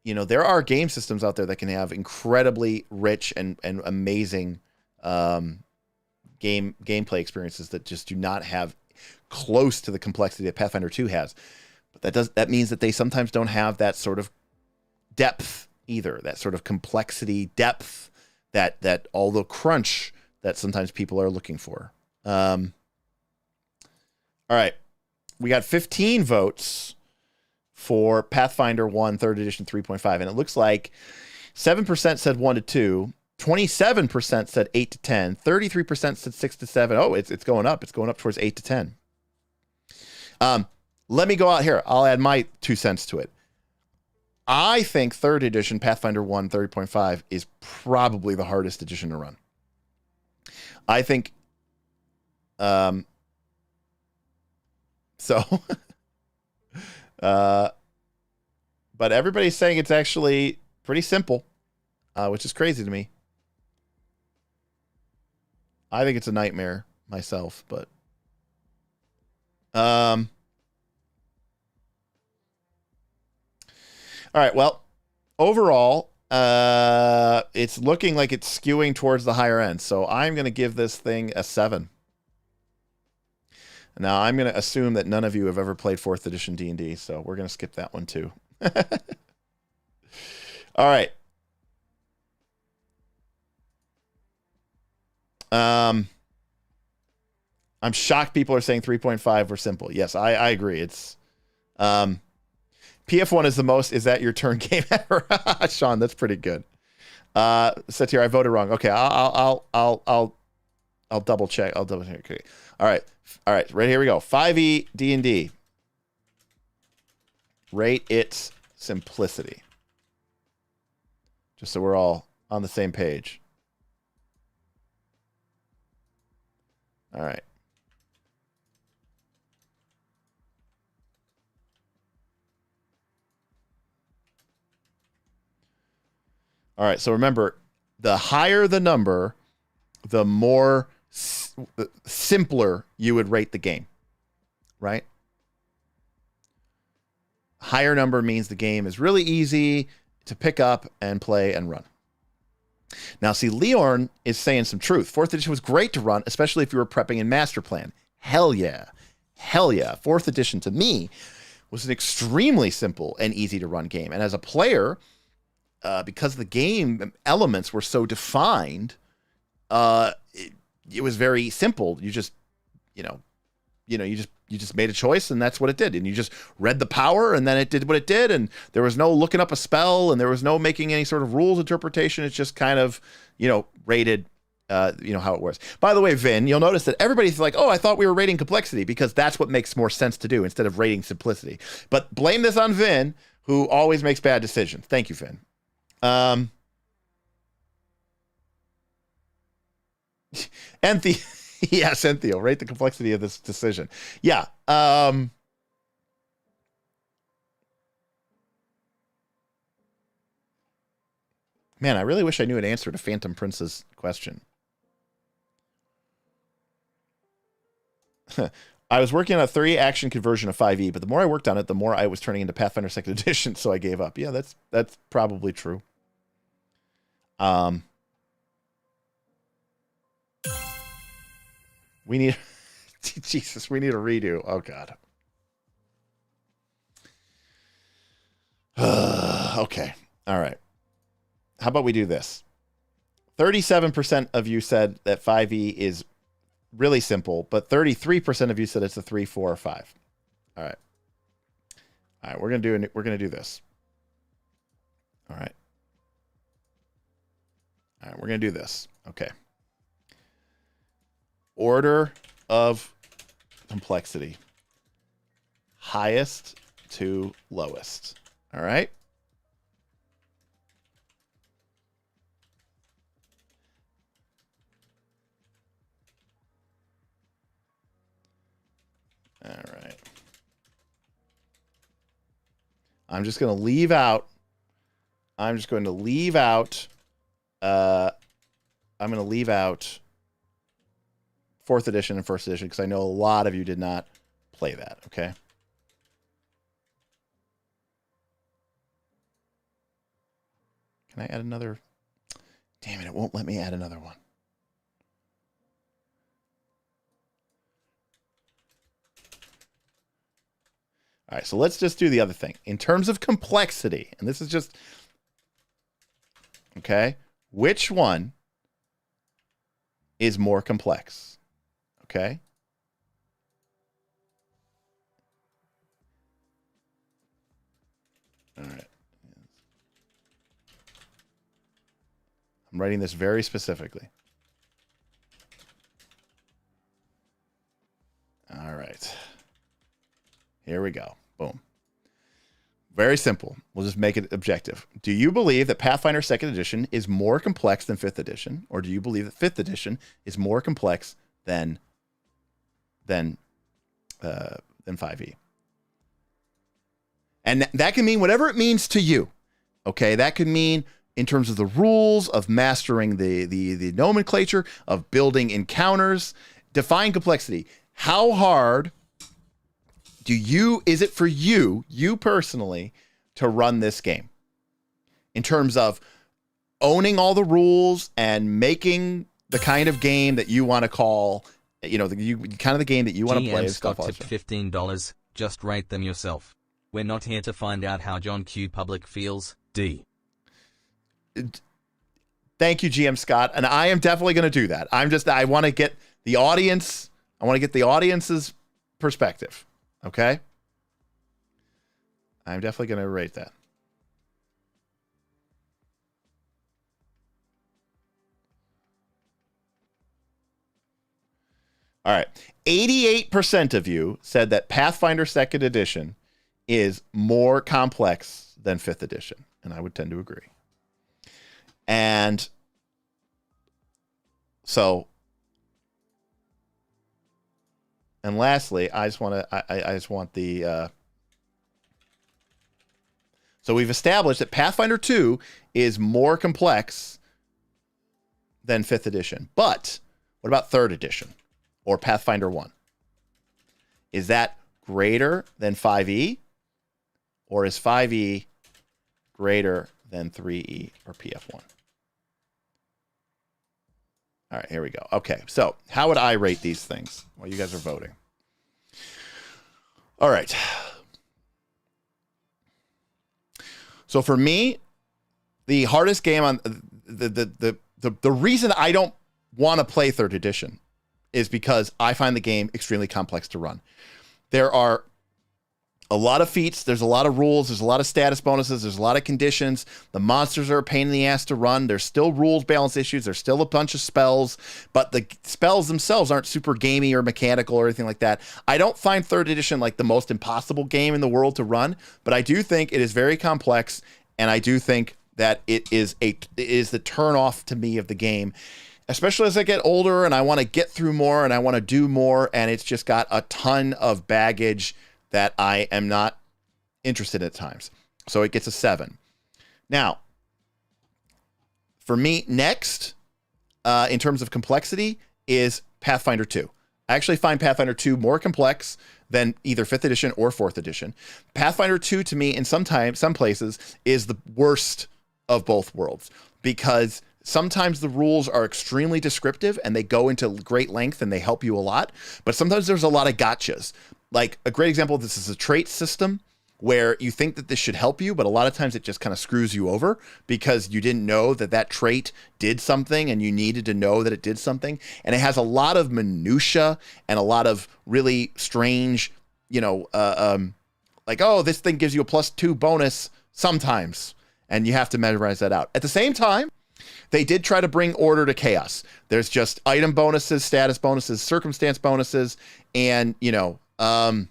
there are game systems out there that can have incredibly rich and amazing gameplay experiences that just do not have close to the complexity that Pathfinder 2 has. But that means that they sometimes don't have that sort of depth either, that sort of complexity, depth, that all the crunch that sometimes people are looking for. All right. We got 15 votes for Pathfinder 1, 3rd edition 3.5. And it looks like 7% said 1 to 2, 27% said 8 to 10, 33% said 6 to 7. Oh, it's going up. It's going up towards 8 to 10. Let me go out here. I'll add my 2 cents to it. I think 3rd edition Pathfinder 1, 3.5 is probably the hardest edition to run. I think but everybody's saying it's actually pretty simple, which is crazy to me. I think it's a nightmare myself, but all right, well, overall, it's looking like it's skewing towards the higher end, so I'm going to give this thing a 7. Now, I'm going to assume that none of you have ever played 4th edition D&D, so we're going to skip that one too. All right. I'm shocked people are saying 3.5 were simple. Yes, I agree. It's PF1 is the most. Is that your turn game ever? Sean, that's pretty good. Satir, I voted wrong. Okay, I'll double check. Okay. All right. Right, here we go. 5e D&D. Rate its simplicity. Just so we're all on the same page. All right. All right, so remember, the higher the number, the more simpler you would rate the game, right? Higher number means the game is really easy to pick up and play and run. Now, see, Leorn is saying some truth. 4th edition was great to run, especially if you were prepping in Master Plan. Hell yeah. Hell yeah. 4th edition, to me, was an extremely simple and easy to run game. And as a player, because the game elements were so defined, it was very simple. You just, you just made a choice, and that's what it did. And you just read the power, and then it did what it did. And there was no looking up a spell, and there was no making any sort of rules interpretation. It's just kind of, rated, how it works. By the way, Vin, you'll notice that everybody's like, oh, I thought we were rating complexity, because that's what makes more sense to do instead of rating simplicity. But blame this on Vin, who always makes bad decisions. Thank you, Vin. Yes, Enthio, rate the complexity of this decision. Yeah. Man, I really wish I knew an answer to Phantom Prince's question. I was working on a 3 action conversion of 5e, but the more I worked on it, the more I was turning into Pathfinder 2nd edition, so I gave up. Yeah, that's probably true. We need Jesus, we need a redo. Oh god. Okay. All right. How about we do this? 37% of you said that 5e is really simple, but 33% of you said it's a 3, 4, or 5. All right. All right, we're gonna do this. All right. All right, we're gonna do this. Okay. Order of complexity. Highest to lowest. All right. All right. I'm just going to leave out. I'm going to leave out 4th edition and 1st edition, because I know a lot of you did not play that, okay? Can I add another? Damn it, it won't let me add another one. All right, so let's just do the other thing. In terms of complexity, and this is just, okay, which one is more complex? Okay. All right. I'm writing this very specifically. All right. Here we go. Boom. Very simple. We'll just make it objective. Do you believe that Pathfinder 2nd edition is more complex than 5th edition? Or do you believe that 5th edition is more complex than 5e? And that can mean whatever it means to you. Okay, that could mean in terms of the rules, of mastering the nomenclature, of building encounters. Define complexity. How hard is it for you personally, to run this game? In terms of owning all the rules and making the kind of game that you want to call, kind of the game that you want to play. Scott tipped $15. Just rate them yourself. We're not here to find out how John Q. Public feels. D. Thank you, GM Scott. And I am definitely going to do that. I want to get the audience. I want to get the audience's perspective. Okay. I'm definitely going to rate that. All right. 88% of you said that Pathfinder 2nd Edition is more complex than 5th Edition. And I would tend to agree. And so, and lastly, I just want the, so we've established that Pathfinder 2 is more complex than 5th Edition. But what about 3rd Edition? Or Pathfinder 1? Is that greater than 5e? Or is 5e greater than 3e or PF1? All right, here we go. Okay, so how would I rate these things while you guys are voting? All right. So for me, the hardest game on the reason I don't want to play 3rd Edition is because I find the game extremely complex to run. There are a lot of feats, there's a lot of rules, there's a lot of status bonuses, there's a lot of conditions. The monsters are a pain in the ass to run. There's still rules balance issues. There's still a bunch of spells, but the spells themselves aren't super gamey or mechanical or anything like that. I don't find 3rd Edition like the most impossible game in the world to run, but I do think it is very complex, and I do think that it is the turn off to me of the game. Especially as I get older and I want to get through more and I want to do more, and it's just got a ton of baggage that I am not interested in at times. So it gets a 7. Now, for me, next, in terms of complexity, is Pathfinder 2. I actually find Pathfinder 2 more complex than either 5th Edition or 4th Edition. Pathfinder 2, to me, in some places, is the worst of both worlds, because sometimes the rules are extremely descriptive and they go into great length and they help you a lot, but sometimes there's a lot of gotchas. Like a great example of this is a trait system where you think that this should help you, but a lot of times it just kind of screws you over because you didn't know that that trait did something and you needed to know that it did something. And it has a lot of minutia and a lot of really strange, like, oh, this thing gives you a +2 bonus sometimes, and you have to memorize that out. At the same time, they did try to bring order to chaos. There's just item bonuses, status bonuses, circumstance bonuses, and, it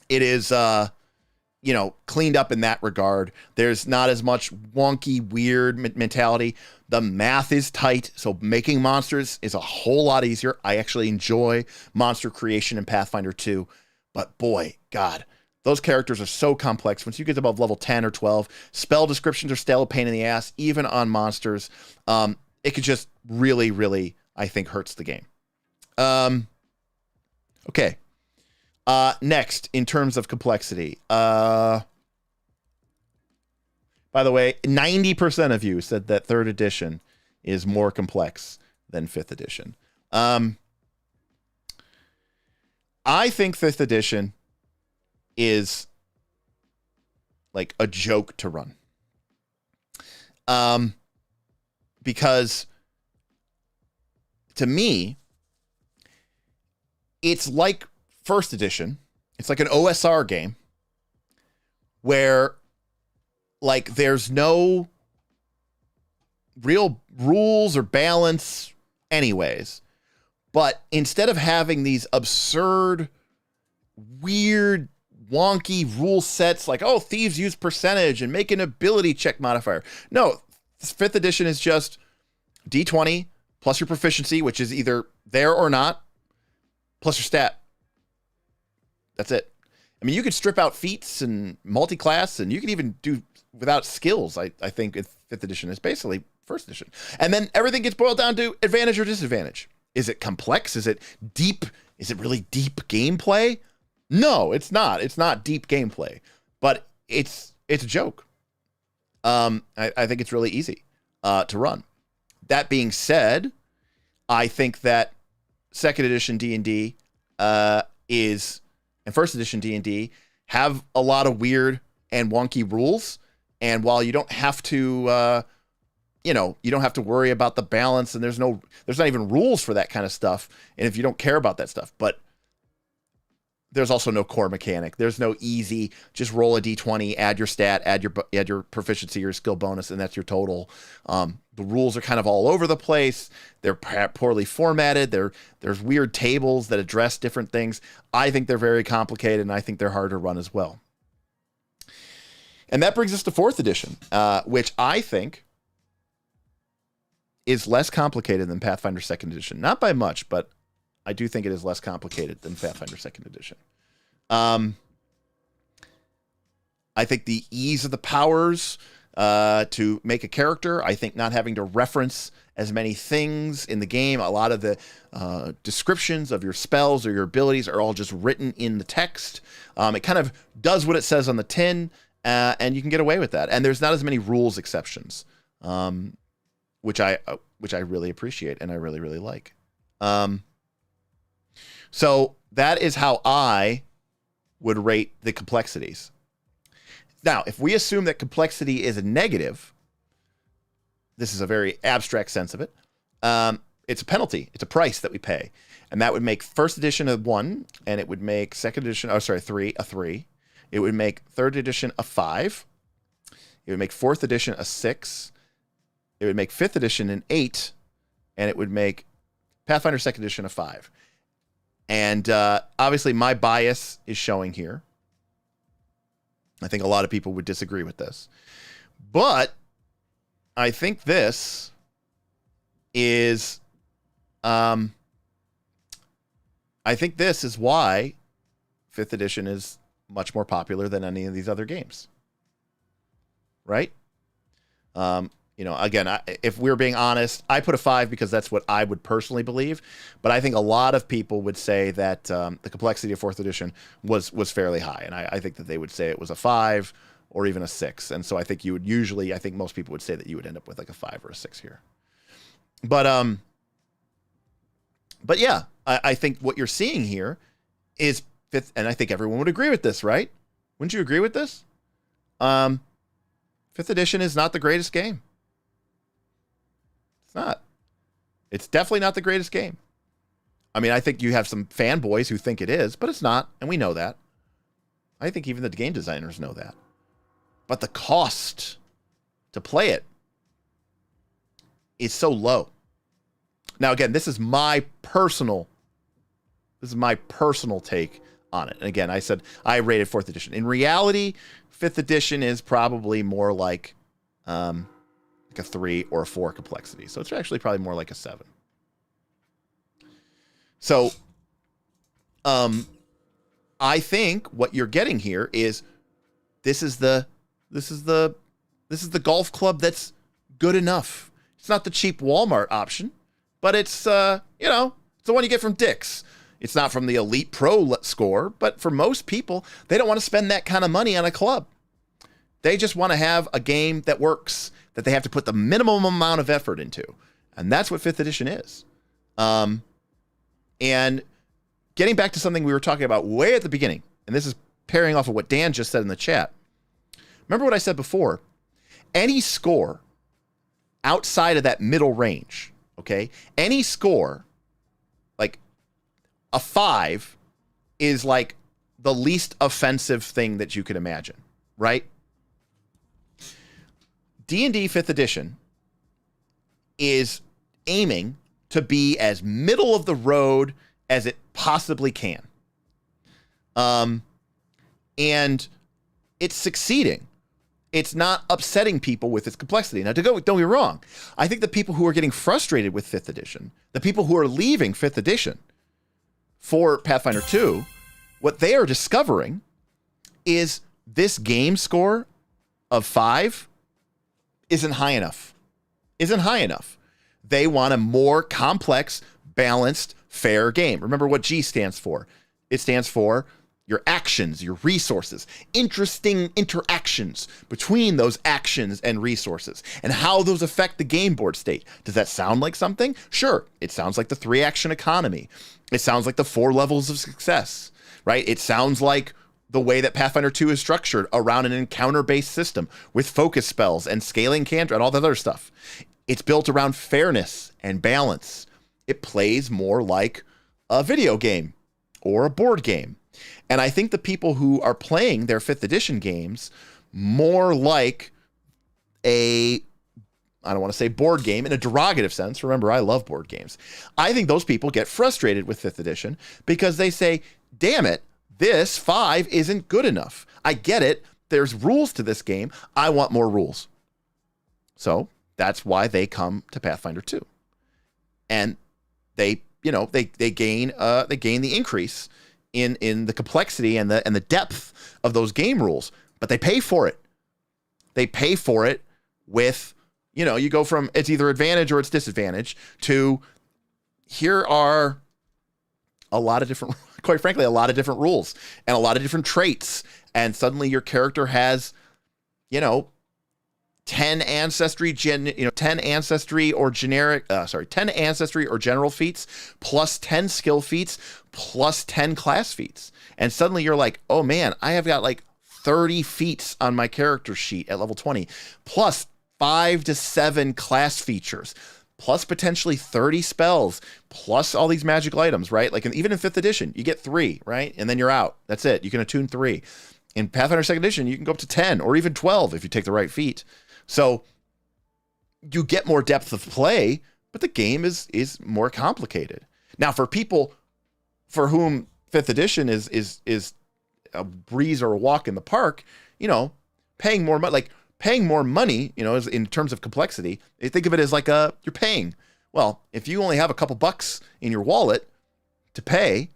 is, cleaned up in that regard. There's not as much wonky, weird mentality. The math is tight, so making monsters is a whole lot easier. I actually enjoy monster creation in Pathfinder 2, but boy, God, those characters are so complex. Once you get above level 10 or 12, spell descriptions are still a pain in the ass, even on monsters. It could just really, really, I think, hurts the game. Okay. Next, in terms of complexity. By the way, 90% of you said that 3rd Edition is more complex than 5th Edition. I think 5th Edition is like a joke to run. Because to me, it's like 1st Edition. It's like an OSR game where like there's no real rules or balance anyways. But instead of having these absurd, weird, wonky rule sets like, oh, thieves use percentage and make an ability check modifier. No, 5th Edition is just D20 plus your proficiency, which is either there or not, plus your stat. That's it. I mean, you could strip out feats and multi-class, and you could even do without skills, I think, 5th Edition is basically 1st Edition. And then everything gets boiled down to advantage or disadvantage. Is it complex? Is it deep? Is it really deep gameplay? No, it's not. It's not deep gameplay, but it's a joke. I think it's really easy to run. That being said, I think that 2nd Edition D&D is, and 1st Edition D&D have a lot of weird and wonky rules. And while you don't have to, you don't have to worry about the balance, and there's not even rules for that kind of stuff. And if you don't care about that stuff, but there's also no core mechanic. There's no easy, just roll a d20, add your stat, add your proficiency, your skill bonus, and that's your total. The rules are kind of all over the place. They're poorly formatted. There's weird tables that address different things. I think they're very complicated, and I think they're hard to run as well. And that brings us to 4th edition, which I think is less complicated than Pathfinder 2nd edition. Not by much, but I do think it is less complicated than Pathfinder 2nd edition. I think the ease of the powers to make a character, I think not having to reference as many things in the game, a lot of the descriptions of your spells or your abilities are all just written in the text. It kind of does what it says on the tin, and you can get away with that. And there's not as many rules exceptions, which I really appreciate and I really, really like. So that is how I would rate the complexities. Now, if we assume that complexity is a negative, this is a very abstract sense of it, it's a penalty. It's a price that we pay. And that would make 1st edition a 1, and it would make 2nd edition, 3, a 3. It would make 3rd edition a 5. It would make 4th edition a 6. It would make 5th edition an 8. And it would make Pathfinder 2nd edition a 5. And obviously my bias is showing here. I think a lot of people would disagree with this. But I think this is why 5th edition is much more popular than any of these other games. Right? Again, if we're being honest, I put a 5 because that's what I would personally believe. But I think a lot of people would say that the complexity of 4th edition was fairly high. And I think that they would say it was a 5 or even a 6. And so I think I think most people would say that you would end up with like a 5 or a 6 here. But yeah, I think what you're seeing here is 5th, and I think everyone would agree with this, right? Wouldn't you agree with this? 5th edition is not the greatest game. Not. It's definitely not the greatest game. I mean, I think you have some fanboys who think it is, but it's not, and we know that. I think even the game designers know that. But the cost to play it is so low. Now, again, this is my personal take on it. And again, I said I rated 4th edition. In reality, 5th edition is probably more like a 3 or a 4 complexity. So it's actually probably more like a 7. So I think what you're getting here is this is the golf club that's good enough. It's not the cheap Walmart option, but it's it's the one you get from Dick's. It's not from the Elite Pro score, but for most people, they don't want to spend that kind of money on a club. They just want to have a game that works, that they have to put the minimum amount of effort into. And that's what 5th edition is. And getting back to something we were talking about way at the beginning, and this is pairing off of what Dan just said in the chat. Remember what I said before? Any score outside of that middle range, okay? Any score, like a 5, is like the least offensive thing that you could imagine, right? D&D 5th edition is aiming to be as middle of the road as it possibly can. And it's succeeding. It's not upsetting people with its complexity. Now, don't get me wrong. I think the people who are getting frustrated with 5th edition, the people who are leaving 5th edition for Pathfinder 2, what they are discovering is this game score of 5 isn't high enough. They want a more complex, balanced, fair game. Remember what G stands for. It stands for your actions, your resources, interesting interactions between those actions and resources, and how those affect the game board state. Does that sound like something? Sure. It sounds like the 3-action economy. It sounds like the 4 levels of success, right? It sounds like the way that Pathfinder 2 is structured around an encounter-based system with focus spells and scaling cantrip and all that other stuff. It's built around fairness and balance. It plays more like a video game or a board game. And I think the people who are playing their 5th edition games more like I don't want to say board game in a derogative sense. Remember, I love board games. I think those people get frustrated with 5th edition because they say, damn it, this 5 isn't good enough. I get it. There's rules to this game. I want more rules. So that's why they come to Pathfinder 2. And they gain the increase in the complexity and the depth of those game rules, but they pay for it. They pay for it with, you go from it's either advantage or it's disadvantage to here are a lot of different, quite frankly, a lot of different rules and a lot of different traits. And suddenly your character has, 10 ancestry or general feats plus 10 skill feats plus 10 class feats. And suddenly you're like, oh man, I have got like 30 feats on my character sheet at level 20 plus 5 to 7 class features plus potentially 30 spells plus all these magical items, right? Like even in 5th edition, you get 3, right? And then you're out. That's it. You can attune 3. In Pathfinder 2nd edition, you can go up to 10 or even 12 if you take the right feat. So you get more depth of play, but the game is more complicated. Now, for people for whom 5th edition is a breeze or a walk in the park, paying more money, is in terms of complexity, they think of it as like you're paying. Well, if you only have a couple bucks in your wallet to pay,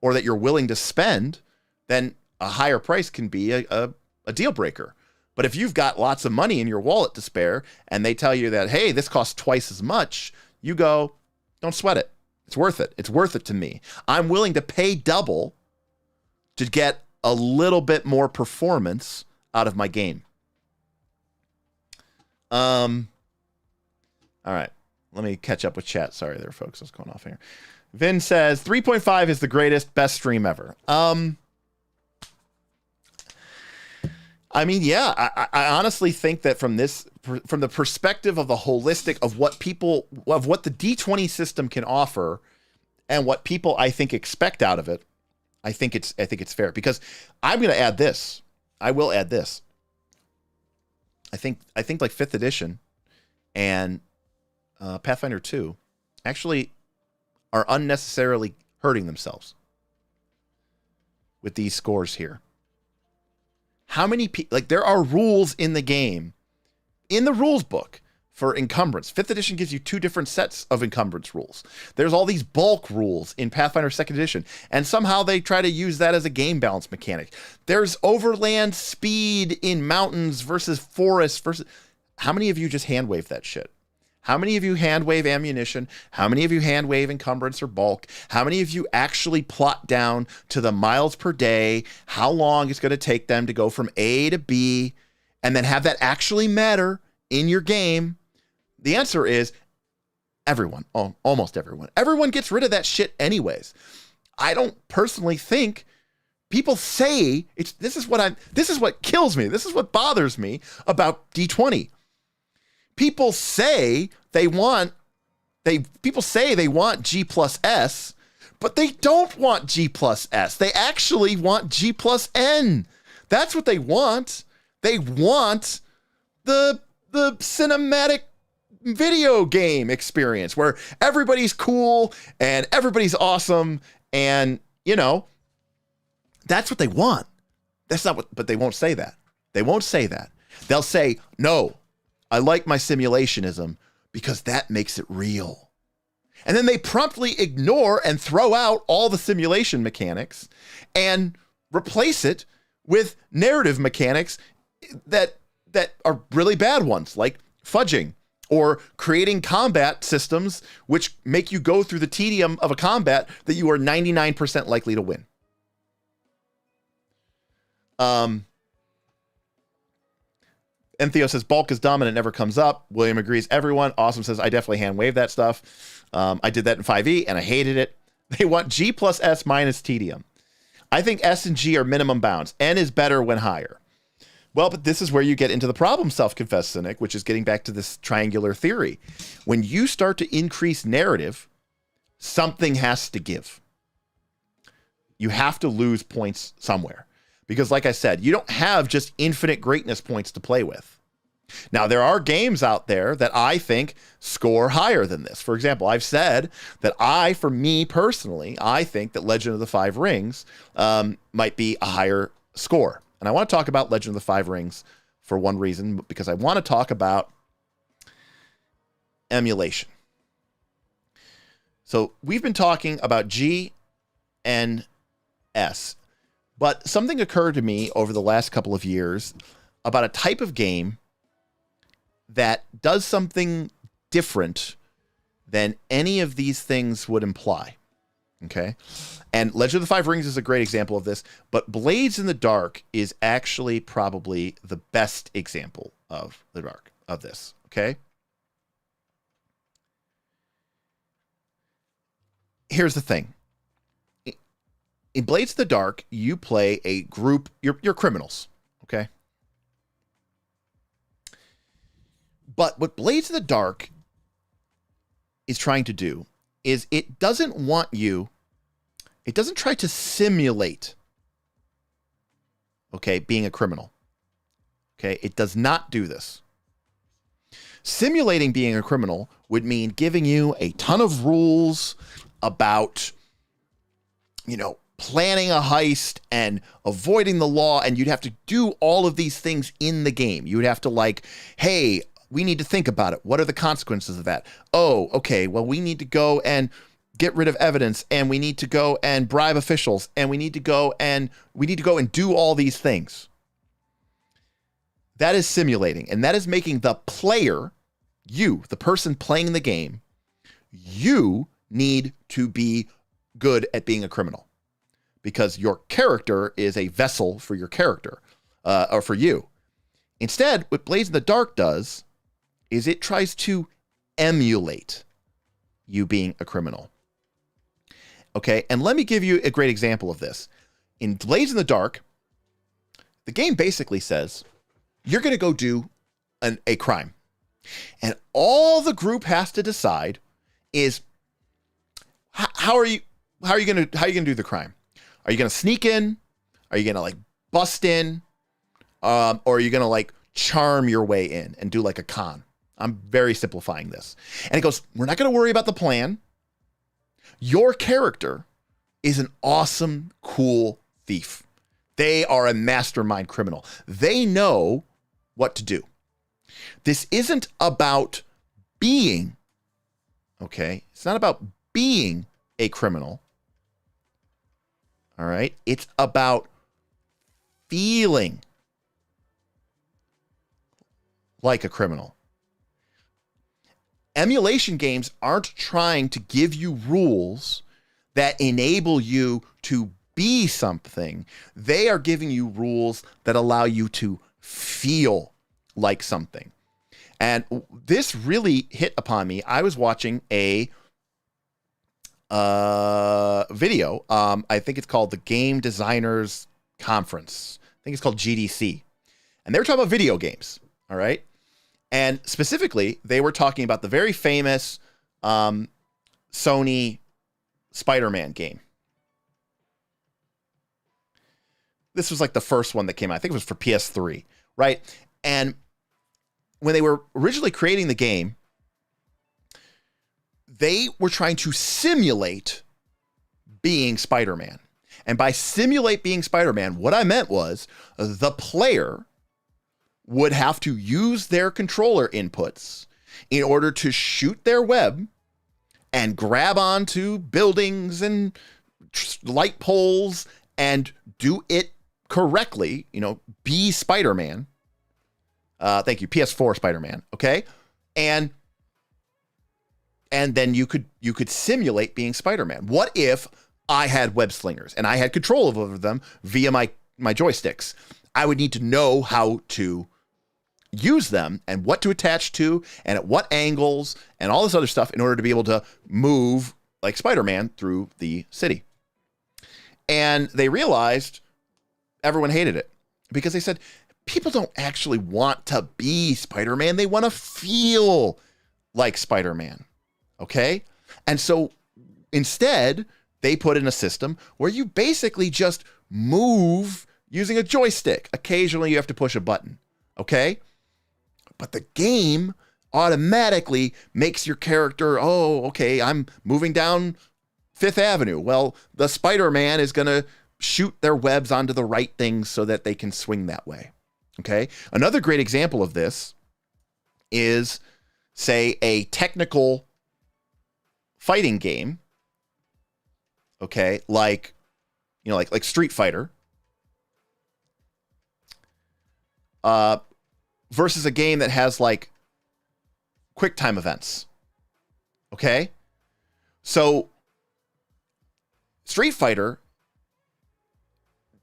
or that you're willing to spend, then a higher price can be a deal breaker. But if you've got lots of money in your wallet to spare and they tell you that, hey, this costs twice as much, you go, don't sweat it. It's worth it. It's worth it to me. I'm willing to pay double to get a little bit more performance out of my game. All right. Let me catch up with chat. Sorry there, folks. I was going off here. Vin says 3.5 is the greatest, best stream ever. I mean, yeah, I honestly think that from the perspective of the holistic of what the D20 system can offer and what people I think expect out of it, I think it's fair, because I'm going to add this. I will add this. I think like 5th edition and Pathfinder 2 actually are unnecessarily hurting themselves with these scores here. How many people, there are rules in the game, in the rules book for encumbrance. 5th edition gives you 2 different sets of encumbrance rules. There's all these bulk rules in Pathfinder 2nd edition, and somehow they try to use that as a game balance mechanic. There's overland speed in mountains versus forests versus. How many of you just hand wave that shit? How many of you hand wave ammunition? How many of you hand wave encumbrance or bulk? How many of you actually plot down to the miles per day, how long it's going to take them to go from A to B, and then have that actually matter in your game? The answer is everyone, almost everyone. Everyone gets rid of that shit anyways. I don't personally think people say this is what kills me. This is what bothers me about D20. People say they want G plus S, but they don't want G plus S. They actually want G plus N. That's what they want. They want the cinematic video game experience where everybody's cool and everybody's awesome, and that's what they want. That's not what, but they won't say that. They won't say that. They'll say, no, I like my simulationism because that makes it real. And then they promptly ignore and throw out all the simulation mechanics and replace it with narrative mechanics that are really bad ones, like fudging or creating combat systems which make you go through the tedium of a combat that you are 99% likely to win. And Theo says, bulk is dumb and it never comes up. William agrees, everyone. Awesome says, I definitely hand wave that stuff. I did that in 5e and I hated it. They want G plus S minus tedium. I think S and G are minimum bounds. N is better when higher. Well, but this is where you get into the problem, self-confessed cynic, which is getting back to this triangular theory. When you start to increase narrative, something has to give. You have to lose points somewhere. Because like I said, you don't have just infinite greatness points to play with. Now, there are games out there that I think score higher than this. For example, I've said that for me personally, I think that Legend of the Five Rings might be a higher score. And I want to talk about Legend of the Five Rings for one reason, because I want to talk about emulation. So we've been talking about GNS, but something occurred to me over the last couple of years about a type of game that does something different than any of these things would imply. Okay? And Legend of the Five Rings is a great example of this, but Blades in the Dark is actually probably the best example of this. Okay? Here's the thing. In Blades in the Dark, you play a group, you're criminals, okay? But what Blades in the Dark is trying to do is it doesn't try to simulate, okay, being a criminal. Okay? It does not do this. Simulating being a criminal would mean giving you a ton of rules about, planning a heist and avoiding the law, and you'd have to do all of these things in the game. You would have to hey, we need to think about it. What are the consequences of that? Oh, okay, well, we need to go and get rid of evidence, and we need to go and bribe officials, and we need to go and do all these things. That is simulating, and that is making the player, you, the person playing the game, you need to be good at being a criminal, because your character is a vessel for your character, or for you. Instead, what Blades in the Dark does is it tries to emulate you being a criminal. Okay, and let me give you a great example of this. In Blades in the Dark, the game basically says, you're going to go do a crime. And all the group has to decide is, how are you going to do the crime? Are you going to sneak in? Are you going to bust in? Or are you going to charm your way in and do a con? I'm very simplifying this. And it goes, we're not going to worry about the plan. Your character is an awesome, cool thief. They are a mastermind criminal. They know what to do. This isn't about being, okay? It's not about being a criminal. All right? It's about feeling like a criminal. Emulation games aren't trying to give you rules that enable you to be something. They are giving you rules that allow you to feel like something. And this really hit upon me. I was watching a video. I think it's called the Game Designers Conference. I think it's called GDC. And they were talking about video games. All right. And specifically, they were talking about the very famous Sony Spider-Man game. This was the first one that came out. I think it was for PS3, right? And when they were originally creating the game, they were trying to simulate being Spider-Man. And by simulate being Spider-Man, what I meant was the player would have to use their controller inputs in order to shoot their web and grab onto buildings and light poles and do it correctly, be Spider-Man. Thank you, PS4 Spider-Man, okay? And then you could simulate being Spider-Man. What if I had web slingers and I had control over them via my joysticks? I would need to know how to use them and what to attach to and at what angles and all this other stuff in order to be able to move like Spider-Man through the city. And they realized everyone hated it because they said, people don't actually want to be Spider-Man. They want to feel like Spider-Man. Okay? And so instead, they put in a system where you basically just move using a joystick. Occasionally you have to push a button, okay? But the game automatically makes your character, oh, okay, I'm moving down Fifth Avenue. Well, the Spider-Man is going to shoot their webs onto the right things so that they can swing that way, okay? Another great example of this is, say, a technical fighting game, okay, like, you know, like Street Fighter, versus a game that has like quick time events, okay? So Street Fighter,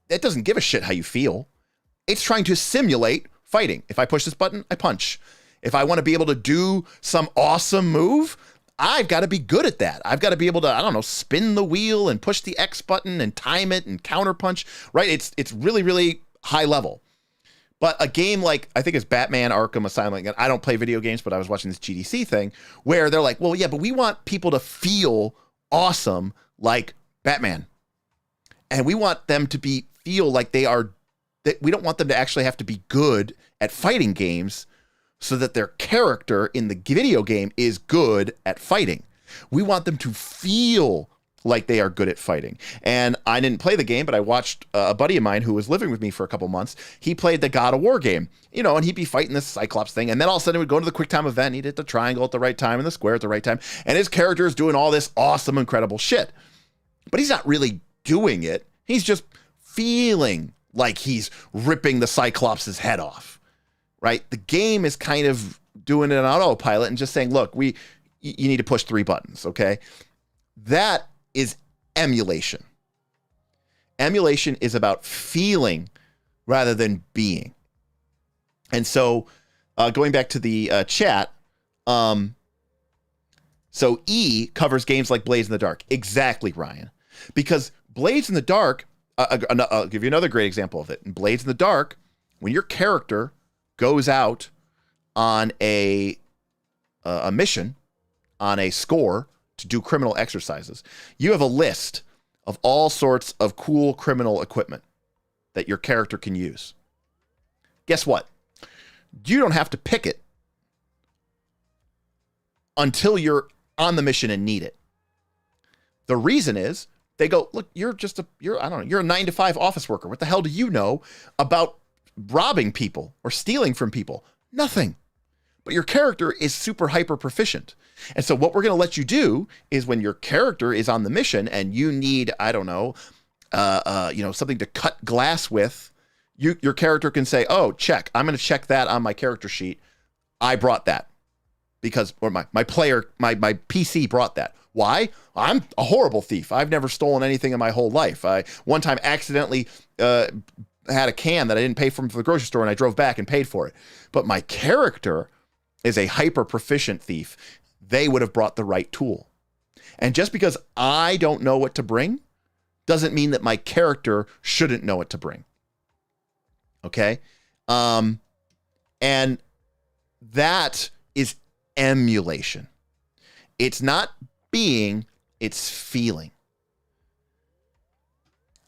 it doesn't give a shit how you feel. It's trying to simulate fighting. If I push this button, I punch. If I want to be able to do some awesome move, I've got to be good at that. I've got to be able to, I don't know, spin the wheel and push the X button and time it and counter punch, right? It's really, really high level. But a game like, I think it's Batman Arkham Asylum, and I don't play video games, but I was watching this GDC thing where they're like, well, yeah, but we want people to feel awesome like Batman. And we want them to feel like they are, that we don't want them to actually have to be good at fighting games so that their character in the video game is good at fighting. We want them to feel like they are good at fighting. And I didn't play the game, but I watched a buddy of mine who was living with me for a couple months. He played the God of War game, you know, and he'd be fighting this Cyclops thing. And then all of a sudden he would go to the quick time event. He'd hit the triangle at the right time and the square at the right time. And his character is doing all this awesome, incredible shit. But he's not really doing it. He's just feeling like he's ripping the Cyclops' head off, right? The game is kind of doing it on autopilot and just saying, look, you need to push 3 buttons, okay? That is emulation. Emulation is about feeling rather than being. And so going back to the chat, so E covers games like Blades in the Dark. Exactly, Ryan. Because Blades in the Dark, I'll give you another great example of it. In Blades in the Dark, when your character goes out on a mission, on a score to do criminal exercises, you have a list of all sorts of cool criminal equipment that your character can use. Guess what? You don't have to pick it until you're on the mission and need it. The reason is they go, look, you're a 9-to-5 office worker. What the hell do you know about robbing people or stealing from people? Nothing. But your character is super hyper proficient. And so what we're going to let you do is when your character is on the mission and you need, I don't know, something to cut glass with, your character can say, oh, check. I'm going to check that on my character sheet. I brought that because, or my PC brought that. Why? I'm a horrible thief. I've never stolen anything in my whole life. I one time accidentally had a can that I didn't pay for from the grocery store and I drove back and paid for it. But my character is a hyper proficient thief. They would have brought the right tool. And just because I don't know what to bring doesn't mean that my character shouldn't know what to bring. Okay? And that is emulation. It's not being, it's feeling.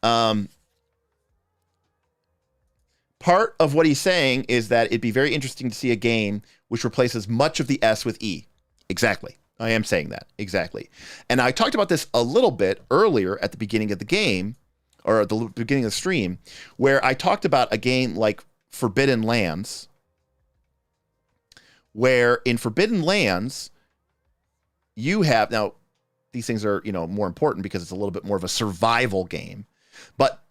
Part of what he's saying is that it'd be very interesting to see a game which replaces much of the S with E. Exactly. I am saying that. Exactly. And I talked about this a little bit earlier at the beginning of the game, or at the beginning of the stream, where I talked about a game like Forbidden Lands, where in Forbidden Lands, you have, now these things are, more important because it's a little bit more of a survival game, but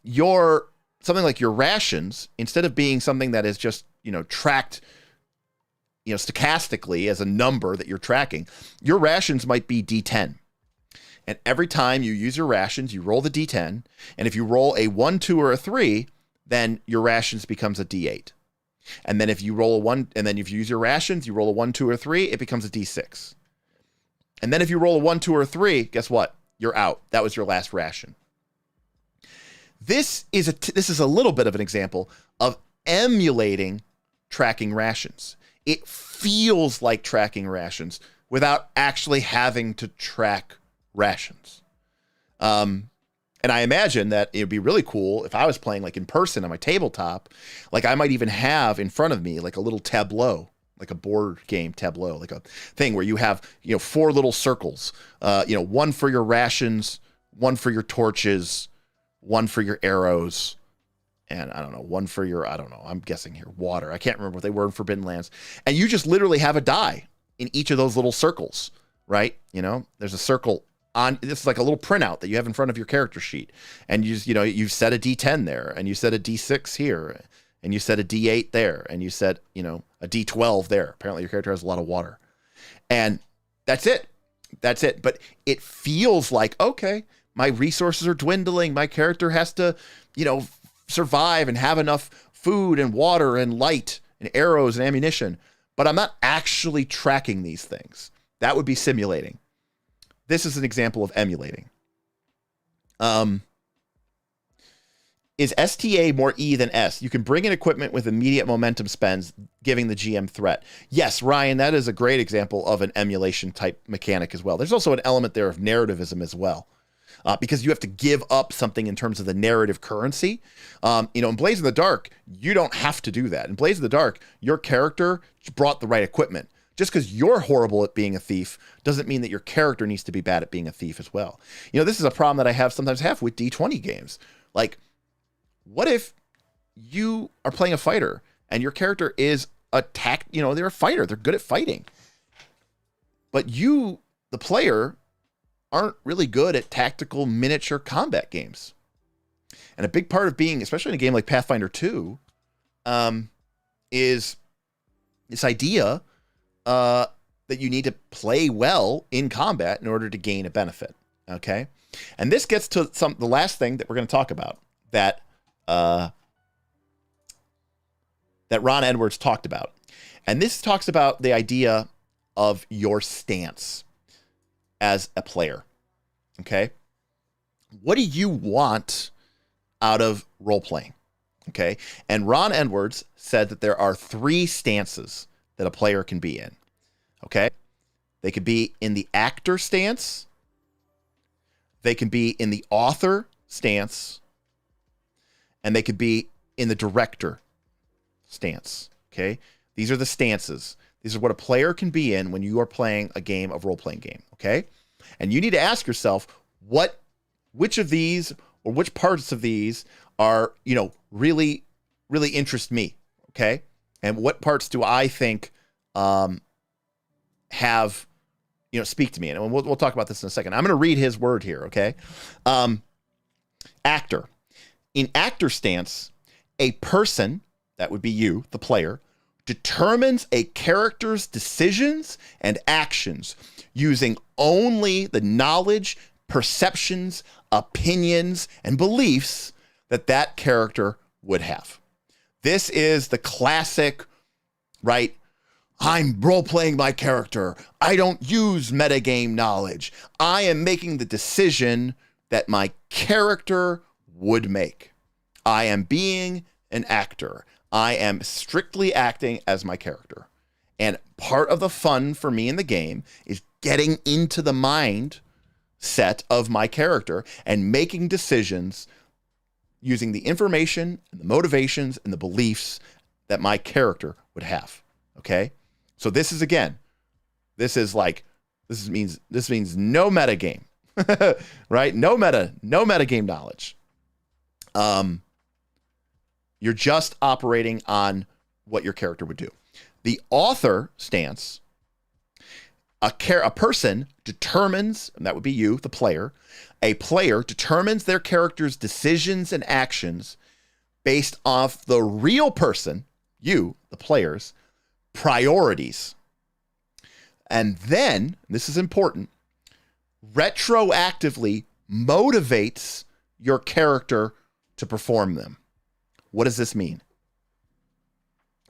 something like your rations, instead of being something that is just, tracked, stochastically as a number that you're tracking, your rations might be D10. And every time you use your rations, you roll the D10. And if you roll a 1, 2, or a 3, then your rations becomes a D8. And then if you roll a 1, and then if you use your rations, you roll a 1, 2, or 3, it becomes a D6. And then if you roll a 1, 2, or 3, guess what? You're out. That was your last ration. This is a little bit of an example of emulating tracking rations. It feels like tracking rations without actually having to track rations. And I imagine that it would be really cool if I was playing like in person on my tabletop. Like I might even have in front of me like a little tableau, like a board game tableau, like a thing where you have, 4 little circles, one for your rations, one for your torches, one for your arrows, and I don't know, one for your, I don't know, I'm guessing here, water. I can't remember what they were in Forbidden Lands. And you just literally have a die in each of those little circles, right? There's a circle on, this is like a little printout that you have in front of your character sheet. And you set a D10 there, and you set a D6 here, and you set a D8 there, and you set, a D12 there. Apparently your character has a lot of water. And that's it. That's it. But it feels like, okay, my resources are dwindling. My character has to, survive and have enough food and water and light and arrows and ammunition. But I'm not actually tracking these things. That would be simulating. This is an example of emulating. Is STA more E than S? You can bring in equipment with immediate momentum spends, giving the GM threat. Yes, Ryan, that is a great example of an emulation type mechanic as well. There's also an element there of narrativism as well, because you have to give up something in terms of the narrative currency. In Blaze in the Dark, you don't have to do that. In Blaze in the Dark, your character brought the right equipment. Just because you're horrible at being a thief doesn't mean that your character needs to be bad at being a thief as well. This is a problem that I sometimes have with D20 games. Like, what if you are playing a fighter and your character is they're a fighter. They're good at fighting. But you, the player, aren't really good at tactical miniature combat games. And a big part of being, especially in a game like Pathfinder 2, is this idea that you need to play well in combat in order to gain a benefit. Okay? And this gets to the last thing that we're going to talk about that Ron Edwards talked about. And this talks about the idea of your stance as a player. Okay? What do you want out of role-playing? Okay? And Ron Edwards said that there are 3 stances that a player can be in. Okay? They could be in the actor stance. They can be in the author stance. And they could be in the director stance. Okay? These are the stances. These are what a player can be in when you are playing a game of role-playing game. Okay? And you need to ask yourself, which of these or which parts of these are, really, really interest me. Okay? And what parts do I think have, speak to me? And we'll talk about this in a second. I'm going to read his word here. Okay? Actor. In actor stance, a person, that would be you, the player, determines a character's decisions and actions using only the knowledge, perceptions, opinions, and beliefs that character would have. This is the classic, right? I'm role-playing my character. I don't use metagame knowledge. I am making the decision that my character would make. I am being an actor. I am strictly acting as my character. And part of the fun for me in the game is getting into the mind set of my character and making decisions using the information and the motivations and the beliefs that my character would have. Okay? So this is, again, this means no metagame. Right? No metagame knowledge. You're just operating on what your character would do. The author stance, a person determines, and that would be you, the player, a player determines their character's decisions and actions based off the real person, you, the player's, priorities. And then, this is important, retroactively motivates your character to perform them. What does this mean?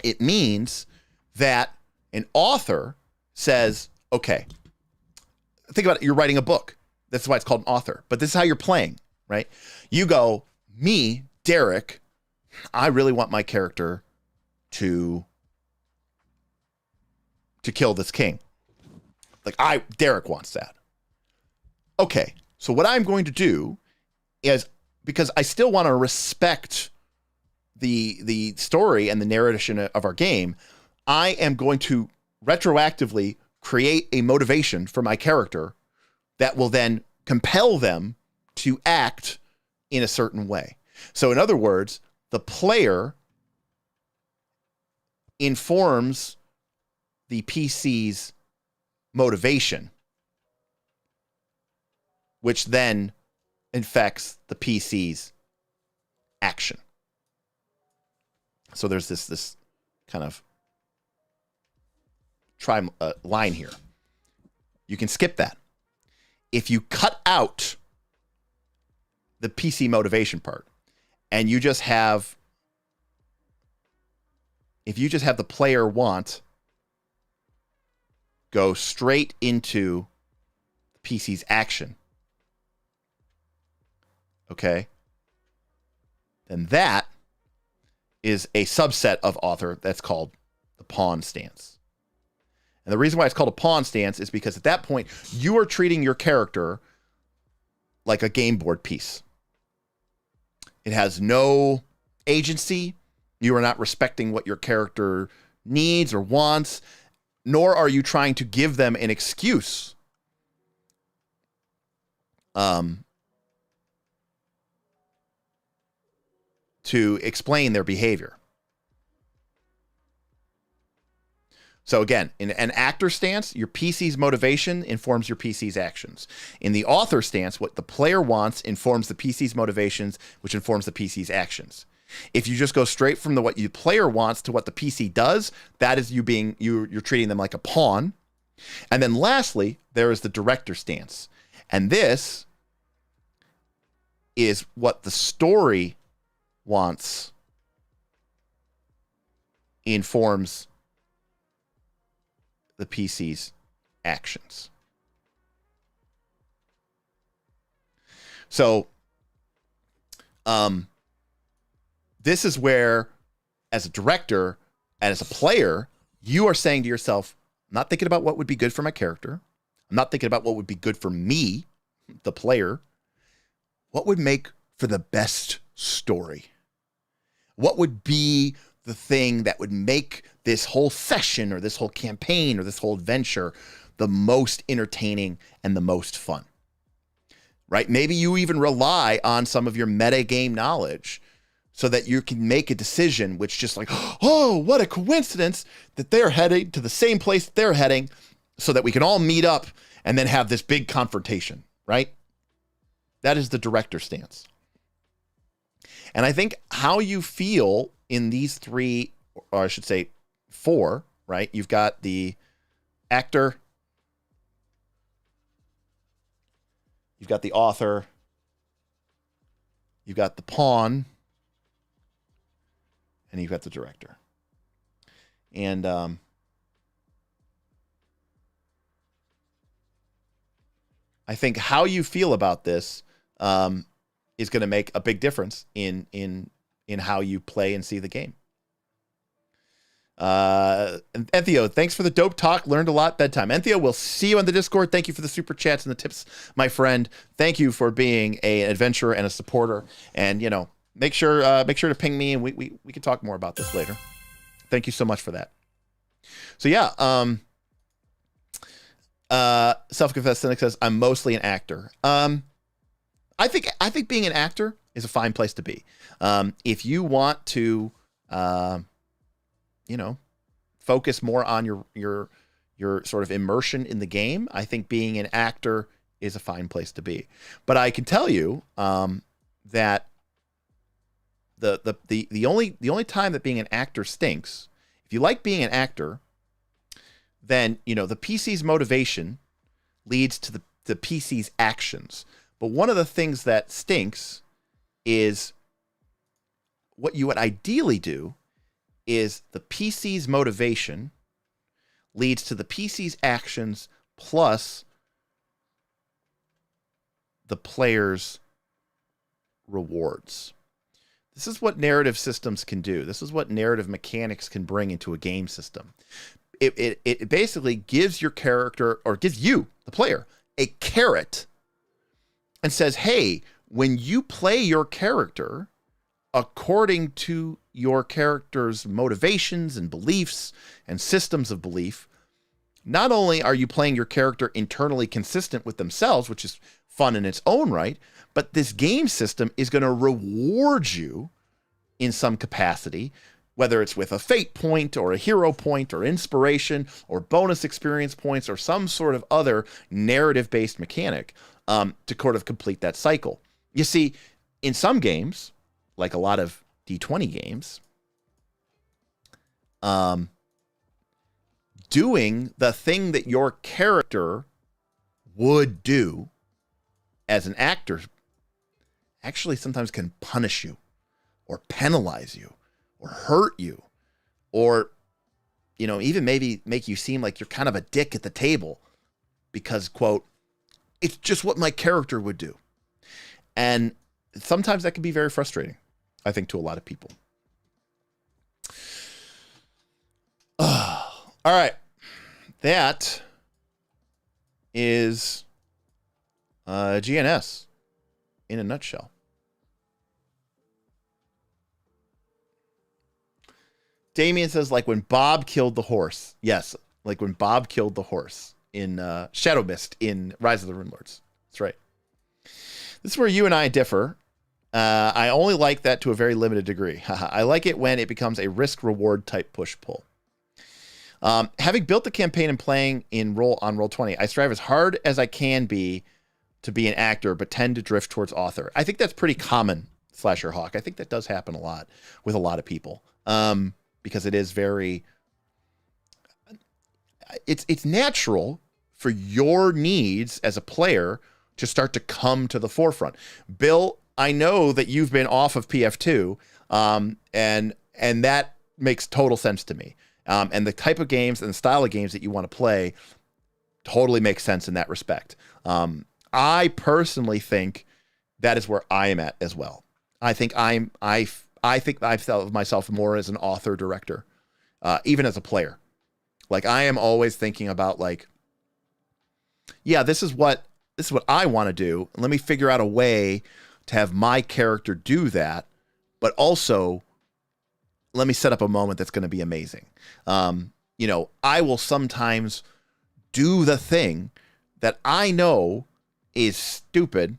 It means that an author says, okay, think about it, you're writing a book. That's why it's called an author. But this is how you're playing, right? You go, me, Derek, I really want my character to kill this king. Like, Derek wants that. Okay, So what I'm going to do is, because I still want to respect the story and the narration of our game, I am going to retroactively create a motivation for my character that will then compel them to act in a certain way. So in other words, the player informs the PC's motivation, which then infects the PC's action. So there's this kind of line here. You can skip that. If you cut out the PC motivation part and you just have, if you just have the player want go straight into the PC's action, okay, then that is a subset of author that's called the pawn stance. And the reason why it's called a pawn stance is because at that point, you are treating your character like a game board piece. It has no agency. You are not respecting what your character needs or wants, nor are you trying to give them an excuse to explain their behavior. So again, in an actor stance, your PC's motivation informs your PC's actions. In the author stance, what the player wants informs the PC's motivations, which informs the PC's actions. If you just go straight from what the player wants to what the PC does, that is you're treating them like a pawn. And then lastly, there is the director stance. And this is what the story wants informs the PC's actions. So, this is where, as a director and as a player, you are saying to yourself, I'm not thinking about what would be good for my character. I'm not thinking about what would be good for me, the player. What would make for the best story? What would be the thing that would make this whole session or this whole campaign or this whole adventure the most entertaining and the most fun? Right? Maybe you even rely on some of your metagame knowledge so that you can make a decision which just like, oh, what a coincidence that they're heading to the same place that they're heading, so that we can all meet up and then have this big confrontation, right? That is the director stance. And I think how you feel in these three, or I should say four, right? You've got the actor, you've got the author, you've got the pawn, and you've got the director. And I think how you feel about this is going to make a big difference in how you play and see the game. And Enthio, thanks for the dope talk. Learned a lot. Bedtime. Enthio, we'll see you on the Discord. Thank you for the super chats and the tips, my friend. Thank you for being an adventurer and a supporter. And make sure to ping me, and we can talk more about this later. Thank you so much for that. So yeah, self-confessed cynic says I'm mostly an actor. I think being an actor is a fine place to be. If you want to, focus more on your sort of immersion in the game, I think being an actor is a fine place to be. But I can tell you that the only time that being an actor stinks, if you like being an actor, then the PC's motivation leads to the PC's actions. But one of the things that stinks is what you would ideally do is the PC's motivation leads to the PC's actions plus the player's rewards. This is what narrative systems can do. This is what narrative mechanics can bring into a game system. It basically gives your character, or gives you, the player, a carrot and says, hey, when you play your character according to your character's motivations and beliefs and systems of belief, not only are you playing your character internally consistent with themselves, which is fun in its own right, but this game system is going to reward you in some capacity, whether it's with a fate point or a hero point or inspiration or bonus experience points or some sort of other narrative-based mechanic to sort of complete that cycle. You see, in some games, like a lot of D20 games, doing the thing that your character would do as an actor actually sometimes can punish you or penalize you or hurt you or, you know, even maybe make you seem like you're kind of a dick at the table because, quote, it's just what my character would do. And sometimes that can be very frustrating, I think, to a lot of people. All right. That is GNS in a nutshell. Damien says, like when Bob killed the horse. Yes, like when Bob killed the horse in Shadow Mist in Rise of the Runelords. That's right. This is where you and I differ. I only like that to a very limited degree. I like it when it becomes a risk-reward type push-pull. Having built the campaign and playing in Roll20, I strive as hard as I can be to be an actor, but tend to drift towards author. I think that's pretty common, Slasher Hawk. I think that does happen a lot with a lot of people. Because it is very, it's natural for your needs as a player to start to come to the forefront. Bill, I know that you've been off of PF2, and that makes total sense to me. And the type of games and the style of games that you want to play totally makes sense in that respect. I personally think that is where I am at as well. I think I think I've thought of myself more as an author director, even as a player. Like I am always thinking about like, yeah, this is what I want to do. And let me figure out a way to have my character do that, but also let me set up a moment that's going to be amazing. You know, I will sometimes do the thing that I know is stupid,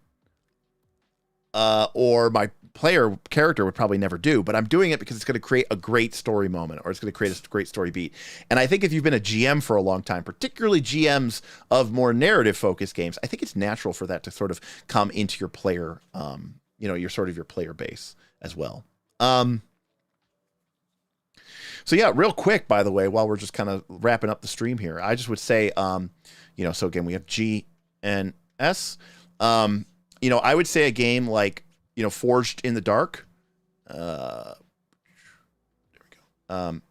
or my player character would probably never do, but I'm doing it because it's going to create a great story moment, or it's going to create a great story beat. And I think if you've been a GM for a long time, particularly GMs of more narrative focused games, I think it's natural for that to sort of come into your player, you know, your sort of your player base as well. So yeah, real quick, by the way, while we're just kind of wrapping up the stream here, I just would say, you know, so again, we have GNS, you know, I would say a game like, you know, Forged in the Dark. There we go.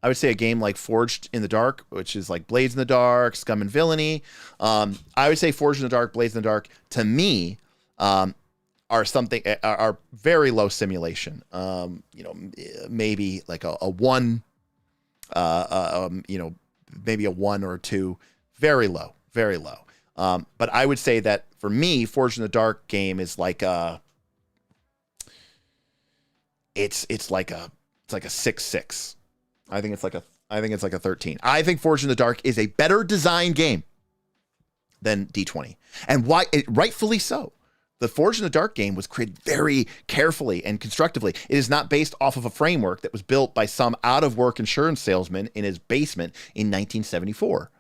I would say a game like Forged in the Dark, which is like Blades in the Dark, Scum and Villainy. I would say Forged in the Dark, Blades in the Dark, to me, are very low simulation. You know, maybe like a 1, you know, maybe a 1 or a 2, very low, very low. But I would say that for me, Forged in the Dark game is like it's like a 6-6. I think it's like a 13. I think Forged in the Dark is a better designed game than D20. And why? Rightfully so. The Forged in the Dark game was created very carefully and constructively. It is not based off of a framework that was built by some out-of-work insurance salesman in his basement in 1974.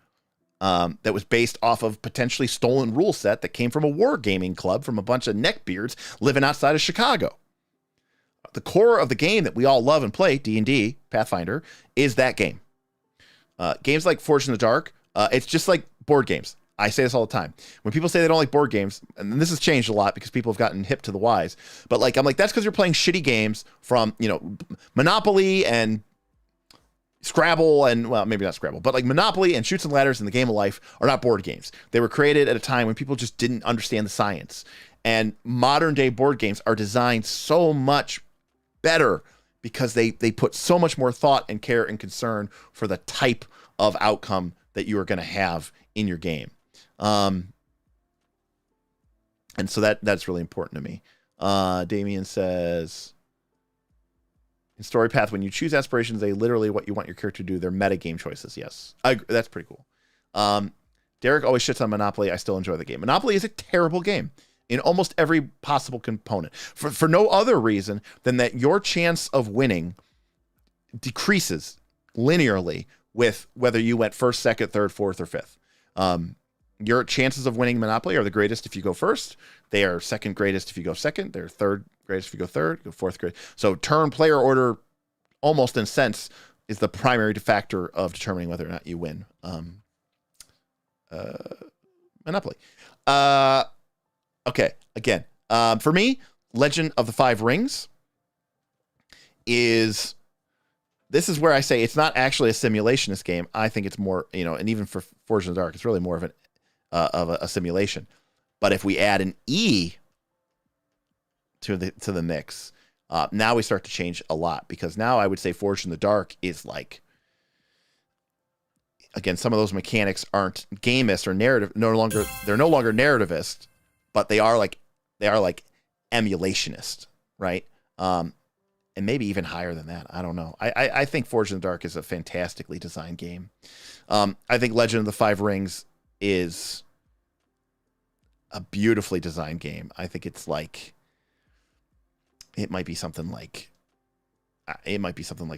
That was based off of potentially stolen rule set that came from a wargaming club from a bunch of neckbeards living outside of Chicago. The core of the game that we all love and play, D&D, Pathfinder, is that game. Games like Forged in the Dark, it's just like board games. I say this all the time. When people say they don't like board games, and this has changed a lot because people have gotten hip to the wise, but like I'm like, that's because you're playing shitty games from, you know, Monopoly and Scrabble and, well, maybe not Scrabble, but like Monopoly and Chutes and Ladders and the Game of Life are not board games. They were created at a time when people just didn't understand the science. And modern day board games are designed so much better because they put so much more thought and care and concern for the type of outcome that you are going to have in your game. And so that's really important to me. Damien says, in Story Path, when you choose aspirations, they literally what you want your character to do. They're metagame choices. Yes, that's pretty cool. Derek always shits on Monopoly. I still enjoy the game. Monopoly is a terrible game in almost every possible component for no other reason than that your chance of winning decreases linearly with whether you went first, second, third, fourth, or fifth. Your chances of winning Monopoly are the greatest if you go first. They are second greatest if you go second. They're third greatest if you go third, go fourth greatest. So turn player order, almost in a sense, is the primary factor of determining whether or not you win Monopoly. Okay, again, for me, Legend of the Five Rings is... This is where I say it's not actually a simulationist game. I think it's more, and even for Forged in the Dark, it's really more of a simulation. But if we add an E to the mix, now we start to change a lot, because now I would say Forged in the Dark is like, again, some of those mechanics aren't gamist or narrative. They're no longer narrativist, but they are like emulationist, right? And maybe even higher than that. I don't know. I think Forged in the Dark is a fantastically designed game. I think Legend of the Five Rings is a beautifully designed game. I think it's like, it might be something like a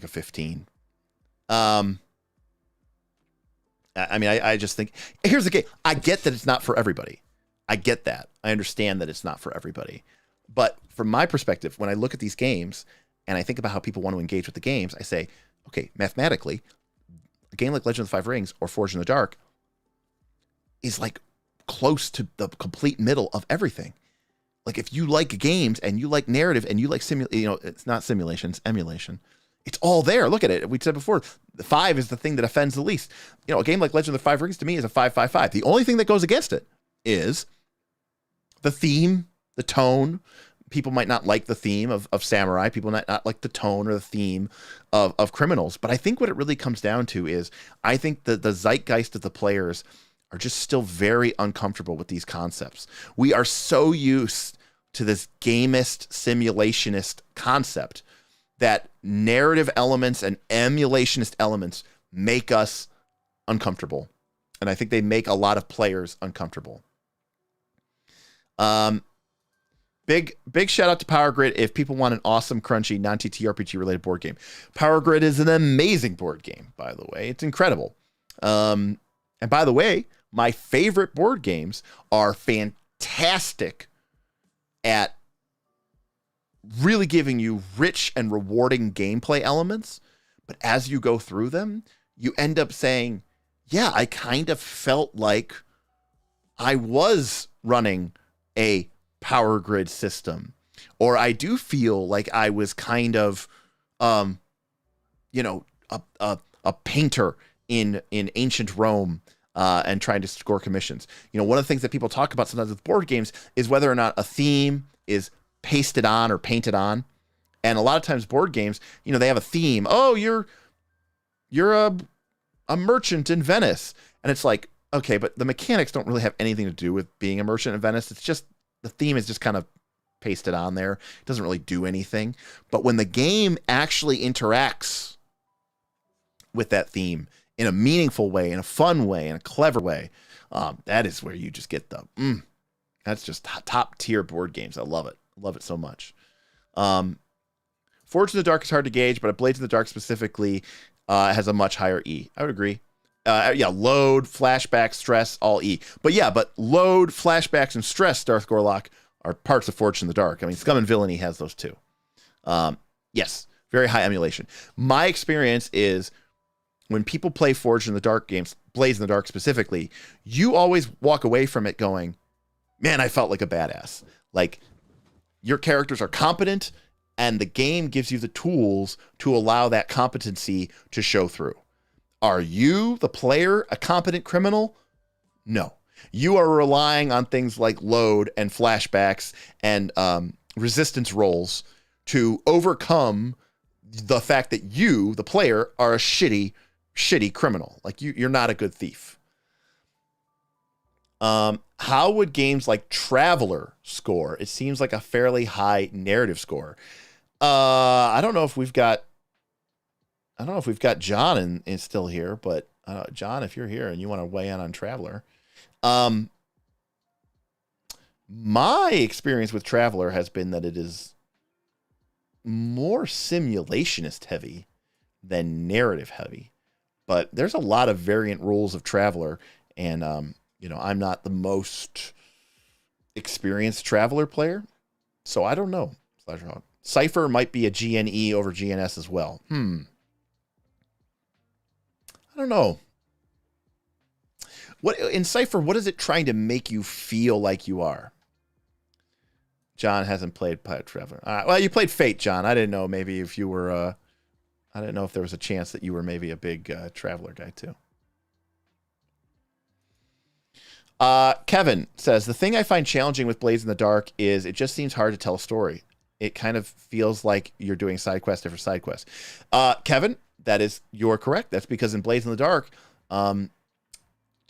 15. I just think, here's the game. I get that it's not for everybody. I get that. I understand that it's not for everybody. But from my perspective, when I look at these games and I think about how people want to engage with the games, I say, okay, mathematically, a game like Legend of the Five Rings or Forged in the Dark is like close to the complete middle of everything. Like, if you like games and you like narrative and you like it's not simulation, it's emulation. It's all there. Look at it. We said before, the 5 is the thing that offends the least. A game like Legend of the Five Rings to me is a 5-5-5. The only thing that goes against it is the theme, the tone. People might not like the theme of samurai. People might not like the tone or the theme of criminals. But I think what it really comes down to is, I think that the zeitgeist of the players are just still very uncomfortable with these concepts. We are so used to this gamist, simulationist concept that narrative elements and emulationist elements make us uncomfortable. And I think they make a lot of players uncomfortable. Big shout out to Power Grid if people want an awesome, crunchy, non-TTRPG related board game. Power Grid is an amazing board game, by the way. It's incredible. And by the way, my favorite board games are fantastic at really giving you rich and rewarding gameplay elements. But as you go through them, you end up saying, yeah, I kind of felt like I was running a Power Grid system, or I do feel like I was kind of, a painter in ancient Rome, and trying to score commissions. One of the things that people talk about sometimes with board games is whether or not a theme is pasted on or painted on. And a lot of times board games, they have a theme. Oh, you're a merchant in Venice. And it's like, okay, but the mechanics don't really have anything to do with being a merchant in Venice. It's just, the theme is just kind of pasted on there. It doesn't really do anything. But when the game actually interacts with that theme in a meaningful way, in a fun way, in a clever way, that is where you just get that's just top tier board games. I love it. Love it so much. Forged in the Dark is hard to gauge, but Blades in the Dark specifically has a much higher E. I would agree. Load, flashback, stress, all E. But load, flashbacks, and stress, Darth Gorlock, are parts of Forged in the Dark. I mean, Scum and Villainy has those too. Yes, very high emulation. My experience is when people play Forged in the Dark games, Blades in the Dark specifically, you always walk away from it going, man, I felt like a badass. Like, your characters are competent, and the game gives you the tools to allow that competency to show through. Are you, the player, a competent criminal? No. You are relying on things like load and flashbacks and resistance rolls to overcome the fact that you, the player, are a shitty criminal. Like, you're not a good thief. How would games like Traveler score? It seems like a fairly high narrative score. I don't know if we've got John in still here, but John, if you're here and you want to weigh in on Traveler, my experience with Traveler has been that it is more simulationist heavy than narrative heavy, but there's a lot of variant rules of Traveler, and I'm not the most experienced Traveler player, so I don't know. Cypher might be a GNE over GNS as well. I don't know. What in Cypher, what is it trying to make you feel like you are? John hasn't played Traveler. All right, well, you played Fate, John. I didn't know maybe if you were I didn't know if there was a chance that you were maybe a big Traveler guy too. Kevin says, the thing I find challenging with Blades in the Dark is it just seems hard to tell a story. It kind of feels like you're doing side quest after side quest. Kevin, you're correct. That's because in Blades in the Dark, the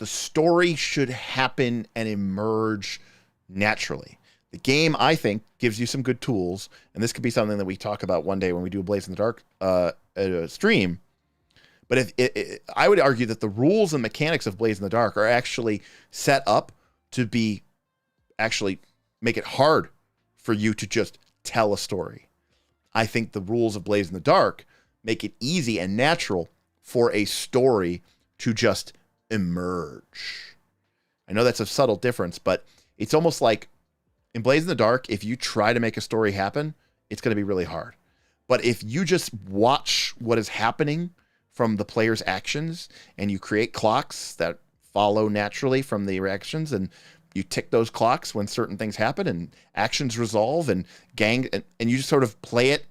story should happen and emerge naturally. The game, I think, gives you some good tools, and this could be something that we talk about one day when we do a Blades in the Dark stream. But I would argue that the rules and mechanics of Blades in the Dark are actually set up to make it hard for you to just tell a story. I think the rules of Blades in the Dark make it easy and natural for a story to just emerge. I know that's a subtle difference, but it's almost like in Blades in the Dark, if you try to make a story happen, it's going to be really hard. But if you just watch what is happening from the player's actions and you create clocks that follow naturally from the reactions, and you tick those clocks when certain things happen and actions resolve and and you just sort of play it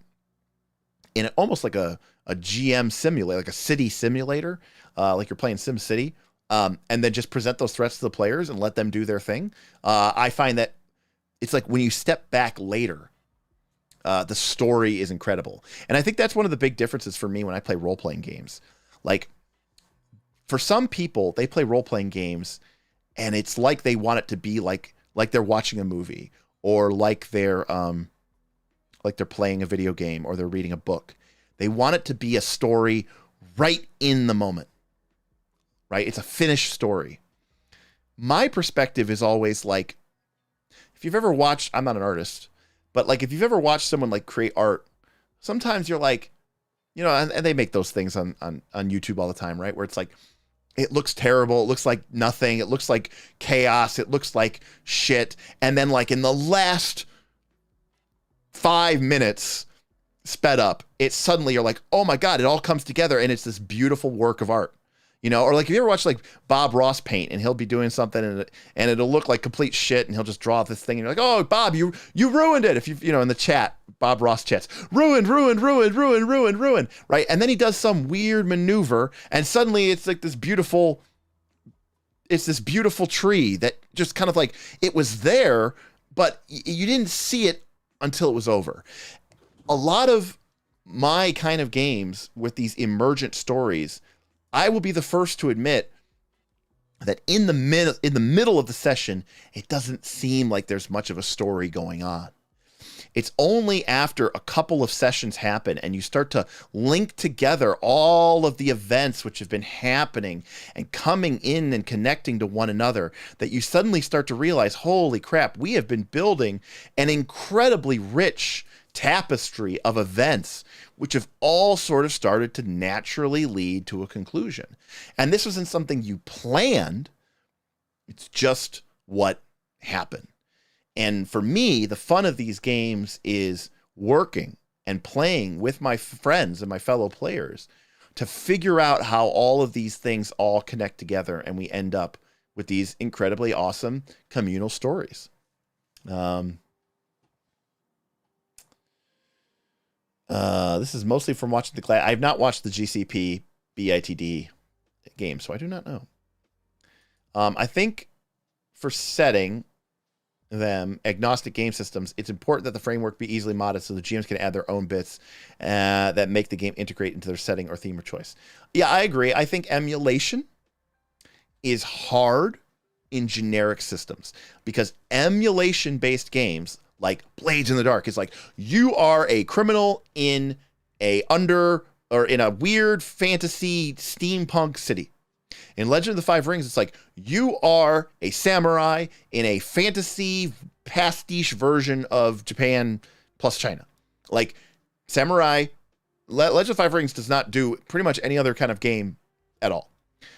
in almost like a GM simulator, like a city simulator, like you're playing SimCity, and then just present those threats to the players and let them do their thing. I find that it's like when you step back later, the story is incredible. And I think that's one of the big differences for me when I play role-playing games. Like, for some people, they play role-playing games and it's like they want it to be like they're watching a movie, or like they're playing a video game, or they're reading a book. They want it to be a story right in the moment, right? It's a finished story. My perspective is always like, if you've ever watched, I'm not an artist, but like if you've ever watched someone like create art, sometimes you're like, and they make those things on YouTube all the time, right? Where it's like, it looks terrible. It looks like nothing. It looks like chaos. It looks like shit. And then like in the last 5 minutes sped up, it suddenly you're like, oh my God, it all comes together and it's this beautiful work of art. Or like if you ever watch like Bob Ross paint, and he'll be doing something and it'll look like complete shit, and he'll just draw this thing and you're like, oh Bob, you ruined it. If you in the chat, Bob Ross chats, ruined, right? And then he does some weird maneuver and suddenly it's like this beautiful tree that just kind of like, it was there, but you didn't see it until it was over. A lot of my kind of games with these emergent stories, I will be the first to admit that in the middle of the session, it doesn't seem like there's much of a story going on. It's only after a couple of sessions happen and you start to link together all of the events which have been happening and coming in and connecting to one another that you suddenly start to realize, holy crap, we have been building an incredibly rich tapestry of events which have all sort of started to naturally lead to a conclusion. And this wasn't something you planned. It's just what happened. And for me, the fun of these games is working and playing with my friends and my fellow players to figure out how all of these things all connect together and we end up with these incredibly awesome communal stories. This is mostly from watching the class. I've not watched the GCP BITD game, so I do not know. I think for setting them agnostic game systems, it's important that the framework be easily modded so the GMs can add their own bits that make the game integrate into their setting or theme or choice. Yeah, I agree. I think emulation is hard in generic systems, because emulation-based games like Blades in the Dark is like, you are a criminal in a weird fantasy steampunk city. In Legend of the Five Rings, it's like, you are a samurai in a fantasy pastiche version of Japan plus China. Like, samurai, Legend of the Five Rings does not do pretty much any other kind of game at all.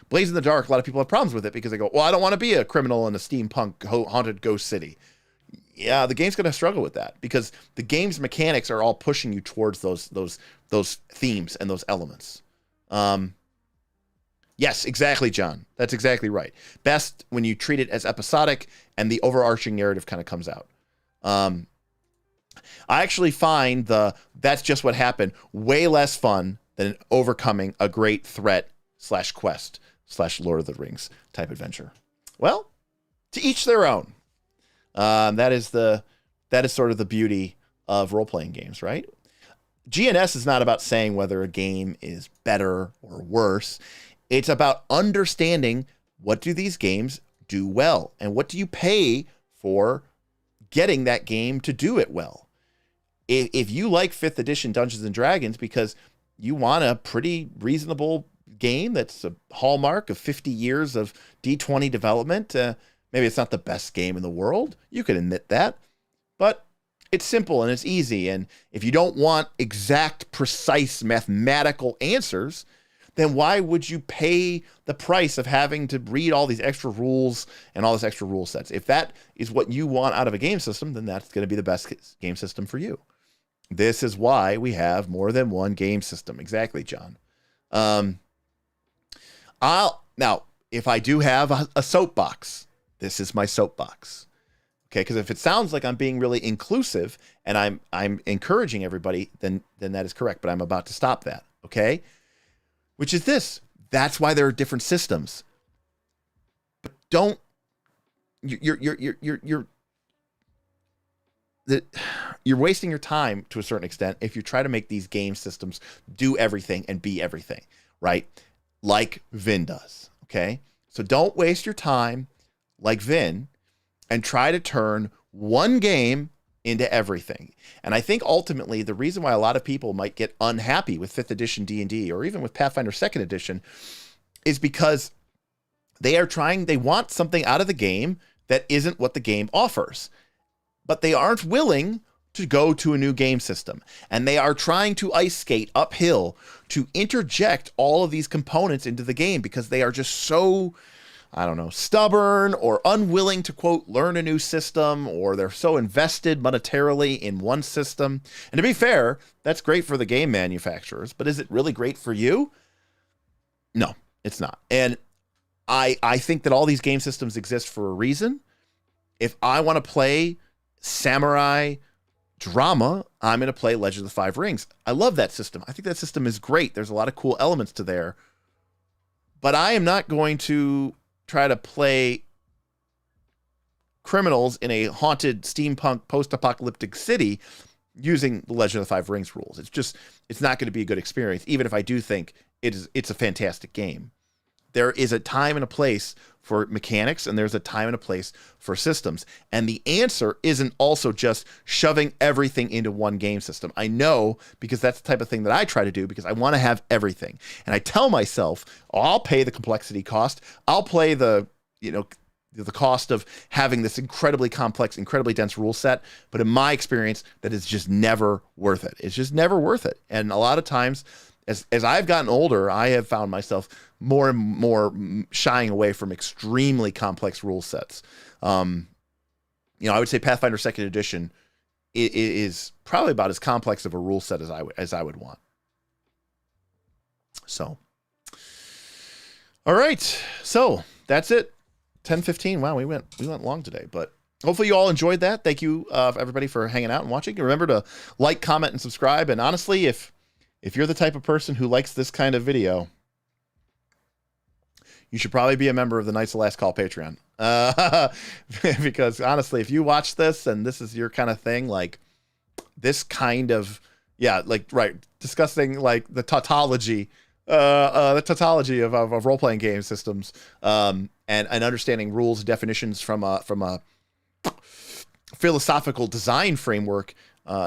Blades in the Dark, a lot of people have problems with it because they go, well, I don't want to be a criminal in a steampunk haunted ghost city. Yeah, the game's going to struggle with that because the game's mechanics are all pushing you towards those themes and those elements. Yes, exactly, John. That's exactly right. Best when you treat it as episodic and the overarching narrative kind of comes out. I actually find that's just what happened way less fun than overcoming a great threat / quest / Lord of the Rings type adventure. Well, to each their own. That is sort of the beauty of role-playing games, right? GNS is not about saying whether a game is better or worse. It's about understanding, what do these games do well, and what do you pay for getting that game to do it well. If you like 5th edition Dungeons and Dragons because you want a pretty reasonable game that's a hallmark of 50 years of D20 development, maybe it's not the best game in the world. You can admit that, but it's simple and it's easy. And if you don't want exact, precise mathematical answers, then why would you pay the price of having to read all these extra rules and all this extra rule sets? If that is what you want out of a game system, then that's going to be the best game system for you. This is why we have more than one game system. Exactly, John. Now, if I do have a soapbox, this is my soapbox. Okay, because if it sounds like I'm being really inclusive and I'm encouraging everybody, then that is correct. But I'm about to stop that. Okay, which is this. That's why there are different systems. But you're wasting your time to a certain extent if you try to make these game systems do everything and be everything, right? Like Vin does. Okay, so don't waste your time like Vin and try to turn one game into everything. And I think ultimately the reason why a lot of people might get unhappy with 5th edition D&D or even with Pathfinder 2nd edition is because they want something out of the game that isn't what the game offers. But they aren't willing to go to a new game system. And they are trying to ice skate uphill to interject all of these components into the game because they are just so, I don't know, stubborn or unwilling to, quote, learn a new system, or they're so invested monetarily in one system. And to be fair, that's great for the game manufacturers, but is it really great for you? No, it's not. And I think that all these game systems exist for a reason. If I want to play samurai drama, I'm going to play Legend of the Five Rings. I love that system. I think that system is great. There's a lot of cool elements to there. But I am not going to try to play criminals in a haunted steampunk post-apocalyptic city using the Legend of the Five Rings rules. It's not going to be a good experience, even if I do think it's a fantastic game. There is a time and a place for mechanics, and there's a time and a place for systems. And the answer isn't also just shoving everything into one game system. I know, because that's the type of thing that I try to do, because I want to have everything. And I tell myself, oh, I'll pay the complexity cost. I'll play the cost of having this incredibly complex, incredibly dense rule set. But in my experience, that is just never worth it. It's just never worth it. And a lot of times, as I've gotten older, I have found myself more and more shying away from extremely complex rule sets. I would say Pathfinder 2nd edition is probably about as complex of a rule set as I would want. So, all right. So that's it. 10:15. Wow, we went long today, but hopefully you all enjoyed that. Thank you, everybody, for hanging out and watching. And remember to like, comment, and subscribe. And honestly, if you're the type of person who likes this kind of video, you should probably be a member of the Knights of Last Call Patreon. Because honestly, if you watch this and this is your kind of thing, like this kind of, discussing like the tautology of role-playing game systems, and and understanding rules and definitions from a philosophical design framework,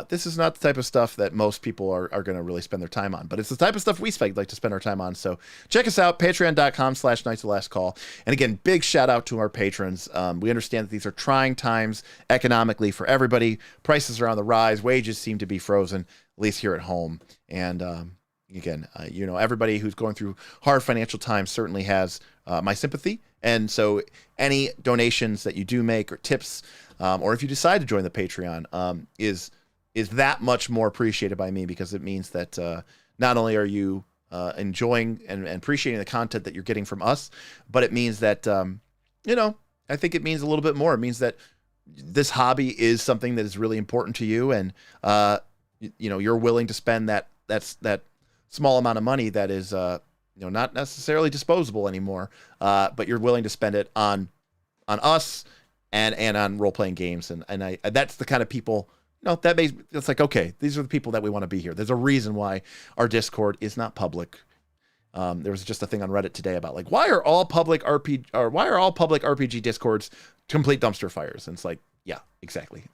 this is not the type of stuff that most people are going to really spend their time on, but it's the type of stuff we like to spend our time on. So check us out, patreon.com/knights-of-the-last-call. And again, big shout out to our patrons. We understand that these are trying times economically for everybody. Prices are on the rise. Wages seem to be frozen, at least here at home. And again, everybody who's going through hard financial times certainly has my sympathy. And so any donations that you do make or tips, or if you decide to join the Patreon, is that much more appreciated by me, because it means that not only are you enjoying and appreciating the content that you're getting from us, but it means that, I think it means a little bit more. It means that this hobby is something that is really important to you, and, you're willing to spend that small amount of money that is, not necessarily disposable anymore, but you're willing to spend it on us and on role-playing games. And I that's the kind of people, it's like, okay, these are the people that we want to be here. There's a reason why our Discord is not public. There was just a thing on Reddit today about like, why are all public RPG Discords complete dumpster fires? And it's like, yeah, exactly.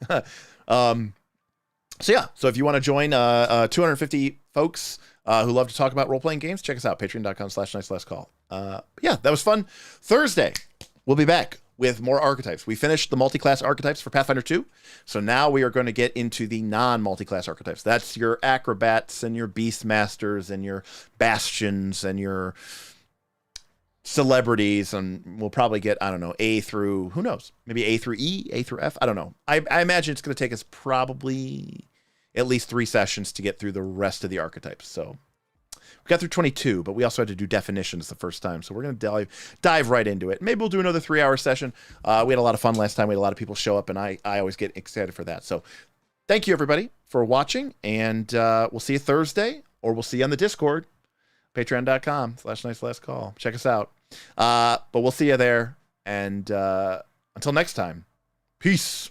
So if you want to join 250 folks who love to talk about role-playing games, check us out, patreon.com/knights-of-the-last-call. That was fun. Thursday, we'll be back with more archetypes. We finished the multi-class archetypes for Pathfinder 2, so now we are going to get into the non-multi-class archetypes. That's your acrobats and your beastmasters and your bastions and your celebrities, and we'll probably get, I don't know, A through, who knows, maybe A through E, A through F, I don't know. I imagine it's going to take us probably at least 3 sessions to get through the rest of the archetypes. So we got through 22, but we also had to do definitions the first time, so we're going to dive right into it. Maybe we'll do another 3-hour session. We had a lot of fun last time. We had a lot of people show up, and I always get excited for that. So thank you, everybody, for watching, and we'll see you Thursday, or we'll see you on the Discord, patreon.com/knights-of-the-last-call. Check us out. But we'll see you there, and until next time, peace.